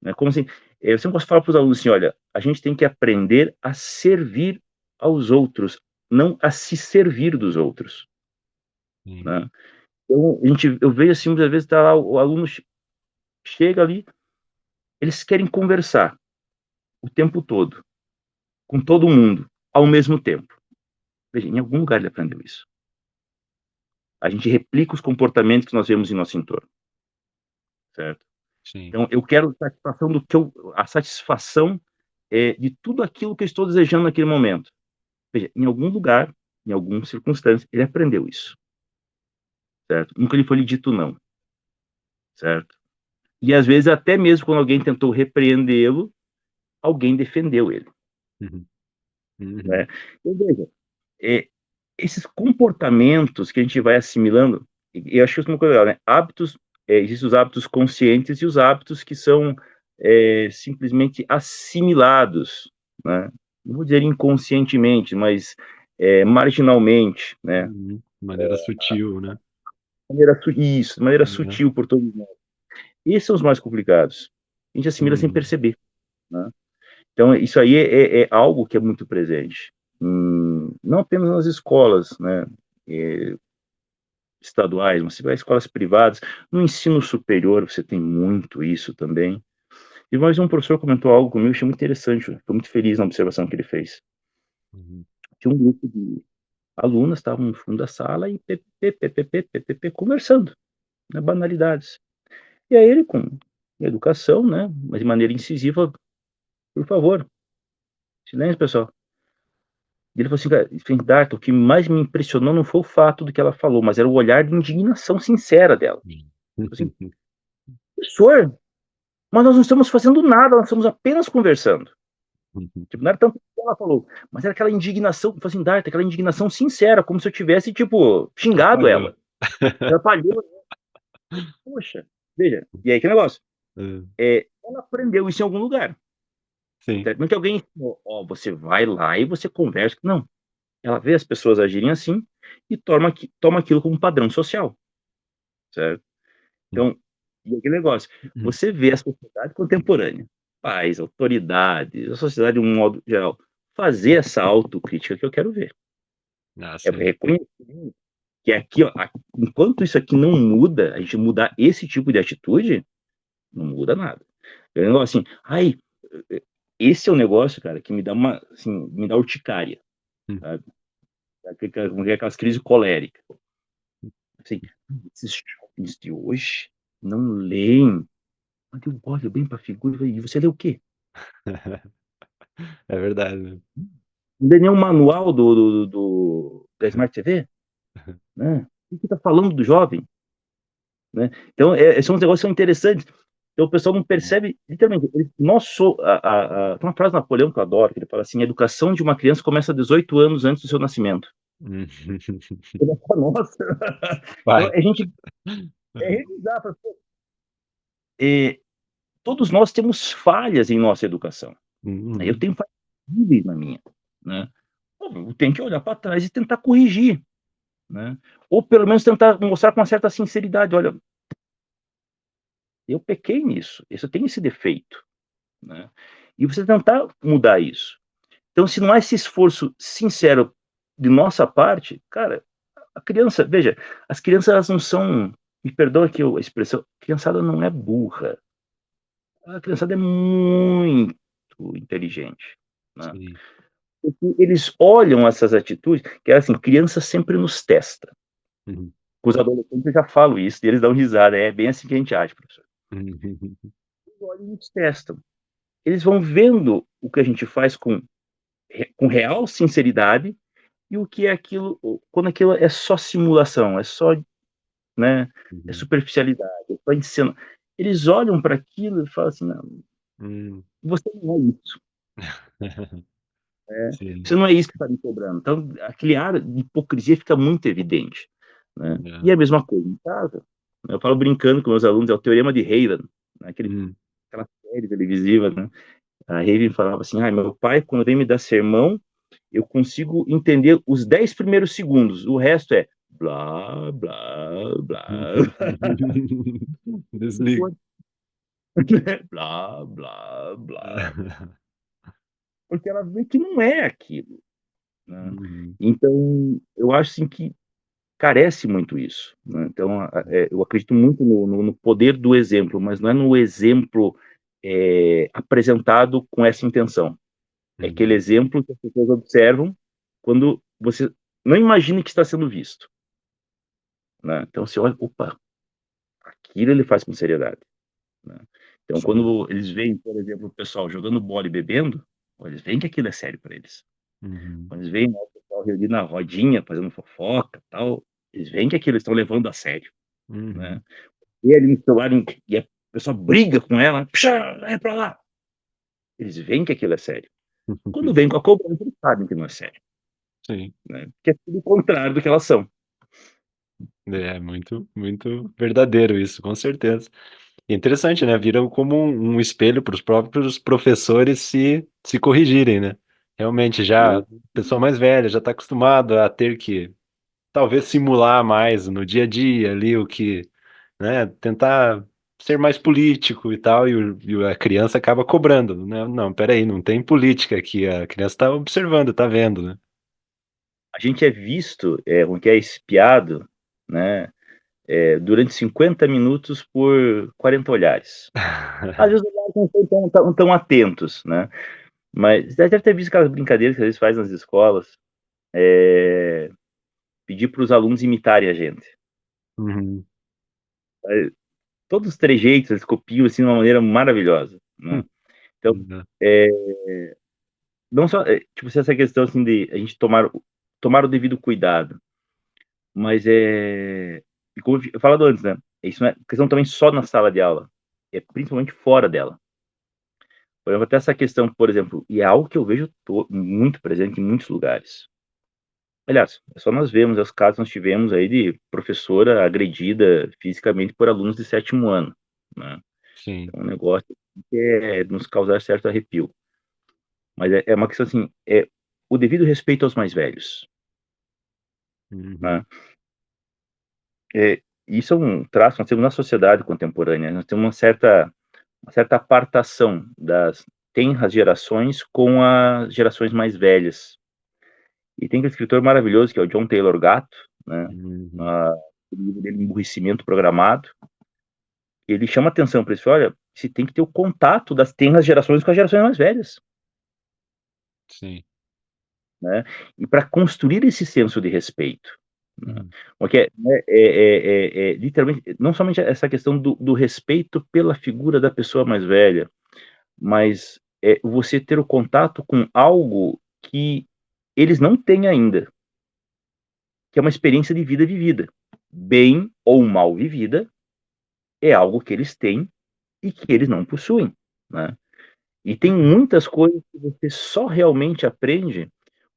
né? Como assim, eu sempre gosto de falar para os alunos assim, olha, a gente tem que aprender a servir aos outros, não a se servir dos outros, Sim. né? Eu vejo assim, muitas vezes tá lá, o aluno chega ali, eles querem conversar o tempo todo, com todo mundo, ao mesmo tempo. Veja, em algum lugar ele aprendeu isso. A gente replica os comportamentos que nós vemos em nosso entorno, certo? Sim. Então, eu quero satisfação a satisfação de tudo aquilo que eu estou desejando naquele momento. Veja, em algum lugar, em alguma circunstância, ele aprendeu isso, certo? Nunca lhe foi dito não, certo? E às vezes, até mesmo quando alguém tentou repreendê-lo, alguém defendeu ele, Uhum. Uhum. né? Então, veja, é, esses comportamentos que a gente vai assimilando, e eu acho que isso é uma coisa legal, né? Hábitos, existem os hábitos conscientes e os hábitos que são simplesmente assimilados, né? Não vou dizer inconscientemente, mas marginalmente, né? Uhum. Maneira sutil, né? De maneira Uhum. sutil por todos nós. Esses são os mais complicados. A gente assimila sem Uhum. perceber, né? Então, isso aí é algo que é muito presente. Não apenas nas escolas, né? É, estaduais, mas você vai escolas privadas. No ensino superior, você tem muito isso também. E mais um professor comentou algo comigo, achei muito interessante. Estou muito feliz na observação que ele fez. Uhum. Tinha um grupo de alunas, estavam no fundo da sala e conversando, né, banalidades. E aí ele, com educação, né, mas de maneira incisiva, por favor, silêncio, pessoal. E ele falou assim, cara, Darto, o que mais me impressionou não foi o fato do que ela falou, mas era o olhar de indignação sincera dela. Ele falou assim, professor, mas nós não estamos fazendo nada, nós estamos apenas conversando. Tipo, não era tanto o que ela falou, mas era aquela indignação, tipo assim, Darta, aquela indignação sincera, como se eu tivesse, tipo, xingado Atrapalhou. ela. Atrapalhou, né? Poxa, veja, e aí que negócio? É, Ela aprendeu isso em algum lugar. sim. Não é que alguém ensinou, ó, você vai lá e você conversa. Não, ela vê as pessoas agirem assim e toma aquilo como padrão social, certo? Então, e aquele negócio, Uhum. você vê a sociedade contemporânea, pais, autoridades, a sociedade de um modo geral, fazer essa autocrítica que eu quero ver. Ah, É sim. reconhecer que aqui, ó, enquanto isso aqui não muda, a gente mudar esse tipo de atitude, não muda nada. É um negócio assim, ai, esse é o negócio, cara, que me dá uma, assim, me dá urticária, Uhum. sabe? Aquelas crises coléricas. Assim, esses jovens de hoje não leem. Mas eu olho bem para a figura e você lê o quê? É verdade, né? Não lê nenhum manual da Smart TV, né? O que está falando do jovem, né? Então, são uns negócios que são interessantes. Então, o pessoal não percebe, literalmente, tem uma frase do Napoleão que eu adoro, que ele fala assim, a educação de uma criança começa 18 anos antes do seu nascimento. Uhum. Eu falo, nossa! Então, Vai. a gente revisar, todos nós temos falhas em nossa educação. Eu Uhum. tenho falhas terríveis na minha, né? Eu tenho que olhar para trás e tentar corrigir, né? Ou pelo menos tentar mostrar com uma certa sinceridade, olha, eu pequei nisso, eu tenho esse defeito, né? E você tentar mudar isso. Então, se não há esse esforço sincero de nossa parte, cara, a criança, veja, as crianças elas não são, me perdoa aqui a expressão, a criançada não é burra, a criançada é muito inteligente, né? Sim. Porque eles olham essas atitudes, que é assim, criança sempre nos testa. Uhum. Com os adolescentes eu já falo isso, e eles dão risada, é bem assim que a gente age, professor. Uhum. Eles olham e nos testam. Eles vão vendo o que a gente faz com real sinceridade e o que é aquilo, quando aquilo é só simulação, é só né? É Uhum. superficialidade, é só ensino. Eles olham para aquilo e falam assim, não, Hum. você não é isso. Sim. Você não é isso que está me cobrando. Então, aquele ar de hipocrisia fica muito evidente, né? É. E a mesma coisa em casa. Eu falo brincando com meus alunos, é o teorema de Haven, né? Hum. Aquela série televisiva, né? A Haven falava assim, meu pai, quando vem me dar sermão, eu consigo entender os 10 primeiros segundos, o resto é blá, blá, blá, Desliga. blá, blá, blá, porque ela vê que não é aquilo, né? Uhum. Então, eu acho assim que carece muito isso, né? Então, eu acredito muito no poder do exemplo, mas não é no exemplo apresentado com essa intenção. É aquele Uhum. exemplo que as pessoas observam quando você não imagina que está sendo visto, né? Então, você olha, opa, aquilo ele faz com seriedade, né? Então, Sim. quando eles veem, por exemplo, o pessoal jogando bola e bebendo, eles veem que aquilo é sério para eles. Uhum. Quando eles veem, né, o pessoal reunido na rodinha, fazendo fofoca, tal, eles veem que aquilo eles estão levando a sério, Uhum. né? E ele no celular e a pessoa briga com ela, puxa, é pra lá. Eles veem que aquilo é sério. Quando vem com a cobrança, eles sabem que não é sério, Sim. né? Que é tudo o contrário do que elas são. É muito, muito verdadeiro isso, com certeza. E interessante, né? Viram como um espelho para os próprios professores se corrigirem, né? Realmente, já a pessoa mais velha já está acostumada a ter que talvez simular mais no dia a dia ali o que, né? Tentar ser mais político e tal, e a criança acaba cobrando, né? Não, peraí, não tem política aqui, a criança está observando, está vendo, né? A gente é visto, o que é espiado, né? Durante 50 minutos por 40 olhares. Às vezes os olhares não estão tão atentos, né? Mas você deve ter visto aquelas brincadeiras que às vezes faz nas escolas, pedir para os alunos imitarem a gente. Uhum. É, todos os trejeitos eles copiam assim de uma maneira maravilhosa, né? Então, Uhum. é, não só, tipo, essa questão assim de a gente tomar o devido cuidado, mas e como eu falado antes, né? Isso não é questão também só na sala de aula, é principalmente fora dela. Por exemplo, até essa questão, por exemplo, e é algo que eu vejo muito presente em muitos lugares. Aliás, é só nós vemos os casos que nós tivemos aí de professora agredida fisicamente por alunos de sétimo ano, né? Sim. É um negócio que nos causar certo arrepio. Mas é uma questão assim, o devido respeito aos mais velhos, Uhum. né? Isso é um traço que nós temos na sociedade contemporânea. Nós temos uma certa apartação das tenras gerações com as gerações mais velhas. E tem um escritor maravilhoso que é o John Taylor Gatto, né? Uhum. Ah, o livro dele, Emburrecimento Programado. Ele chama atenção para isso. Olha, você tem que ter o contato das tenras gerações com as gerações mais velhas, Sim. né? E para construir esse senso de respeito, né? Uhum. Porque né, literalmente não somente essa questão do respeito pela figura da pessoa mais velha, mas você ter o contato com algo que eles não têm ainda, que é uma experiência de vida vivida, bem ou mal vivida, é algo que eles têm e que eles não possuem, né? E tem muitas coisas que você só realmente aprende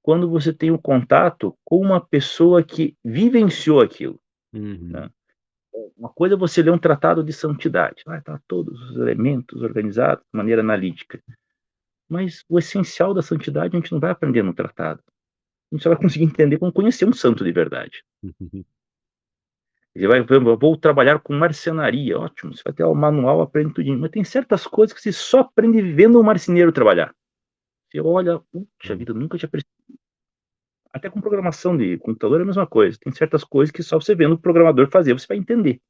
quando você tem um contato com uma pessoa que vivenciou aquilo, né? Uhum. Uma coisa é você ler um tratado de santidade, vai estar todos os elementos organizados de maneira analítica, mas o essencial da santidade a gente não vai aprender no tratado. A gente só vai conseguir entender quando conhecer um santo de verdade. Uhum. Você vai, vou trabalhar com marcenaria, ótimo, você vai ter o manual, aprende tudinho, mas tem certas coisas que você só aprende vendo um marceneiro trabalhar. Você olha, puxa vida, nunca tinha percebido. Até com programação de computador é a mesma coisa. Tem certas coisas que só você vendo o programador fazer, você vai entender.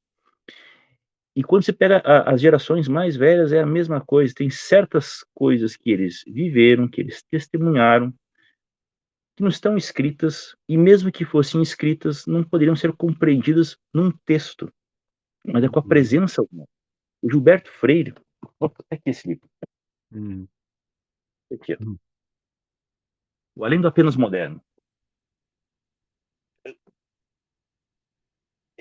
E quando você pega as gerações mais velhas, é a mesma coisa. Tem certas coisas que eles viveram, que eles testemunharam, que não estão escritas, e mesmo que fossem escritas, não poderiam ser compreendidas num texto, mas é com a Uhum. presença humana. O Gilberto Freire, opa, tá aqui esse livro, Uhum. aqui, ó, O Além do Apenas Moderno.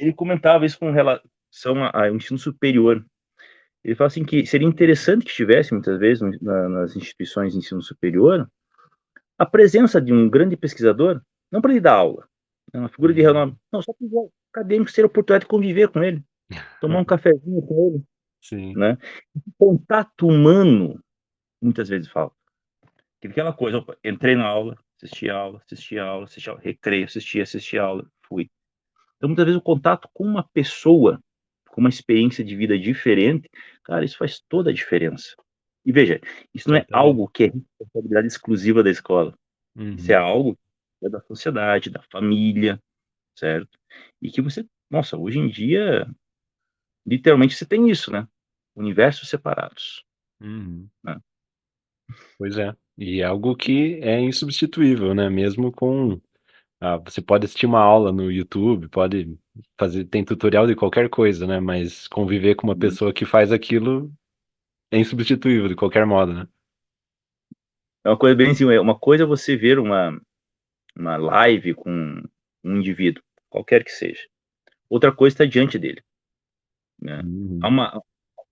ele comentava isso com relação ao ensino superior. Ele fala assim que seria interessante que tivesse, muitas vezes, nas instituições de ensino superior, a presença de um grande pesquisador, não para ele dar aula, uma figura de Uhum. renome, não, só para os acadêmicos terem a oportunidade de conviver com ele, tomar um cafezinho com ele, Sim. né? O contato humano, muitas vezes falta. Aquela coisa, opa, entrei na aula, assisti aula, recreio, assisti aula, fui. Então, muitas vezes, o contato com uma pessoa, com uma experiência de vida diferente, cara, isso faz toda a diferença. E veja, isso não é Certamente. algo que é responsabilidade exclusiva da escola. Isso é Uhum. algo que é da sociedade, da família, certo? E que você, nossa, hoje em dia, literalmente você tem isso, né? Universos separados, Uhum. né? Pois é. E é algo que é insubstituível, né? Mesmo com. Você pode assistir uma aula no YouTube, pode fazer. Tem tutorial de qualquer coisa, né? Mas conviver com uma pessoa que faz aquilo é insubstituível de qualquer modo, né? É uma coisa bem assim, uma coisa é você ver uma live com um indivíduo, qualquer que seja. Outra coisa está diante dele, né? Há Uhum. uma,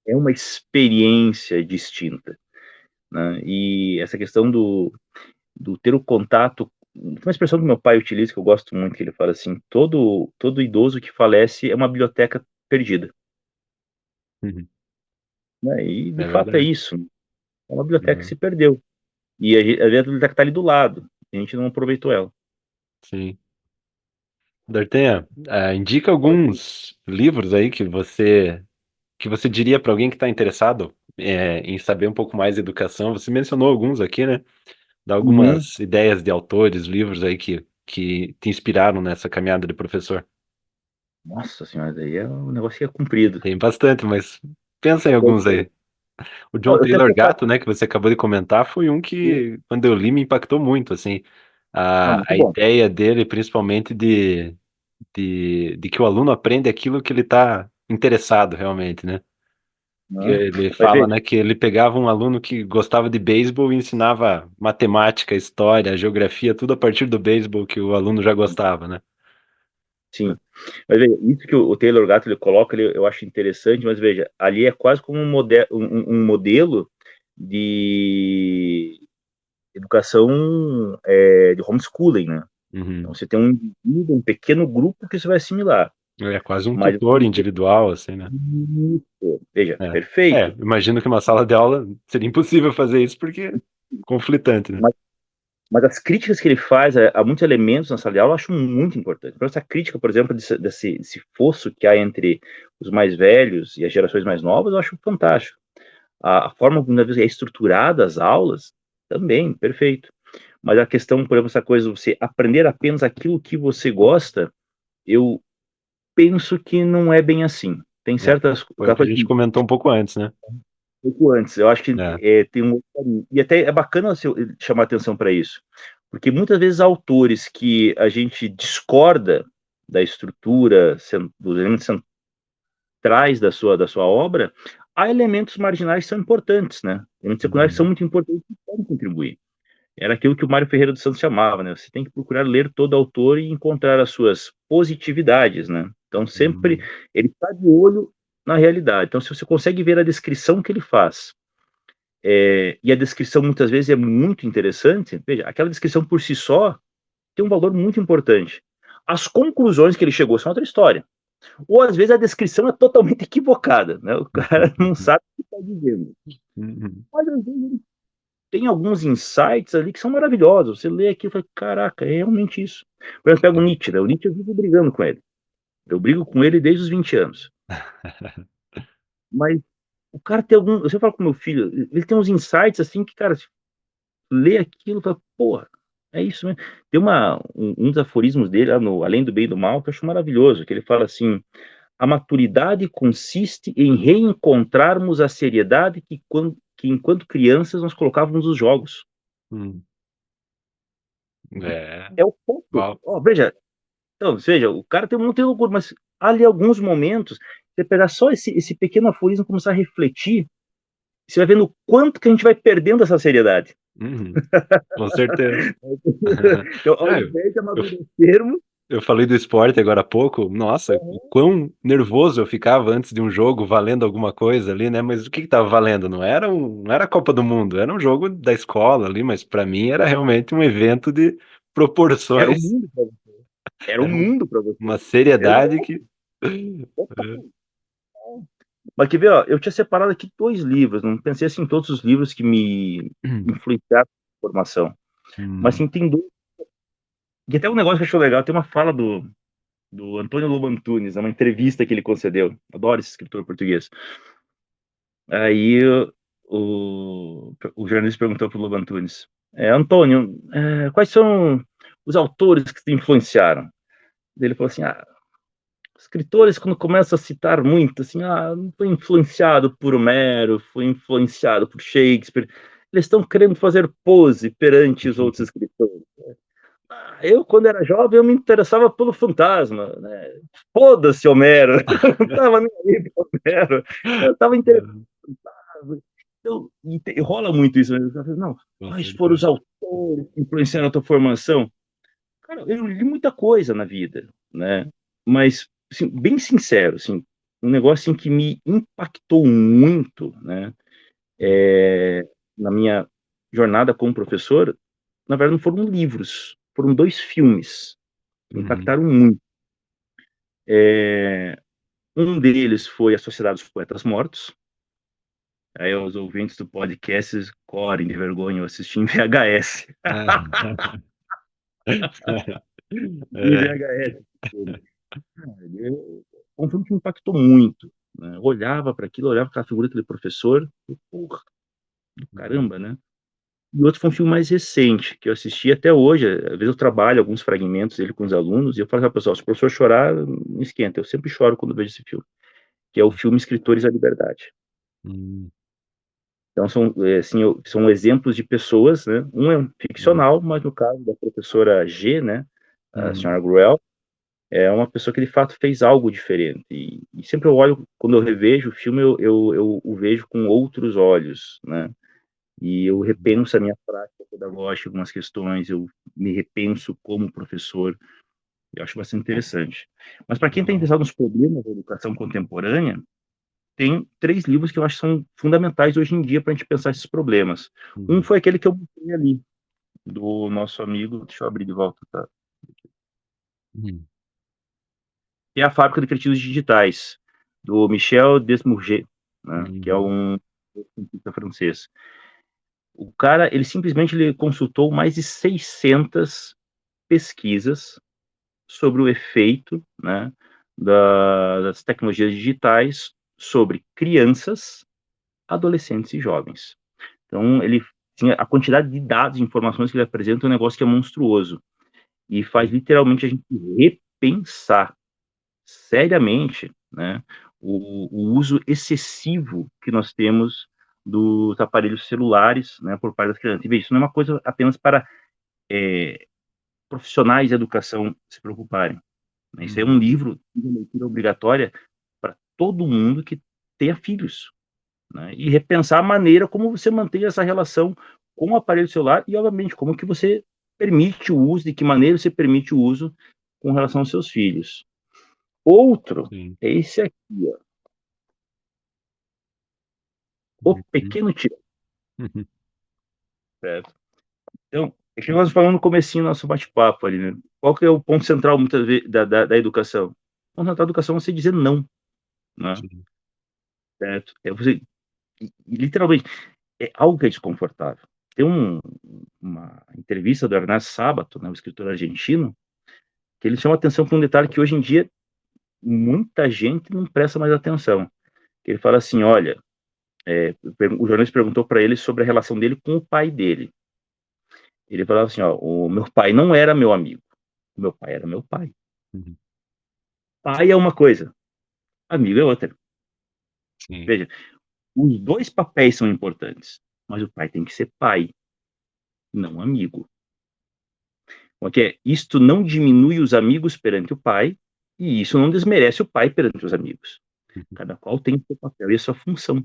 é uma experiência distinta, né? E essa questão do ter o contato, tem uma expressão que meu pai utiliza que eu gosto muito, que ele fala assim, todo idoso que falece é uma biblioteca perdida, Uhum. né? E de É fato é verdade. isso, é uma biblioteca que Uhum. se perdeu. E a biblioteca está ali do lado, a gente não aproveitou ela. Sim. Dartenha, indica alguns livros aí que você diria para alguém que está interessado em saber um pouco mais de educação. Você mencionou alguns aqui, né? Dá Uhum. algumas ideias de autores, livros aí que te inspiraram nessa caminhada de professor. Nossa senhora, daí é um negócio que é comprido. Tem bastante, mas pensa em alguns aí. O John Eu até Taylor separei. Gatto, né, que você acabou de comentar, foi um que, quando eu li, me impactou muito, assim. Não, A muito bom. ideia dele, principalmente de que o aluno aprende aquilo que ele está interessado realmente, né? Que Né? ele Mas fala, veja, né, que ele pegava um aluno que gostava de beisebol e ensinava matemática, história, geografia, tudo a partir do beisebol que o aluno já gostava, né? sim. Mas veja, isso que o Taylor Gatto ele coloca, eu acho interessante, mas veja, ali é quase como um modelo de educação de homeschooling, né? Então Uhum. você tem um indivíduo, um pequeno grupo que você vai assimilar. É quase um Mas tutor individual, assim, né? veja, É. perfeito. Imagino que uma sala de aula seria impossível fazer isso porque é conflitante, né? Mas, mas as críticas que ele faz a muitos elementos na sala de aula eu acho muito importante. Então, essa crítica, por exemplo, desse fosso que há entre os mais velhos e as gerações mais novas, eu acho fantástico. A forma como é estruturada as aulas, também, perfeito. Mas a questão, por exemplo, essa coisa de você aprender apenas aquilo que você gosta, eu penso que não é bem assim. Tem É, certas foi o que a coisas gente que comentou um pouco antes, né? um pouco antes. Eu acho que É. tem um outro caminho. E até é bacana chamar atenção para isso, porque muitas vezes autores que a gente discorda da estrutura, dos elementos centrais da sua obra, há elementos marginais que são importantes, né? Elementos secundários que são Uhum. muito importantes e podem contribuir. Era aquilo que o Mário Ferreira dos Santos chamava, né? Você tem que procurar ler todo autor e encontrar as suas positividades, né? Então, sempre Uhum. ele está de olho na realidade. Então, se você consegue ver a descrição que ele faz, e a descrição muitas vezes é muito interessante, veja, aquela descrição por si só tem um valor muito importante. As conclusões que ele chegou são outra história. Ou às vezes a descrição é totalmente equivocada, né? O cara não sabe o que está dizendo. Uhum. Mas às vezes ele tem alguns insights ali que são maravilhosos. Você lê aqui e fala, caraca, é realmente isso. Por exemplo, pega o Nietzsche, né? O Nietzsche eu vivo brigando com ele. Eu brigo com ele desde os 20 anos. Mas o cara tem algum. Você fala com meu filho, ele tem uns insights assim que, cara, lê aquilo e fala, porra, é isso mesmo. Tem um dos aforismos dele, lá no Além do Bem e do Mal, que eu acho maravilhoso, que ele fala assim: a maturidade consiste em reencontrarmos a seriedade que enquanto crianças nós colocávamos nos jogos. Uhum. É, É o ponto. uau. Ó, veja, o cara tem um monte de loucura, mas há ali alguns momentos, você pegar só esse pequeno aforismo e começar a refletir, você vai vendo o quanto que a gente vai perdendo essa seriedade. Uhum. Com certeza. Então, ao É, eu, invés de eu amadurecermos. eu falei do esporte agora há pouco. Nossa, o quão nervoso eu ficava antes de um jogo valendo alguma coisa ali, né? Mas o que que tava valendo? Não era a Copa do Mundo, era um jogo da escola ali, mas para mim era realmente um evento de Era o proporções, mundo para você. Era o era mundo para você. uma seriedade Exato. que. Mas quer ver, ó, eu tinha separado aqui dois livros, não pensei assim em todos os livros que me influenciaram na formação. Mas Hum, sim, tem dois. E até um negócio que eu achei legal, tem uma fala do Antônio Lobo Antunes, é uma entrevista que ele concedeu. Adoro esse escritor português. Aí o jornalista perguntou para o Lobo Antunes: Antônio, quais são os autores que te influenciaram? Ele falou assim: escritores, quando começam a citar muito, assim, foi influenciado por Homero, foi influenciado por Shakespeare, eles estão querendo fazer pose perante os outros escritores. Eu, quando era jovem, eu me interessava pelo fantasma, né? Foda-se, Homero, eu não estava nem aí pro Homero, eu estava interessado. Então, e rola muito isso, né? Não, com quais foram os certeza. autores que influenciaram a tua formação? Cara, eu li muita coisa na vida, né? Mas, assim, bem sincero, assim, um negócio assim, que me impactou muito, né? Na minha jornada como professor, na verdade, não foram livros, foram dois filmes que me Uhum. impactaram muito. Um deles foi A Sociedade dos Poetas Mortos. Aí os ouvintes do podcast correm de vergonha, eu assisti em VHS. Em É. VHS. Um filme que me impactou muito, né? Eu olhava para aquilo, olhava para a figura daquele professor, e, porra, do caramba, né? E outro foi um filme mais recente, que eu assisti até hoje. Às vezes eu trabalho alguns fragmentos dele com os alunos, e eu falo para pessoal, se o professor chorar, não esquenta. Eu sempre choro quando vejo esse filme, que é o filme Escritores à Liberdade. Hum, Então, assim, são exemplos de pessoas, né? Um é uhum, ficcional, mas no caso da professora G, né? A uhum, senhora Gruel, é uma pessoa que de fato fez algo diferente. E sempre eu olho, quando eu revejo o filme, eu o vejo com outros olhos, né? E eu repenso a minha prática pedagógica, algumas questões, eu me repenso como professor, eu acho bastante interessante. Mas para quem está legal. interessado nos problemas da educação contemporânea, tem três livros que eu acho que são fundamentais hoje em dia para a gente pensar esses problemas. Um Uhum, foi aquele que eu botei ali, do nosso amigo, deixa eu abrir de volta, tá? uhum, Que é A Fábrica de Criativos Digitais, do Michel Desmourget, né? Que é uhum, um cientista francês. O cara, ele consultou mais de 600 pesquisas sobre o efeito, né, das tecnologias digitais sobre crianças, adolescentes e jovens. Então, ele tinha a quantidade de dados e informações que ele apresenta, é um negócio que é monstruoso e faz literalmente a gente repensar seriamente, né, o uso excessivo que nós temos dos aparelhos celulares, né, por parte das crianças. E veja, isso não é uma coisa apenas para profissionais de educação se preocuparem. Né? Isso é um uhum, livro de leitura obrigatória para todo mundo que tenha filhos. Né? E repensar a maneira como você mantém essa relação com o aparelho celular e, obviamente, como que você permite o uso, de que maneira você permite o uso com relação aos seus filhos. Outro sim. é esse aqui, ó, O Uhum, Pequeno Tirão. uhum, Certo? Então, é que nós falamos no comecinho do nosso bate-papo ali, né? Qual que é o ponto central, muitas vezes, da educação? O ponto central da educação é você dizer não, né? sim. Certo? É você, literalmente, é algo que é desconfortável. Tem uma entrevista do Ernesto Sábato, né, o escritor argentino, que ele chama atenção para um detalhe que hoje em dia muita gente não presta mais atenção. Ele fala assim, olha, o jornalista perguntou para ele sobre a relação dele com o pai dele. Ele falava assim, ó, o meu pai não era meu amigo, o meu pai era meu pai. Uhum, Pai é uma coisa, amigo é outra. sim. Veja, os dois papéis são importantes, mas o pai tem que ser pai, não amigo. Ok? Isto não diminui os amigos perante o pai, e isso não desmerece o pai perante os amigos. Uhum, Cada qual tem o seu papel e a sua função.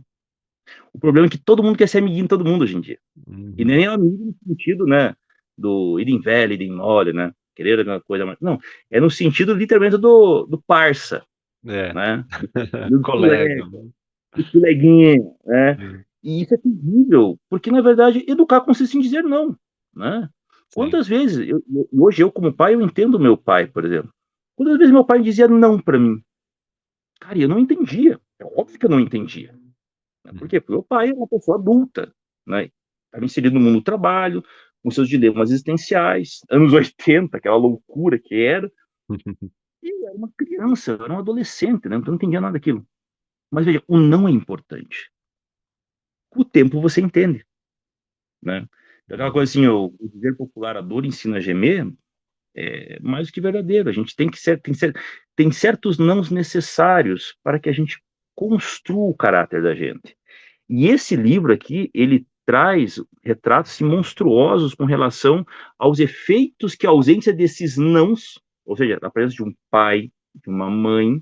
O problema é que todo mundo quer ser amiguinho de todo mundo hoje em dia. E uhum, nem é amigo no sentido, né, do ida em velha, ida em mole, né? querer alguma coisa mais. Não, é no sentido literalmente do parça, É, né? Do colega. colega, do coleguinha, né? E isso é terrível, porque na verdade educar consiste em dizer não, né? Sim. Quantas vezes, hoje eu como pai, eu entendo meu pai, por exemplo. Quantas vezes meu pai dizia não para mim? Cara, eu não entendia. É óbvio que eu não entendia. Né? Por quê? Porque meu pai é uma pessoa adulta, né? Estava inserido no mundo do trabalho, com seus dilemas existenciais, anos 80, aquela loucura que era. E eu era uma criança, eu era um adolescente, né? Então eu não entendia nada daquilo. Mas veja, o não é importante. Com o tempo você entende, né? Então, aquela coisa assim, o dizer popular, a dor ensina a gemer, é mais do que verdadeiro. A gente tem certos nãos necessários para que a gente construa o caráter da gente. E esse livro aqui, ele traz retratos assim, monstruosos com relação aos efeitos que a ausência desses nãos, ou seja, a presença de um pai, de uma mãe,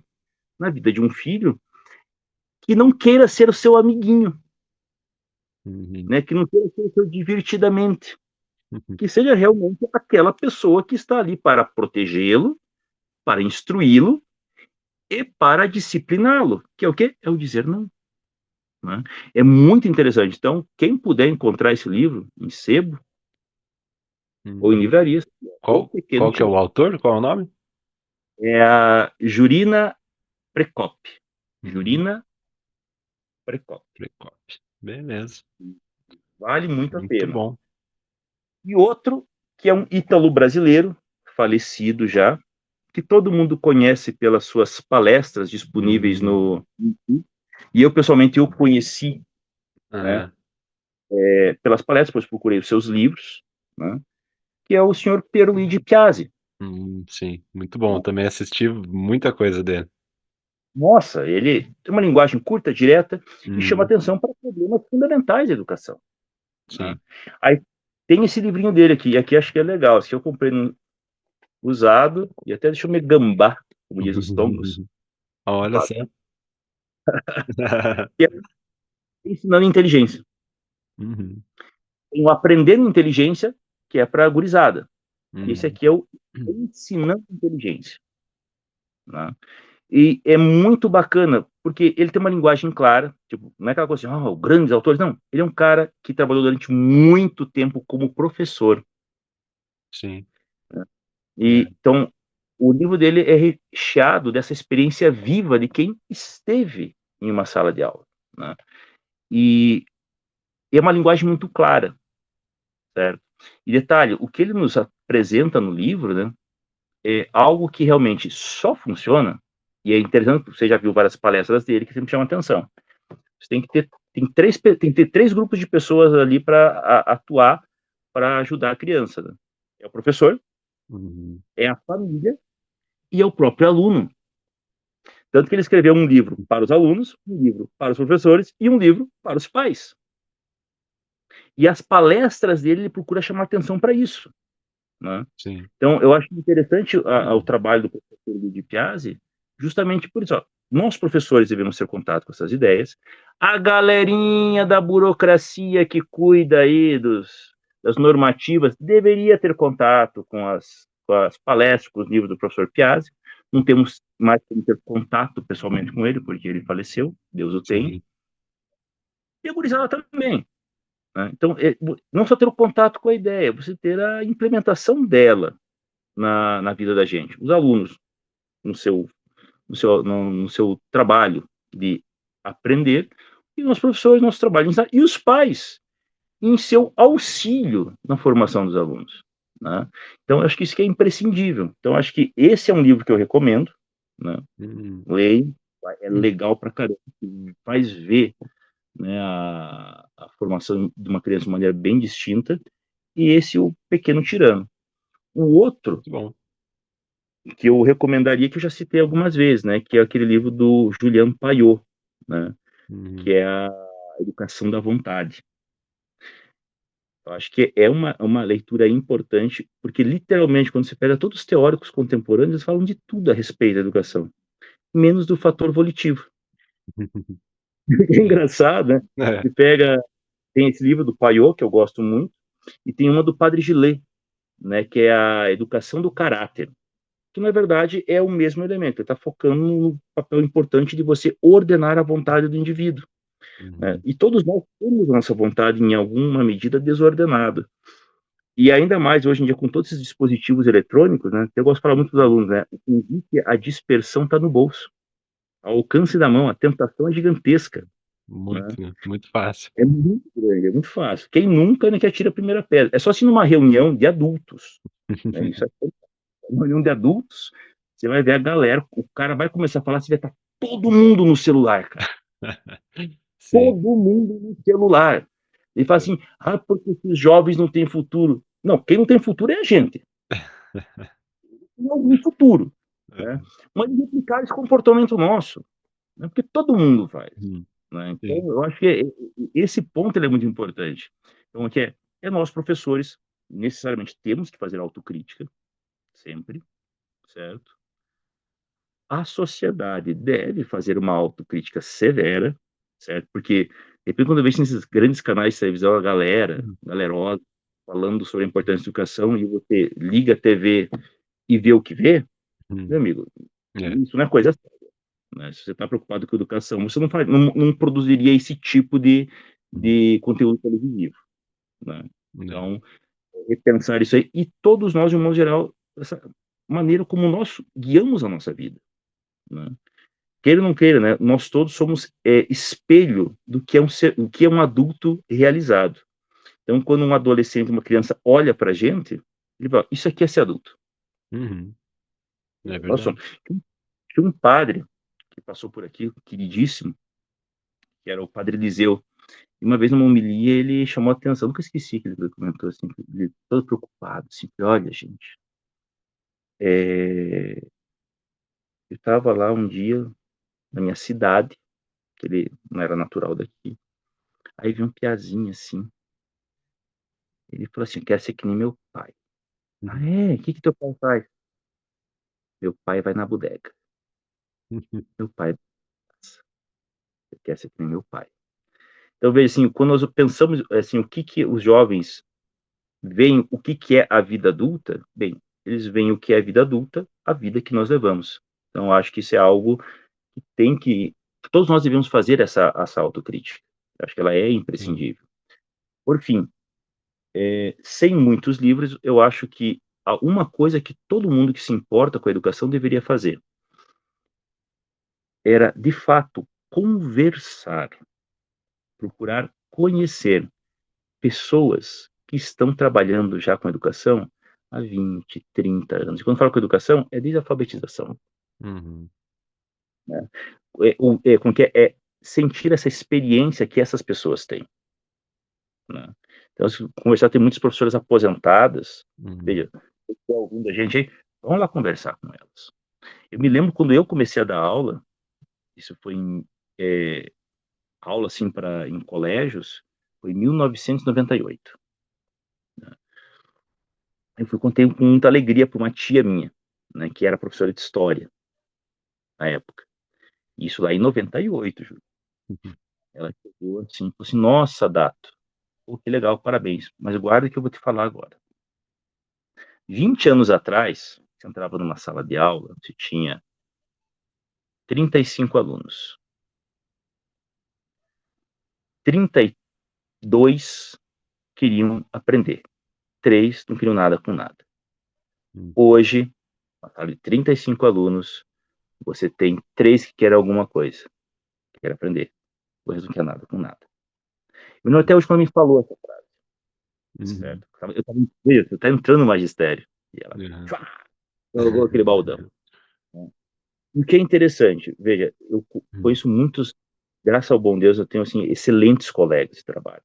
na vida de um filho, que não queira ser o seu amiguinho, Uhum. né? Que não queira ser o seu divertidamente, Uhum. que seja realmente aquela pessoa que está ali para protegê-lo, para instruí-lo e para discipliná-lo, que é o quê? É o dizer não. Né? É muito interessante. Então, quem puder encontrar esse livro em sebo ou em Uhum. livrarias, O Pequeno Qual que é o Tirano, autor? Qual é o nome? é a Jurina Precop. Uhum. Jurina Precop. Precope. Beleza. Vale muito a Muito pena. bom. E outro, que é um ítalo brasileiro, falecido já, que todo mundo conhece pelas suas palestras disponíveis Hum. no YouTube. E eu, pessoalmente, o conheci, né, Ah, pelas palestras, pois procurei os seus livros, né, que é o senhor Pierluigi Piazzi. sim, muito bom. Eu também assisti muita coisa dele. Nossa, ele tem uma linguagem curta, direta e chama Uhum. atenção para problemas fundamentais da educação. Né? Sim. Aí tem esse livrinho dele aqui, e aqui acho que é legal. Esse eu comprei no usado e até deixou me gambar, como diz os tombos, Olha só. que é ensinando inteligência. Uhum. Tem o aprendendo inteligência, que é para a gurizada. E esse Uhum. aqui é o ensinando inteligência. Né? E é muito bacana, porque ele tem uma linguagem clara, tipo, não é aquela coisa assim, grandes autores, não. Ele é um cara que trabalhou durante muito tempo como professor. Sim. É. E, então, o livro dele é recheado dessa experiência viva de quem esteve em uma sala de aula. Né? E, e é uma linguagem muito clara, certo? E detalhe, o que ele nos apresenta no livro, né, é algo que realmente só funciona, e é interessante, você já viu várias palestras dele que sempre chama atenção. Você tem que ter, tem que ter três grupos de pessoas ali para atuar, para ajudar a criança. Né? É o professor, Uhum. é a família e é o próprio aluno. Tanto que ele escreveu um livro para os alunos, um livro para os professores e um livro para os pais. E as palestras dele, ele procura chamar atenção para isso. Né? Sim. Então, eu acho interessante o trabalho do professor Luigi Piazzi, justamente por isso. Ó, nós, professores, devemos ter contato com essas ideias. A galerinha da burocracia que cuida aí das normativas deveria ter contato com as palestras, com os livros do professor Piazzi. Não temos mais como ter contato pessoalmente com ele, porque ele faleceu, Deus o tem. Sim. E a gurizada também. Né? Então, não só ter o contato com a ideia, você ter a implementação dela na vida da gente. Os alunos, no seu, no seu trabalho de aprender, e os professores, nosso trabalho de ensinar, e os pais, em seu auxílio na formação dos alunos. Né? Então, acho que isso que é imprescindível. Então, acho que esse é um livro que eu recomendo. Né? Uhum. Leia, é legal pra caramba, faz ver, né, a formação de uma criança de maneira bem distinta, e esse o Pequeno Tirano. O outro Muito bom. que eu recomendaria, que eu já citei algumas vezes, né, que é aquele livro do Julian Payot, né, que Uhum. é a Educação da Vontade. Eu acho que é uma leitura importante, porque literalmente, quando você pega todos os teóricos contemporâneos, eles falam de tudo a respeito da educação, menos do fator volitivo. É Sim. engraçado, né? É. Você pega, tem esse livro do Payot, que eu gosto muito, e tem uma do Padre Gillet, né, que é a educação do caráter, que na verdade é o mesmo elemento, ele está focando no papel importante de você ordenar a vontade do indivíduo, né? Uhum. E todos nós temos nossa vontade em alguma medida desordenada. E ainda mais hoje em dia com todos esses dispositivos eletrônicos, né? Eu gosto de falar muito dos alunos, né? A dispersão está no bolso, ao alcance da mão, a tentação é gigantesca, né? Muito, né? Muito fácil. É muito grande, é muito fácil. Quem nunca, né, que atira a primeira pedra? É só se numa reunião de adultos, né? Isso é uma reunião de adultos, você vai ver a galera, o cara vai começar a falar, você vai estar todo mundo no celular, cara. Sim. Todo mundo no celular. Ele fala assim, porque os jovens não têm futuro. Não, quem não tem futuro é a gente. Tem algum futuro, né? Aham. Mas replicar esse comportamento nosso, né? Porque todo mundo faz, Uhum. né? Então, Sim. eu acho que esse ponto ele é muito importante. Então, aqui é nós, professores, necessariamente temos que fazer autocrítica, sempre, certo? A sociedade deve fazer uma autocrítica severa, certo? Porque depois quando eu vejo nesses grandes canais de televisão a galera, Uhum. galerosa, falando sobre a importância da educação e você liga a TV e vê o que vê, meu Uhum. amigo, É. isso não é coisa séria, né? Se você está preocupado com educação, você não produziria esse tipo Uhum. de conteúdo televisivo, né? É. Então, repensar isso aí, e todos nós, de um modo geral, essa maneira como nós guiamos a nossa vida, né? Queira ou não queira, né? Nós todos somos espelho do que é o que é um adulto realizado. Então, quando um adolescente, uma criança olha para a gente, ele fala: Isso aqui é ser adulto. Uhum. É Nós verdade. somos. Tinha um padre que passou por aqui, queridíssimo, que era o padre Eliseu. E uma vez numa homilia ele chamou a atenção, nunca esqueci que ele comentou assim, ele todo preocupado, assim, que, olha, gente, eu estava lá um dia na minha cidade, que ele não era natural daqui, aí vi um piazinho assim, ele falou assim: quero ser que nem meu pai. Ah, Uhum. é? O que que teu pai faz? Meu pai vai na bodega. Uhum. Meu pai quer ser que nem meu pai. Então, veja assim, quando nós pensamos assim, o que que os jovens veem, o que que é a vida adulta, bem, eles veem o que é a vida adulta, a vida que nós levamos. Então, eu acho que isso é algo que todos nós devemos fazer essa autocrítica. Eu acho que ela é Sim. imprescindível. Por fim, sem muitos livros, eu acho que há uma coisa que todo mundo que se importa com a educação deveria fazer era, de fato, conversar, procurar conhecer pessoas que estão trabalhando já com educação há 20, 30 anos. E quando falo com educação, é desde a alfabetização, Uhum. né? Como que sentir essa experiência que essas pessoas têm, né? Então, se conversar, tem muitas professoras aposentadas, Uhum. veja, se está ouvindo a gente aí, vamos lá conversar com elas. Eu me lembro quando eu comecei a dar aula, isso foi em aula assim em colégios, foi em 1998. Eu fui contei com muita alegria para uma tia minha, né, que era professora de história na época. Isso lá em 98, Júlio. Uhum. Ela chegou assim, falou assim: "Nossa, Dato, pô, que legal, parabéns, mas guarda que eu vou te falar agora. 20 anos atrás, você entrava numa sala de aula, você tinha 35 alunos. 32 queriam aprender, 3 não queriam nada com nada. Uhum. Hoje, uma sala de 35 alunos, você tem 3 que querem alguma coisa, que querem aprender, o resto não quer nada com nada. O menino até hoje quando me falou essa frase, Uhum. certo? Eu estava entrando no magistério, e ela Uhum. pá, jogou aquele baldão, né. O que é interessante, veja, eu Uhum. conheço muitos, graças ao bom Deus, eu tenho, assim, excelentes colegas de trabalho,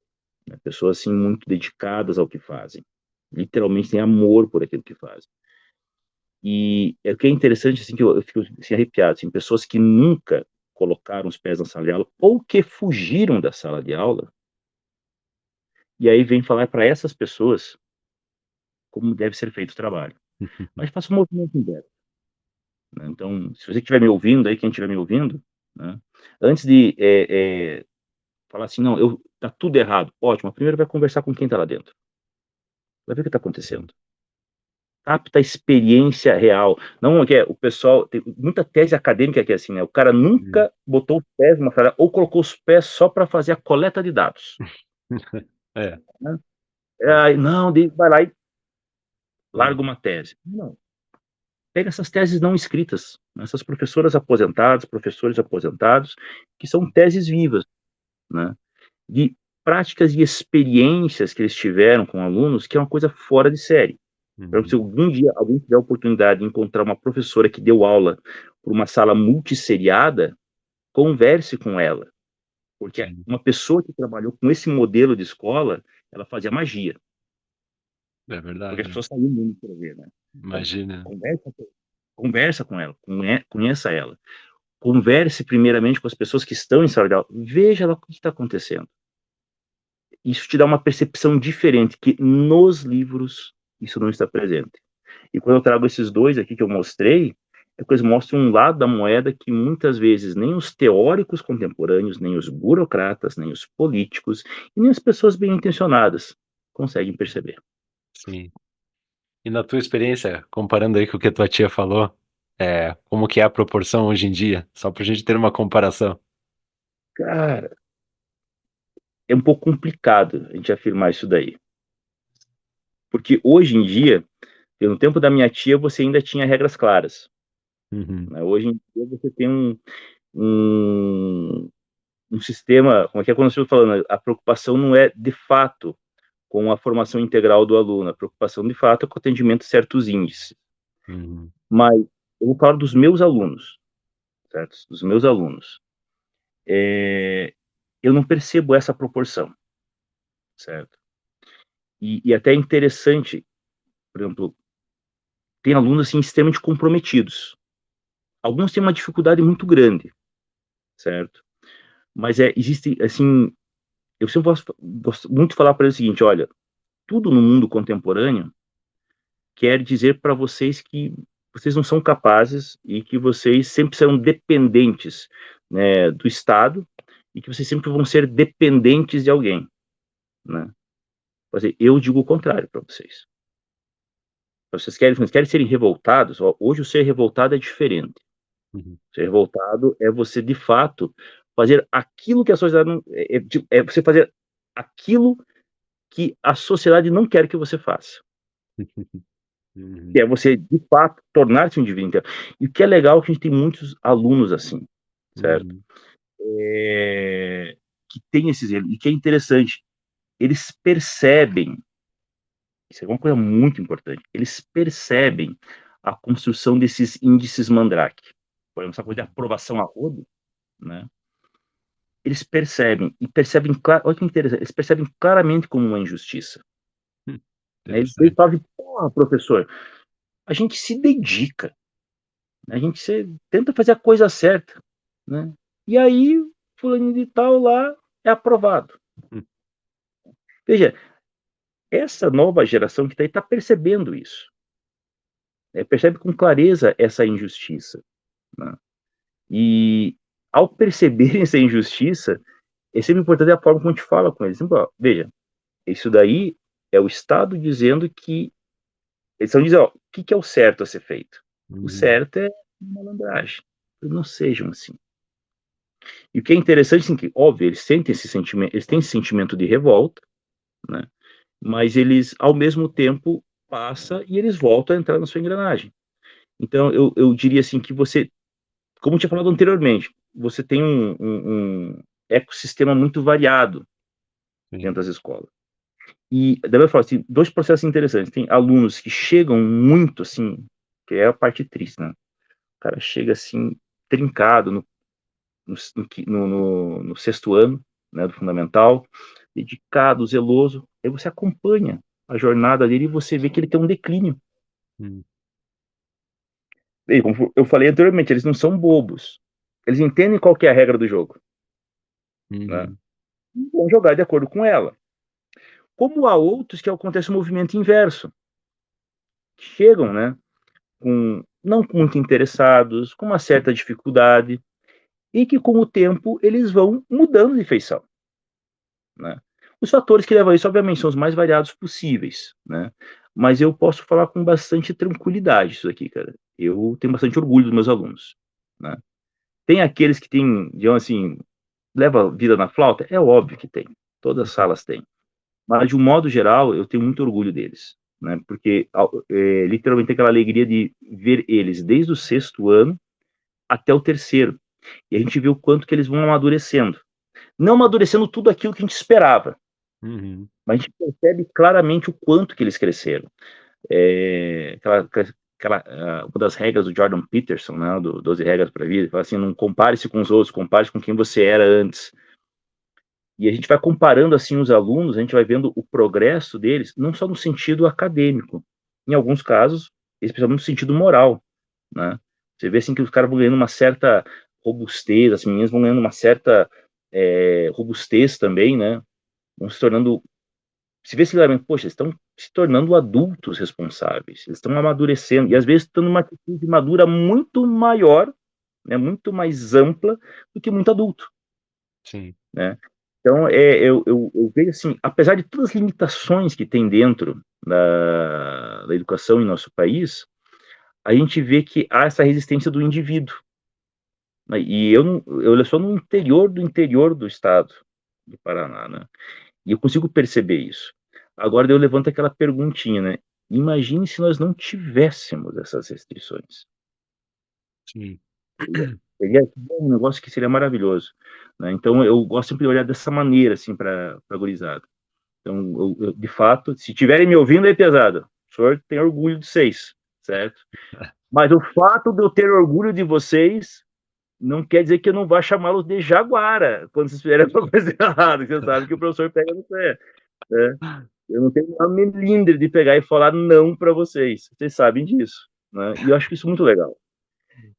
né, pessoas, assim, muito dedicadas ao que fazem, literalmente têm amor por aquilo que fazem. E o que é interessante, assim, que eu fico, assim, arrepiado, assim, pessoas que nunca colocaram os pés na sala de aula ou que fugiram da sala de aula, e aí vem falar para essas pessoas como deve ser feito o trabalho. Mas faça um movimento inverso, né. Então, se você estiver me ouvindo aí, quem estiver me ouvindo, né, antes de, falar assim: "Não, tá tudo errado", ótimo, primeiro vai conversar com quem está lá dentro, vai ver o que está acontecendo. capta a experiência real. Não é que o pessoal tem muita tese acadêmica que é assim, né? O cara Uhum. nunca botou os pés numa sala ou colocou os pés só para fazer a coleta de dados, É, né? é. Aí, não, daí vai lá e Hum. larga uma tese. Não, pega essas teses não escritas, né? Essas professoras aposentadas, professores aposentados, que são teses vivas, né? De práticas e experiências que eles tiveram com alunos, que é uma coisa fora de série. Por exemplo, se Uhum. algum dia alguém tiver a oportunidade de encontrar uma professora que deu aula para uma sala multisseriada, converse com ela, porque Sim, uma pessoa que trabalhou com esse modelo de escola, ela fazia magia, é porque as verdade. pessoas saíam do mundo para ver, né? Então, Imagina. conversa, conversa com ela, conheça ela. Converse primeiramente com as pessoas que estão em sala de aula, veja lá o que está acontecendo. Isso te dá uma percepção diferente, que nos livros isso não está presente. E quando eu trago esses dois aqui que eu mostrei, é que eles mostram um lado da moeda que muitas vezes nem os teóricos contemporâneos, nem os burocratas, nem os políticos, e nem as pessoas bem intencionadas conseguem perceber. Sim. E na tua experiência, comparando aí com o que a tua tia falou, como que é a proporção hoje em dia? Só pra gente ter uma comparação. Cara, é um pouco complicado a gente afirmar isso daí. Porque hoje em dia, no tempo da minha tia, você ainda tinha regras claras, Uhum. né? Hoje em dia você tem um, um sistema, como é que é quando eu estou falando, a preocupação não é de fato com a formação integral do aluno, a preocupação de fato é com o atendimento a certos índices. Uhum. Mas eu vou falar dos meus alunos, certo? Dos meus alunos. Eu não percebo essa proporção, certo? E até é interessante, por exemplo, tem alunos assim extremamente comprometidos. Alguns têm uma dificuldade muito grande, certo? Mas existe assim, eu sempre gosto muito de falar para eles o seguinte, olha, tudo no mundo contemporâneo quer dizer para vocês que vocês não são capazes e que vocês sempre serão dependentes, né, do Estado e que vocês sempre vão ser dependentes de alguém, né? Eu digo o contrário para vocês. Vocês querem serem revoltados? Ó, hoje o ser revoltado é diferente. Uhum. Ser revoltado é você, de fato, fazer aquilo que a sociedade não... É você fazer aquilo que a sociedade não quer que você faça. Que Uhum. é você, de fato, tornar-se um indivíduo inteiro. E o que é legal é que a gente tem muitos alunos assim, certo? Uhum. Que tem esses erros. E que é interessante, eles percebem, isso é uma coisa muito importante, eles percebem a construção desses índices Mandrake. Por exemplo, essa coisa de aprovação a rodo, né? Eles percebem, e percebem, olha que interessante, eles percebem claramente como uma injustiça. Hum. Né? Eles Interessante. falam assim, porra, professor, a gente se dedica, né? Tenta fazer a coisa certa, né? E aí, fulano de tal lá é aprovado. Hum. Veja, essa nova geração que está aí está percebendo isso, né? Percebe com clareza essa injustiça, né? E ao perceberem essa injustiça, é sempre importante a forma como a gente fala com eles. Sempre, ó, veja, isso daí é o Estado dizendo que eles estão dizendo, ó, o que é o certo a ser feito? O Uhum. certo é malandragem. Não sejam assim. E o que é interessante, assim, que, óbvio, eles sentem esse sentimento, eles têm esse sentimento de revolta, né? Mas eles, ao mesmo tempo, passa e eles voltam a entrar na sua engrenagem. Então, eu diria assim que você, como eu tinha falado anteriormente, você tem um ecossistema muito variado Sim. dentro das escolas. E, da mesma forma, assim, dois processos interessantes. Tem alunos que chegam muito, assim, que é a parte triste, né? O cara chega, assim, trincado no sexto ano, né, do fundamental, dedicado, zeloso. Aí você acompanha a jornada dele e você vê que ele tem um declínio. Uhum. E, como eu falei anteriormente, eles não são bobos. Eles entendem qual que é a regra do jogo, né? Uhum. E vão jogar de acordo com ela. Como há outros que acontece o movimento inverso, que chegam, né, não muito interessados, com uma certa dificuldade, e que com o tempo eles vão mudando de feição, né? Os fatores que levam a isso, obviamente, são os mais variados possíveis, né? mas eu posso falar com bastante tranquilidade isso aqui, cara. Eu tenho bastante orgulho dos meus alunos, né? Tem aqueles que têm, digamos assim, leva a vida na flauta? É óbvio que tem. Todas as Uhum. salas têm. Mas, de um modo geral, eu tenho muito orgulho deles, né? Porque literalmente aquela alegria de ver eles desde o sexto ano até o terceiro. E a gente vê o quanto que eles vão amadurecendo. Não amadurecendo tudo aquilo que a gente esperava, Uhum. mas a gente percebe claramente o quanto que eles cresceram. Uma das regras do Jordan Peterson, né, do 12 Regras para a Vida, fala assim, não compare-se com os outros, compare-se com quem você era antes. E a gente vai comparando assim os alunos, a gente vai vendo o progresso deles, não só no sentido acadêmico, em alguns casos, especialmente no sentido moral, né? Você vê assim que os caras vão ganhando uma certa robustez, as meninas vão ganhando uma certa robustez também, né? Vão se tornando, se vê claramente, poxa, eles estão se tornando adultos responsáveis, eles estão amadurecendo, e às vezes estão numa atitude madura muito maior, né, muito mais ampla do que muito adulto, Sim. né? Então, eu vejo assim, apesar de todas as limitações que tem dentro da educação em nosso país, a gente vê que há essa resistência do indivíduo, né? E eu sou no interior do estado do Paraná, né? E eu consigo perceber isso. Agora eu levanto aquela perguntinha, né? Imagine se nós não tivéssemos essas restrições. Sim. Seria um negócio que seria maravilhoso, né? Então eu gosto sempre de olhar dessa maneira, assim, para a gurizada. Então, de fato, se estiverem me ouvindo aí, pesado, o senhor tem orgulho de vocês, certo? Mas o fato de eu ter orgulho de vocês não quer dizer que eu não vá chamá-los de jaguara quando vocês fizerem alguma coisa errada, que você sabe que o professor pega no pé, né? Eu não tenho a melindre de pegar e falar não para vocês, vocês sabem disso, né? E eu acho isso muito legal.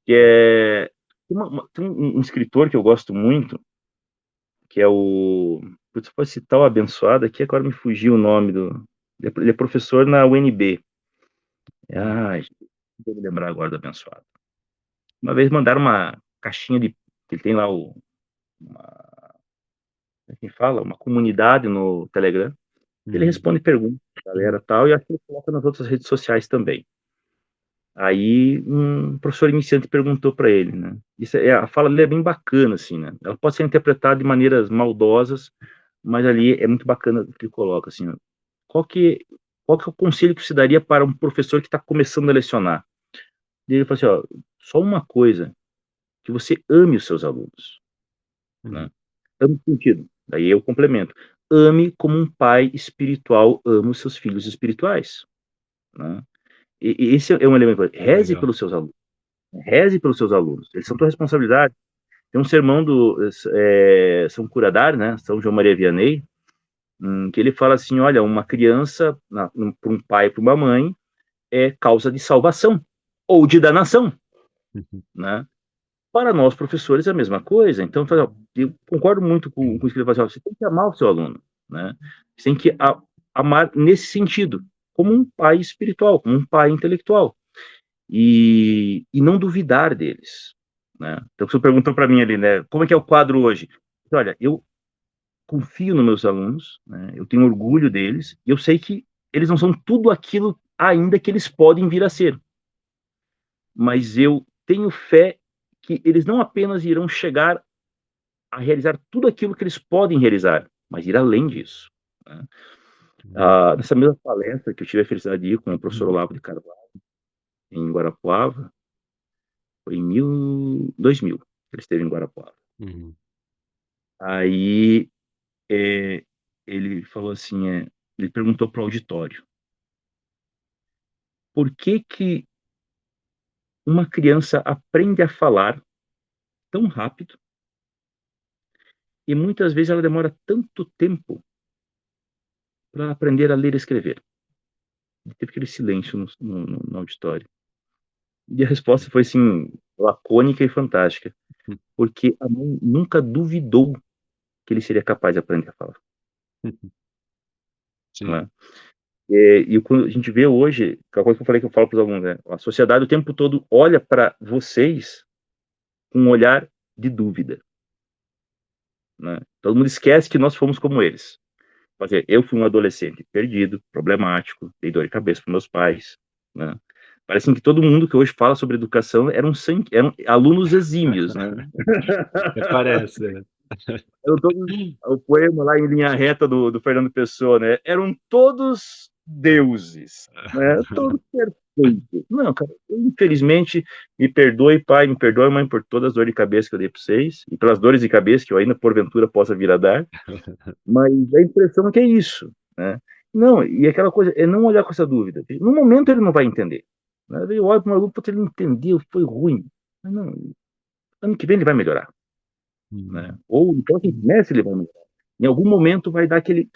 Que é, tem um escritor que eu gosto muito, que é o. Putz, pode citar o abençoado aqui, agora me fugiu o nome do. Ele é professor na UNB. Uhum. Ai, não vou me lembrar agora do abençoado. Uma vez mandaram uma caixinha de. Ele tem lá uma, quem fala, uma comunidade no Telegram. Ele Uhum. responde perguntas, galera tal, e acho que ele coloca nas outras redes sociais também. Aí um professor iniciante perguntou para ele, né? A fala dele é bem bacana, assim, né? Ela pode ser interpretada de maneiras maldosas, mas ali é muito bacana o que ele coloca, assim, ó. Qual que, qual que é o conselho que você daria para um professor que está começando a lecionar? E ele falou assim, ó, só uma coisa, que você ame os seus alunos, né? Uhum. Ame no sentido, daí eu complemento, ame como um pai espiritual ama os seus filhos espirituais, né? E esse é um elemento, Legal. reze pelos seus alunos, eles são tua responsabilidade. Tem um sermão do São Curadar, né, São João Maria Vianney, que ele fala assim, olha, uma criança, para um pai e para uma mãe, é causa de salvação ou de danação, Uhum. né? Para nós, professores, é a mesma coisa. Então, eu concordo muito com isso que ele fala assim, você tem que amar o seu aluno, né? Você tem que amar nesse sentido, como um pai espiritual, como um pai intelectual, e não duvidar deles, né? Então, você perguntou para mim ali, né, como é que é o quadro hoje? Olha, eu confio nos meus alunos, né? Eu tenho orgulho deles, e eu sei que eles não são tudo aquilo ainda que eles podem vir a ser, mas eu tenho fé que eles não apenas irão chegar a realizar tudo aquilo que eles podem realizar, mas ir além disso, né? Uhum. Nessa mesma palestra que eu tive a felicidade de ir com o professor Olavo de Carvalho, em Guarapuava, foi em 2000, ele esteve em Guarapuava. Uhum. Aí ele falou assim, ele perguntou para o auditório, por que que uma criança aprende a falar tão rápido e muitas vezes ela demora tanto tempo para aprender a ler e escrever? E teve aquele silêncio no auditório. E a resposta foi assim, lacônica e fantástica, porque a mãe nunca duvidou que ele seria capaz de aprender a falar, Uhum. Sim. né? E quando a gente vê hoje, a coisa que eu falei que eu falo para os alunos, né? A sociedade o tempo todo olha para vocês com um olhar de dúvida, né? Todo mundo esquece que nós fomos como eles. Eu fui um adolescente perdido, problemático, dei dor de cabeça para meus pais, né? Parece que todo mundo que hoje fala sobre educação eram alunos exímios, né? Parece, né? Eram todos, o poema lá em linha reta do Fernando Pessoa, né? Eram todos deuses, né? Todos perfeitos. Não, cara, infelizmente, me perdoe, pai, me perdoe, mãe, por todas as dores de cabeça que eu dei para vocês e pelas dores de cabeça que eu ainda, porventura, possa vir a dar, mas a impressão é que é isso, né? Não, e aquela coisa é não olhar com essa dúvida. No momento ele não vai entender. Né? Eu olho para o maluco, ele não entendeu, foi ruim. Mas não, ano que vem ele vai melhorar, né? Hum, Ou no próximo semestre ele vai melhorar. Em algum momento vai dar aquele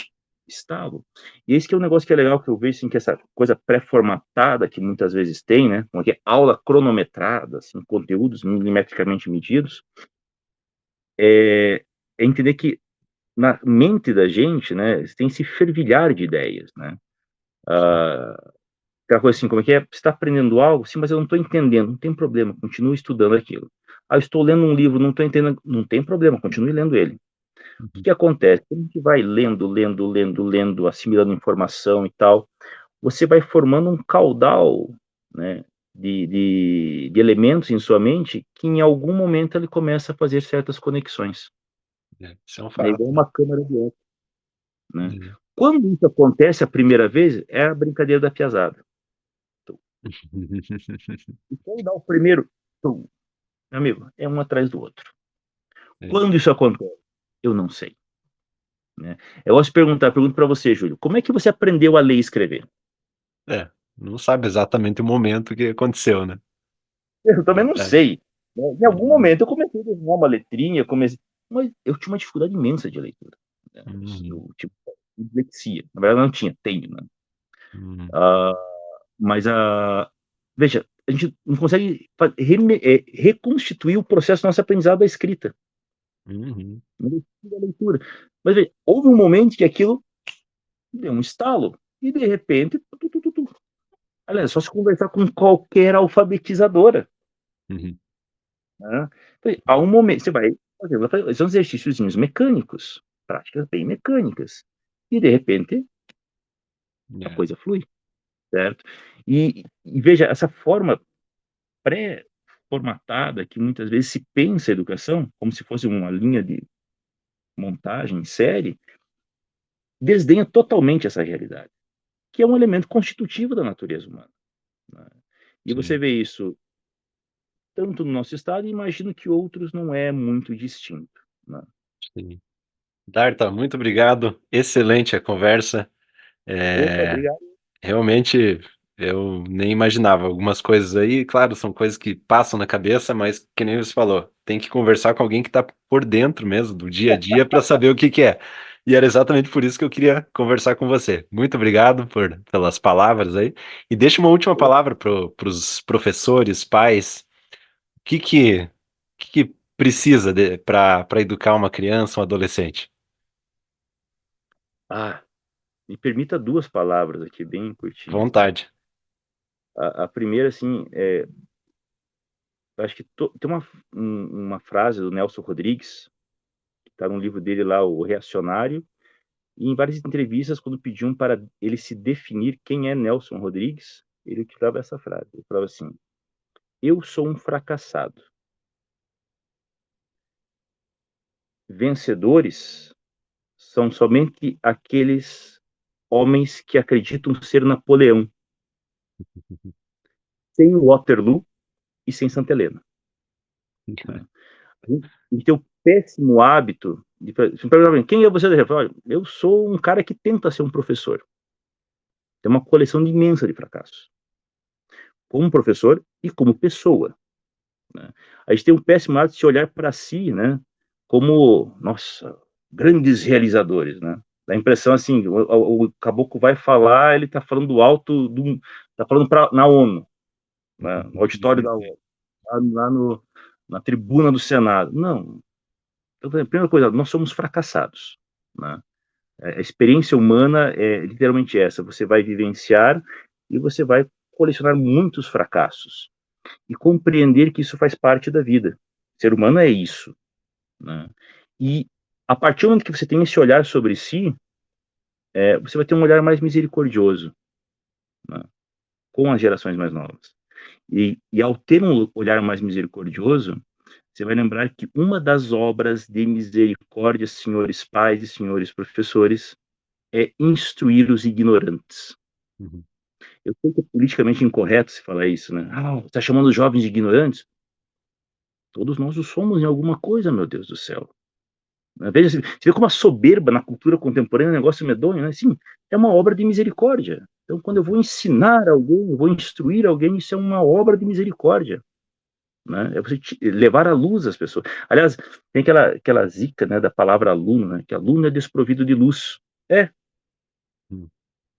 estalo. E esse que é um negócio que é legal, que eu vejo, assim, que essa coisa pré-formatada que muitas vezes tem, né? Como é aula cronometrada, assim, conteúdos milimetricamente medidos, é entender que na mente da gente, né, tem esse fervilhar de ideias, né? sim. Aquela coisa assim, como é que é? Você está aprendendo algo? Sim, mas eu não estou entendendo. Não tem problema, continue estudando aquilo. Ah, eu estou lendo um livro, não estou entendendo. Não tem problema, continue lendo ele. O que Uhum. que acontece? Quando a gente vai lendo, assimilando informação e tal, você vai formando um caudal, né, de elementos em sua mente que em algum momento ele começa a fazer certas conexões. Isso é um É fato, igual né? uma câmera de eco, né? Uhum. Quando isso acontece a primeira vez, é a brincadeira da piazada. E quando dá o primeiro, tum, meu amigo, é um atrás do outro. É, Quando isso acontece? Eu não sei. Né? Eu gosto de perguntar, pergunto para você, Júlio, como é que você aprendeu a ler e escrever? é, não sabe exatamente o momento que aconteceu, né? Eu também não Verdade. sei. Né? Em algum Uhum. momento eu comecei a desenhar uma letrinha, mas eu tinha uma dificuldade imensa de leitura. Né? Uhum. Tipo, dislexia. Na verdade, não tinha, tenho, né? Uhum. Ah, mas veja, a gente não consegue reconstituir o processo do nosso aprendizado da escrita, Uhum. da leitura. Mas veja, houve um momento que aquilo deu um estalo e de repente, aliás, é só se conversar com qualquer alfabetizadora, Uhum. né? Há um momento, você vai fazer são exercícios mecânicos, práticas bem mecânicas, e de repente a É. coisa flui, certo? E veja, essa forma pré-formatada que muitas vezes se pensa a educação, como se fosse uma linha de montagem em série, desdenha totalmente essa realidade, que é um elemento constitutivo da natureza humana. Né? E você Sim, vê isso tanto no nosso estado, e imagino que outros não é muito distinto. Né? sim. Darta, muito obrigado. Excelente a conversa. Opa, É, obrigado. realmente eu nem imaginava algumas coisas aí, claro, são coisas que passam na cabeça, mas que nem você falou, tem que conversar com alguém que está por dentro mesmo do dia a dia para saber o que que é. E era exatamente por isso que eu queria conversar com você. Muito obrigado pelas palavras aí. E deixa uma última palavra para os professores, pais. O que que precisa para educar uma criança, um adolescente? Ah, me permita duas palavras aqui, bem curtinhas, tá? Vontade. A primeira, assim, eu acho que tem uma frase do Nelson Rodrigues, que está no livro dele lá, O Reacionário, e em várias entrevistas, quando pediam para ele se definir quem é Nelson Rodrigues, ele utilizava essa frase. Ele falava assim: eu sou um fracassado. Vencedores são somente aqueles homens que acreditam ser Napoleão, sem Waterloo e sem Santa Helena. Né? A gente tem o péssimo hábito de se perguntar, quem é você? Eu falo, olha, eu sou um cara que tenta ser um professor. Tem uma coleção imensa de fracassos, como professor e como pessoa. Né? A gente tem um péssimo hábito de se olhar para si, né, como, nossa, grandes realizadores, né? Dá a impressão assim, o caboclo vai falar, ele está falando do alto, está falando na ONU, né, no auditório da ONU, lá na tribuna do Senado. Não. Então, a primeira coisa, nós somos fracassados. Né? A experiência humana é literalmente essa: você vai vivenciar e você vai colecionar muitos fracassos e compreender que isso faz parte da vida. O ser humano é isso. Né? E a partir do momento que você tem esse olhar sobre si, você vai ter um olhar mais misericordioso, né, com as gerações mais novas. E ao ter um olhar mais misericordioso, você vai lembrar que uma das obras de misericórdia, senhores pais e senhores professores, é instruir os ignorantes. Uhum. Eu sei que é politicamente incorreto se falar isso, né? Ah, você está chamando os jovens de ignorantes? Todos nós o somos em alguma coisa, meu Deus do céu. Veja, você vê como a soberba na cultura contemporânea é um negócio medonho, né? Sim, é uma obra de misericórdia. Então, quando eu vou ensinar alguém, eu vou instruir alguém, isso é uma obra de misericórdia, né? É você levar à luz as pessoas. Aliás, tem aquela zica, né, da palavra aluno, né? Que aluno é desprovido de luz. É, Uhum.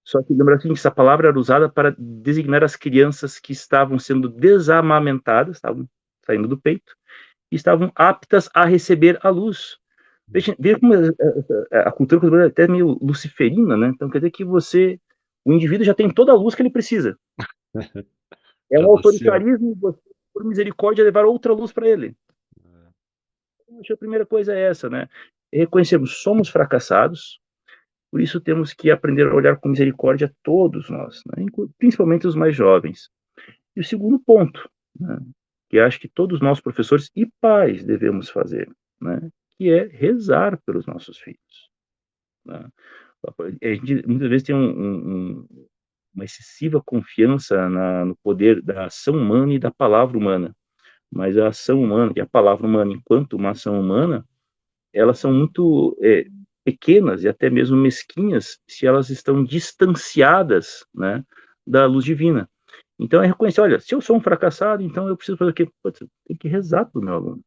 só que lembra que essa palavra era usada para designar as crianças que estavam sendo desamamentadas, estavam saindo do peito, e estavam aptas a receber a luz. Veja como a cultura contemporânea é até meio luciferina, né? Então quer dizer que o indivíduo já tem toda a luz que ele precisa. É Já um nasceu. autoritarismo, você, por misericórdia, levar outra luz para ele. Então, acho que a primeira coisa é essa, né? Reconhecemos, somos fracassados, por isso temos que aprender a olhar com misericórdia todos nós, né? Principalmente os mais jovens. E o segundo ponto, né, que acho que todos nós, professores e pais, devemos fazer, né, que é rezar pelos nossos filhos. Né? A gente muitas vezes tem uma excessiva confiança no poder da ação humana e da palavra humana, mas a ação humana e a palavra humana, enquanto uma ação humana, elas são muito pequenas e até mesmo mesquinhas se elas estão distanciadas, né, da luz divina. Então é reconhecer, olha, se eu sou um fracassado, então eu preciso fazer o quê? Putz, tem que rezar pelo meu aluno,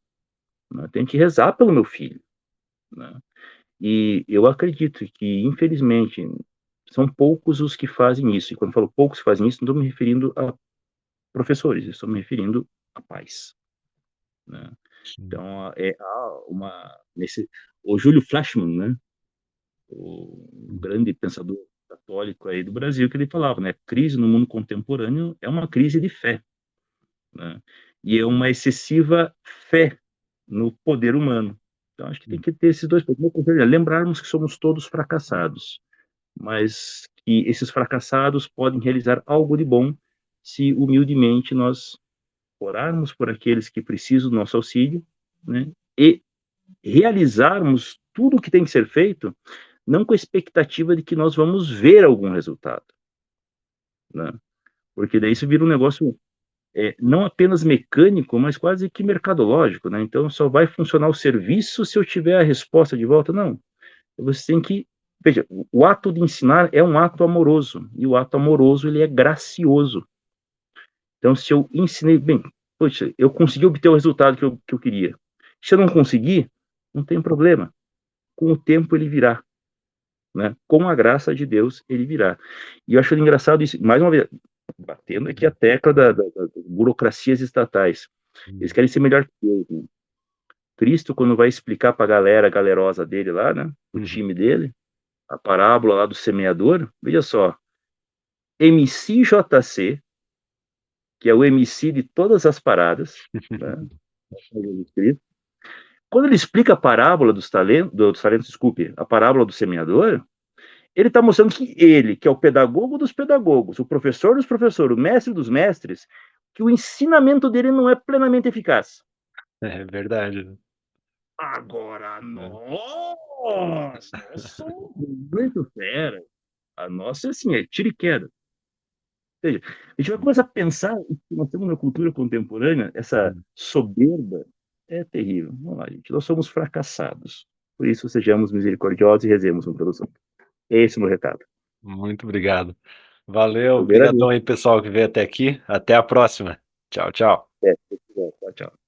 né? Tem que rezar pelo meu filho, né? E eu acredito que, infelizmente, são poucos os que fazem isso. E quando eu falo poucos que fazem isso, não estou me referindo a professores, estou me referindo a pais, né? Sim. Então, há o Júlio Flashman, né? O Uhum. grande pensador católico aí do Brasil, que ele falava, né? Crise no mundo contemporâneo é uma crise de fé, né? E é uma excessiva fé no poder humano. Então, acho que tem Uhum. que ter esses dois pontos. Meu conselho é lembrarmos que somos todos fracassados, mas que esses fracassados podem realizar algo de bom se humildemente nós orarmos por aqueles que precisam do nosso auxílio, né? E realizarmos tudo o que tem que ser feito, não com a expectativa de que nós vamos ver algum resultado, né? Porque daí isso vira um negócio não apenas mecânico, mas quase que mercadológico, né? Então só vai funcionar o serviço se eu tiver a resposta de volta. Não, você tem que, veja, o ato de ensinar é um ato amoroso, e o ato amoroso ele é gracioso. Então se eu ensinei bem, poxa, eu consegui obter o resultado que eu queria. Se eu não conseguir, não tem problema. Com o tempo ele virá, né? Com a graça de Deus ele virá. E eu acho engraçado isso, mais uma vez, batendo aqui a tecla das burocracias estatais. Eles Uhum. querem ser melhor que Deus, né? Cristo, quando vai explicar para a galera galerosa dele lá, né? O Uhum. time dele, a parábola lá do semeador, veja só, MCJC, que é o MC de todas as paradas, né? Quando ele explica a parábola dos talentos, desculpe, a parábola do semeador, ele está mostrando que ele, que é o pedagogo dos pedagogos, o professor dos professores, o mestre dos mestres, que o ensinamento dele não é plenamente eficaz. É verdade, né? Agora, É. nós somos muito fera. A nossa, assim, é tiro e queda. Ou seja, a gente vai começar a pensar que nós temos na cultura contemporânea, essa Uhum. soberba é terrível. Vamos lá, gente, nós somos fracassados. Por isso, sejamos misericordiosos e rezemos com produção. Esse é o meu recado. Muito obrigado. Valeu, Eu agradeço. obrigadão aí, pessoal, que veio até aqui. Até a próxima. Tchau, tchau. É, tchau, tchau.